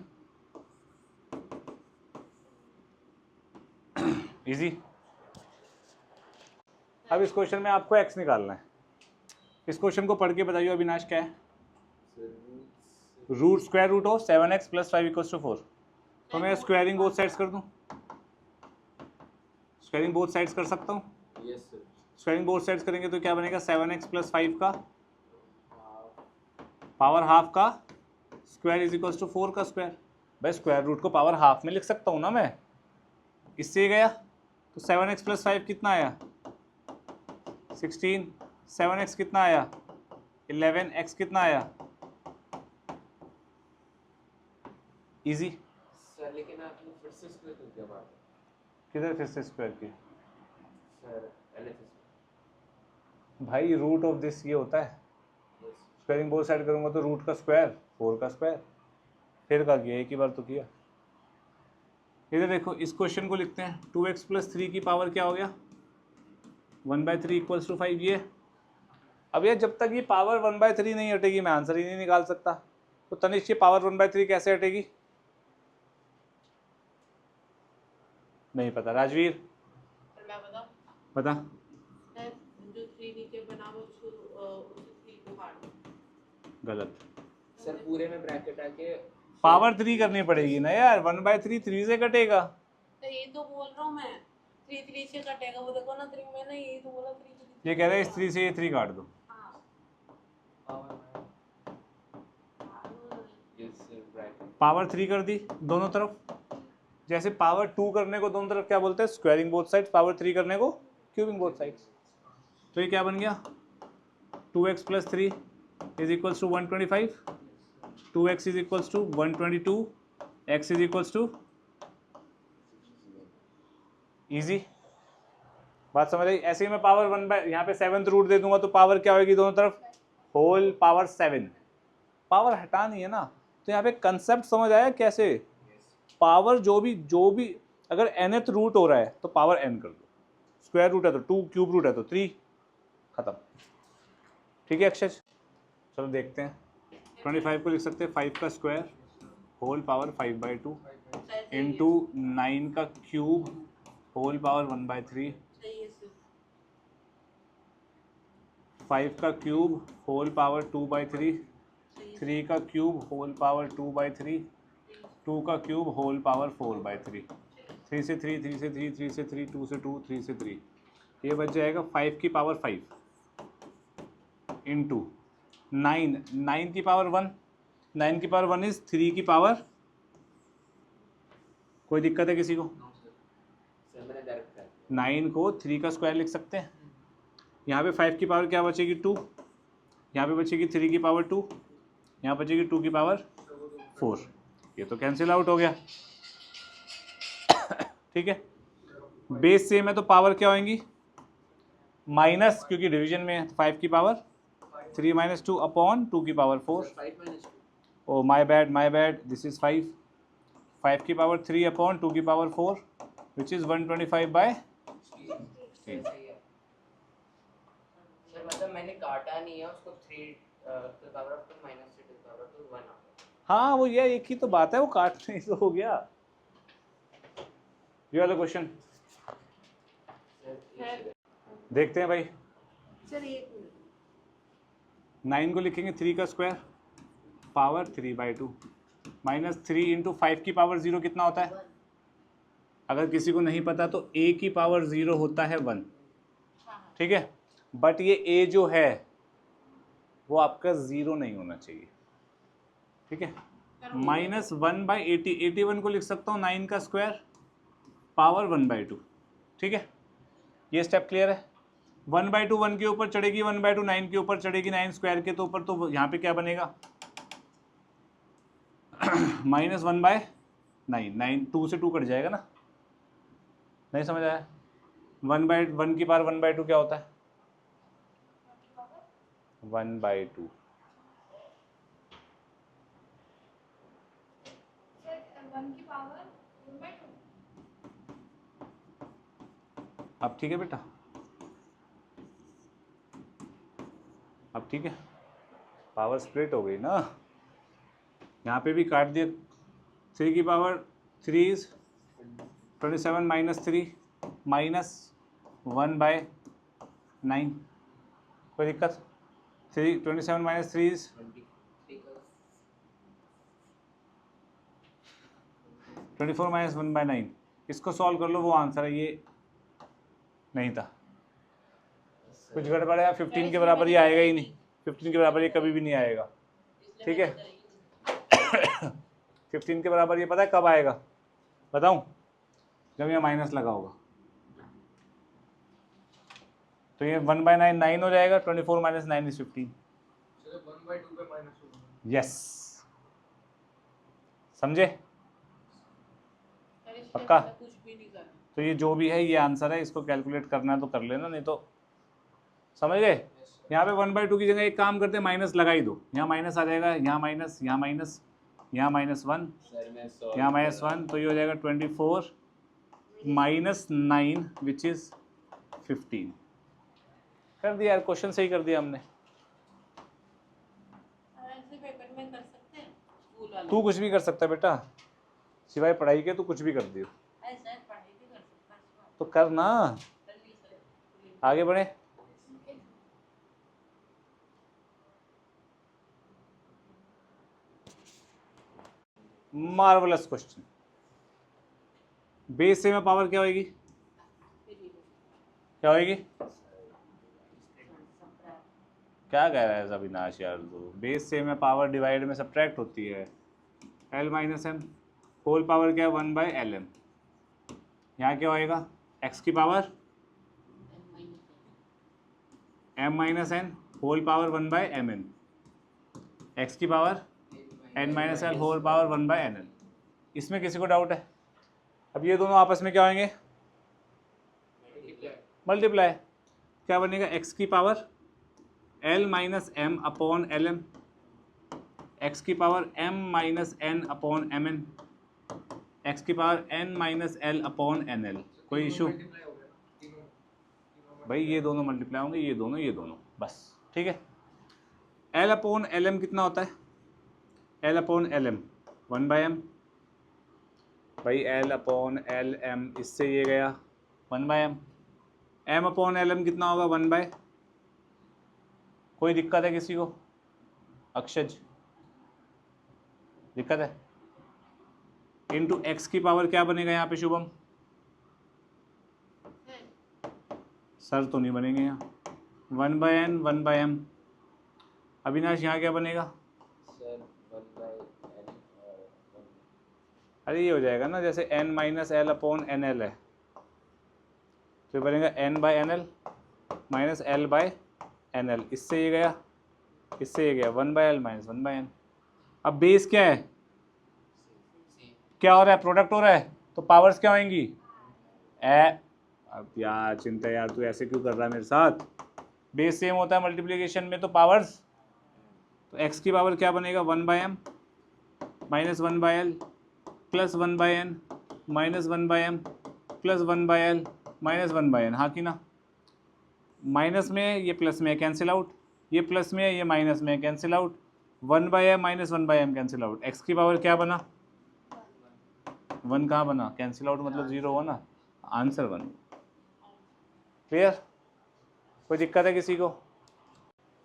इजी। अब इस क्वेश्चन में आपको x निकालना है। इस क्वेश्चन को पढ़ के बताइए अविनाश क्या है। रूट स्क्वायर रूट हो 7x + 5 = 4, तो मैं स्क्वायरिंग बोथ साइड्स कर दूं, स्क्वायरिंग बोथ साइड्स कर सकता हूँ। Yes sir. Squaring both sides करेंगे तो क्या बनेगा, 7x + 5 का पावर हाफ का स्क्वायर इज इक्वल्स टू 4 का स्क्वायर। भाई स्क्वायर रूट को पावर हाफ में लिख सकता हूँ ना मैं, इससे गया। तो 7x + 5 कितना आया, 16, 7x कितना आया, 11, x कितना आया, इजी। सर लेकिन आपने फिर से स्क्वायर कर दिया बात। किधर फिर से स्क्वायर किया सर LHS भाई, रूट ऑफ दिस ये होता है, स्क्वायरिंग बोथ साइड करूंगा तो रूट का स्क्वायर 4 का स्क्वायर, फिर का किया, एक ही बार तो किया। इधर देखो इस क्वेश्चन को लिखते हैं, 2x + 3 की पावर क्या हो गया, 1/3 = 5। ये अब ये जब तक ये पावर 1/3 नहीं हटेगी मैं आंसर ही नहीं निकाल सकता। तो तनिष्क ये पावर 1/3 कैसे हटेगी, नहीं पता। राजवीर सर मैं बताऊं, बता। मैं जो 3 नीचे बना हुआ उसको उस 3 को काट दूं। गलत, सर पूरे में ब्रैकेट आके पावर 3 करनी पड़ेगी ना यार, 1/3 3 से कटेगा। तो ये तो बोल रहा हूँ मैं, 3 से कटेगा वो, देखो ना 3 में ना, ये तो बोला 3 ये कह रहे हैं इस 3 से ये 3 काट दो। इस ब्रैकेट पावर 3 कर दी दोनों तरफ, जैसे पावर 2 करने को दोनों तरफ क्या बोलते हैं, स्क्वायरिंग बोथ साइड्स, पावर 3 करने को क्यूबिंग बोथ साइड्स। तो ये क्या बन गया, 2x + 3 is equals to 125, 2x is equals to 122, x is equals to, easy बात समझ आई। ऐसे ही मैं पावर 1 यहाँ पे 7th रूट दे दूंगा तो पावर क्या होगी दोनों तरफ, होल पावर 7, पावर हटानी है ना। तो यहाँ पे कंसेप्ट समझ आया कैसे, पावर जो भी अगर nth रूट हो रहा है तो पावर n कर दो, स्क्वायर रूट है तो 2, क्यूब रूट है तो 3, खत्म। ठीक है अक्षय, चलो देखते हैं। 25 को लिख सकते हैं 5 का स्क्वायर होल पावर 5/2 इंटू 9 का क्यूब होल पावर 1/3, 5 का क्यूब होल पावर 2/3, 3 का क्यूब होल पावर 2/3, 2 का क्यूब होल पावर 4/3, 3 से 3, 3 से 3, 3 से 3, 2 से 2, 3 से 3, ये बच जाएगा 5 की पावर 5 इंटू 9 की पावर 1, 9 की पावर 1 इज 3 की पावर, कोई दिक्कत है किसी को? सर मैंने डायरेक्ट कर 9 को 3 का स्क्वायर लिख सकते हैं। यहाँ पे 5 की पावर क्या बचेगी 2, यहाँ पे बचेगी 3 की पावर 2, यहाँ बचेगी 2 की पावर 4, ये तो कैंसिल आउट हो गया। ठीक है, बेस सेम है तो पावर क्या होंगी माइनस, क्योंकि डिवीजन में है 5 की पावर 3 - 2 अपॉन 2 की power 4। 5 - 2 oh my bad, this is 5 की पावर 3 अपॉन 2 की पावर 4 विच इज 125/3। सही है। सर मतलब मैंने काटा नहीं है उसको 3 to the power of 2 - 3 to the power of 2 1 आ गया। हाँ वो ये एक ही तो बात है, वो काटने ही तो हो गया। ये वाला क्वेश्चन देखते हैं भाई। सर एक 9 को लिखेंगे 3 का स्क्वायर पावर 3/2 माइनस 3 इंटू 5 की पावर 0 कितना होता है अगर किसी को नहीं पता तो a की पावर 0 होता है 1, ठीक है, बट ये a जो है वो आपका 0 नहीं होना चाहिए, ठीक है। -1/80, 81 को लिख सकता हूँ 9 का स्क्वायर पावर 1/2, ठीक है। ये स्टेप क्लियर है। 1/2 1 के ऊपर चढ़ेगी, 1/2 9 के ऊपर चढ़ेगी, 9 स्क्वायर के तो ऊपर, तो यहाँ पे क्या बनेगा -1/9, 9 2 से 2 कट जाएगा ना, नहीं समझ आया। 1/1 की पावर 1/2 क्या होता है? 1/2। सर 1 की पावर 1/2। अब ठीक है बेटा, अब ठीक है, पावर स्प्लिट हो गई ना, यहाँ पे भी काट दिया। 3 की पावर 3 इज 27 - 3 -1/9, कोई दिक्कत? 27 - 3 इज 24 - 1/9। इसको सॉल्व कर लो, वो आंसर है, ये नहीं था, कुछ गड़बड़ है। 15 के बराबर ये आएगा ही नहीं, 15 के बराबर ये कभी भी नहीं आएगा, ठीक है। 15 के बराबर ये पता है कब आएगा, बताऊं? जब यहाँ माइनस लगा होगा, तो ये 1/9 9 हो जाएगा, 24 - 9 इज 15। 1/2 पे माइनस होगा। यस, समझे? पक्का? कुछ भी नहीं करना। तो ये जो भी है ये आंसर है, इसको कैलकुलेट करना है तो कर लेना, नहीं तो समझ गए। यहाँ पे 1/2 की जगह एक काम करते हैं, माइनस लगा ही दो, यहाँ माइनस आ जाएगा, यहाँ माइनस, यहाँ माइनस, यहाँ -1, यहाँ -1, तो ये हो जाएगा 24 - 9 विच इज 15। कर दिया यार, क्वेश्चन सही कर दिया हमने। ऐसे पेपर में कर सकते हैं स्कूल वाले। तू कुछ भी कर सकता है बेटा, सिवाय पढ़ाई के तू कुछ भी कर दियो, ऐसा पढ़ाई भी कर सकता है इसको। तो कर ना, कर ली सर। आगे बढ़े। Marvellous question. बेस से में पावर क्या होगी, क्या होगी? क्या कह रहा है अविनाश यार, तो बेस से में पावर डिवाइड में सब्ट्रैक्ट होती है, L - M, होल पावर क्या है 1/Lm। यहाँ क्या होएगा, x की power m - n whole power 1/mn, x की power n - l whole power 1/nl। इसमें किसी को डाउट है? अब ये दोनों आपस में क्या होंगे, मल्टीप्लाई। क्या बनेगा, x की power L - m upon Lm, x की power m - n upon mn, x की power n - l upon nl। कोई इशू? भाई ये दोनों मल्टीप्लाई होंगे, ये दोनों, बस ठीक है। L अपॉन Lm कितना होता है, L अपॉन Lm 1/m, भाई L अपॉन Lm, इससे ये गया 1/m, m अपॉन Lm कितना होगा 1/, कोई दिक्कत है किसी को? अक्षज, दिक्कत है? इंटू x की पावर क्या बनेगा यहाँ पे शुभम? सर तो नहीं बनेंगे यहाँ, 1/n 1/m। अविनाश यहाँ क्या बनेगा? अरे ये हो जाएगा ना, जैसे n - l अपॉन nl है, तो बनेगा n/nl माइनस l/nl, इससे ये गया, इससे ये गया 1/l माइनस 1/n। अब बेस क्या है, क्या हो रहा है, प्रोडक्ट हो रहा है, तो पावर्स क्या होंगी, अब यार चिंता यार, तू ऐसे क्यों कर रहा है मेरे साथ? बेस सेम होता है मल्टीप्लिकेशन में, तो पावर्स, तो x की पावर क्या बनेगा 1/m minus 1/l plus 1/n minus 1/m plus 1/l minus 1/n, हाँ कि ना? माइनस में ये प्लस में कैंसिल आउट, ये प्लस में ये माइनस में cancel out, 1/m minus 1/m cancel out, x की पावर क्या बना 1, कहाँ बना, कैंसिल आउट मतलब 0 हुआ ना, आंसर 1। क्लियर? कोई दिक्कत है किसी को?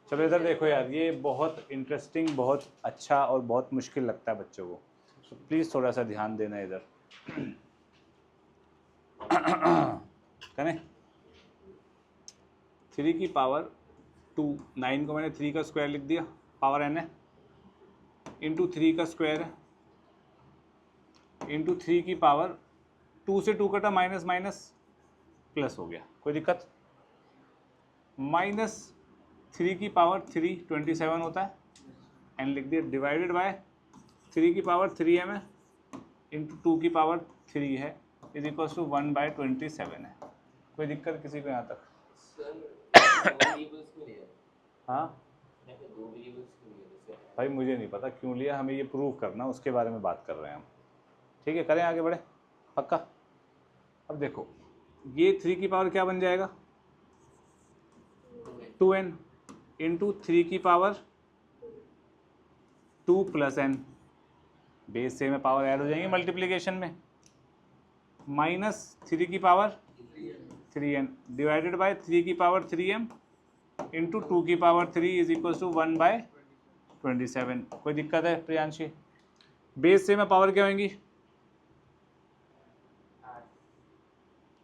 चलो इधर देखो यार, ये बहुत इंटरेस्टिंग, बहुत अच्छा और बहुत मुश्किल लगता है बच्चों को, तो प्लीज़ थोड़ा सा ध्यान देना इधर। करें 3 की पावर 2, 9 को मैंने 3 का स्क्वायर लिख दिया, पावर n है, इंटू 3 का स्क्वायर है, इंटू 3 की पावर 2 से 2 कटा, माइनस माइनस प्लस हो गया, कोई दिक्कत, माइनस 3 की पावर 3 27 होता है, n लिख दिया, डिवाइडेड बाय 3 की पावर 3m है, इंटू 2 की पावर 3 है, इज इक्वल टू 1/27 है। कोई दिक्कत किसी को यहाँ तक? हाँ भाई मुझे नहीं पता क्यों लिया, हमें ये प्रूव करना, उसके बारे में बात कर रहे हैं हम। ठीक है, करें आगे बढ़े, पक्का। अब देखो ये 3 की पावर क्या बन जाएगा, 2n इंटू 3 की पावर 2 प्लस n, बेस से में पावर ऐड हो जाएंगे मल्टीप्लिकेशन में, माइनस 3 की पावर 3n डिवाइडेड बाय 3 की पावर 3m इंटू 2 की पावर 3 इज इक्वल टू 1/27। कोई दिक्कत है प्रियांशी? बेस से में पावर क्या होंगी,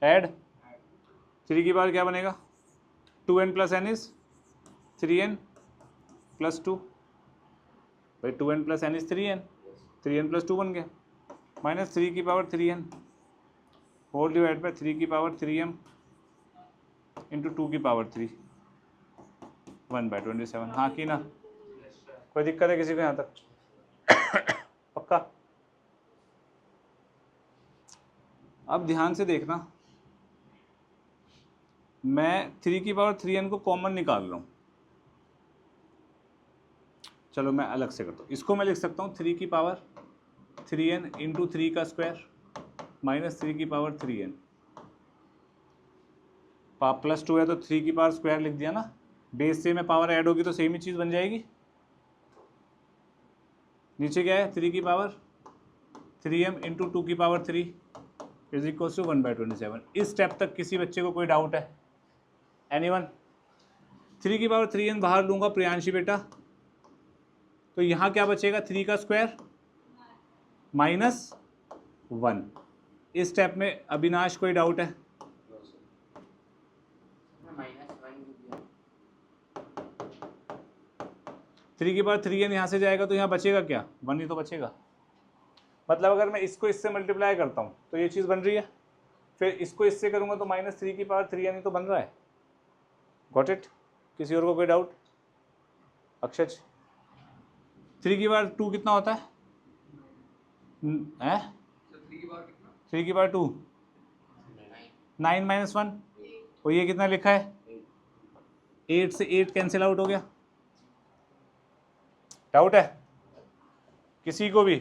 ऐड, 3 की पावर क्या बनेगा, 2n plus n is 3n plus 2, भाई 2n plus n is 3n plus 2 बन गया, माइनस 3 की power 3n whole divide by 3 की पावर 3m इंटू 2 की पावर 3, 1/27। हाँ की ना? कोई दिक्कत है किसी को यहाँ तक? पक्का? अब ध्यान से देखना, मैं 3 की पावर 3n को कॉमन निकाल रहा हूँ, चलो मैं अलग से करता हूँ, इसको मैं लिख सकता हूँ 3 की पावर 3n इंटू 3 का स्क्वायर माइनस 3 की पावर 3n, प्लस 2 है तो 3 की पावर स्क्वायर लिख दिया ना, बेस से में पावर ऐड होगी तो सेम ही चीज़ बन जाएगी। नीचे क्या है, 3 की पावर 3m इंटू 2 की पावर 3 इज इक्वल टू 1/27। इस स्टेप तक किसी बच्चे को कोई डाउट है? एनीवन? 3 की पावर 3n बाहर लूँगा प्रियांशी बेटा, तो यहाँ क्या बचेगा, 3 का स्क्वायर माइनस 1। इस स्टेप में अविनाश कोई डाउट है? थ्री की पावर 3n यहाँ से जाएगा तो यहाँ बचेगा क्या, 1 ही तो बचेगा। मतलब अगर मैं इसको इससे मल्टीप्लाई करता हूँ तो ये चीज़ बन रही है, फिर इसको इससे करूँगा तो माइनस 3 की पावर 3n ही तो बन रहा है। Got it? किसी और को कोई डाउट? अक्षय 3 की पावर 2 कितना होता है? 3 की पावर 2 9 माइनस 1, और ये कितना लिखा है, 8 से 8 कैंसिल आउट हो गया। डाउट है किसी को भी?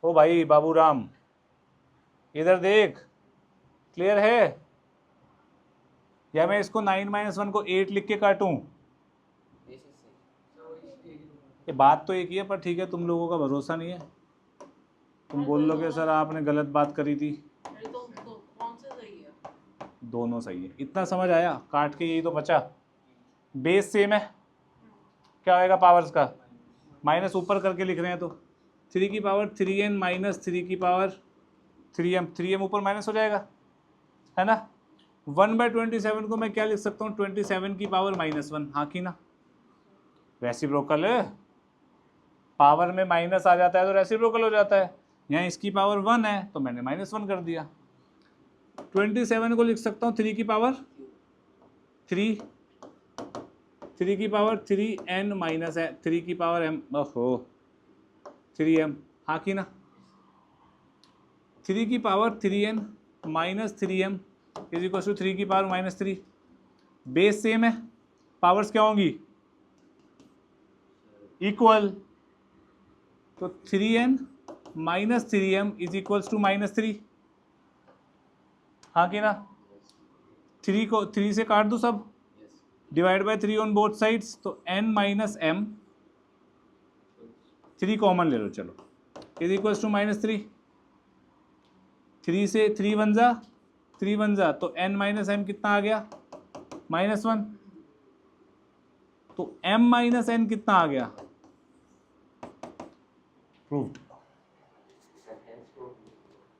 ओ भाई बाबूराम इधर देख, क्लियर है? या मैं इसको 9 माइनस 1 को 8 लिख के काटूं? ये बात तो एक ही है, पर ठीक है तुम लोगों का भरोसा नहीं है, तुम बोल लोगे सर आपने गलत बात करी थी। तो कौन सा सही है? दोनों सही है, इतना समझ आया? काट के यही तो बचा, बेस सेम है, क्या होएगा पावर्स का, माइनस ऊपर करके लिख रहे हैं तो 3 की पावर 3n माइनस 3 की पावर 3m ऊपर माइनस हो जाएगा, है ना। 1/27 को मैं क्या लिख सकता हूँ, 27 की पावर -1। हाँ की ना? रेसिप्रोकल है, पावर में माइनस आ जाता है तो रेसिप्रोकल हो जाता है। यहाँ इसकी पावर 1 है तो मैंने -1 कर दिया। 27 को लिख सकता हूँ 3 की पावर 3 की पावर 3n माइनस है 3 की पावर m, ओहो 3m। हाँ की ना? 3 की power 3n minus 3m is equal to 3 की पावर -3। बेस सेम है, पावर्स क्या होंगी, इक्वल, तो 3n minus 3m is equals to -3। हाँ कि ना? 3 को 3 से काट दो सब, divide by 3 on both sides, तो n माइनस m, 3 कॉमन ले लो चलो, इज इक्वल्स टू -3। 3 से 3 बन जा तो n माइनस m कितना आ गया, -1। तो m माइनस n कितना आ गया, प्रूव्ड।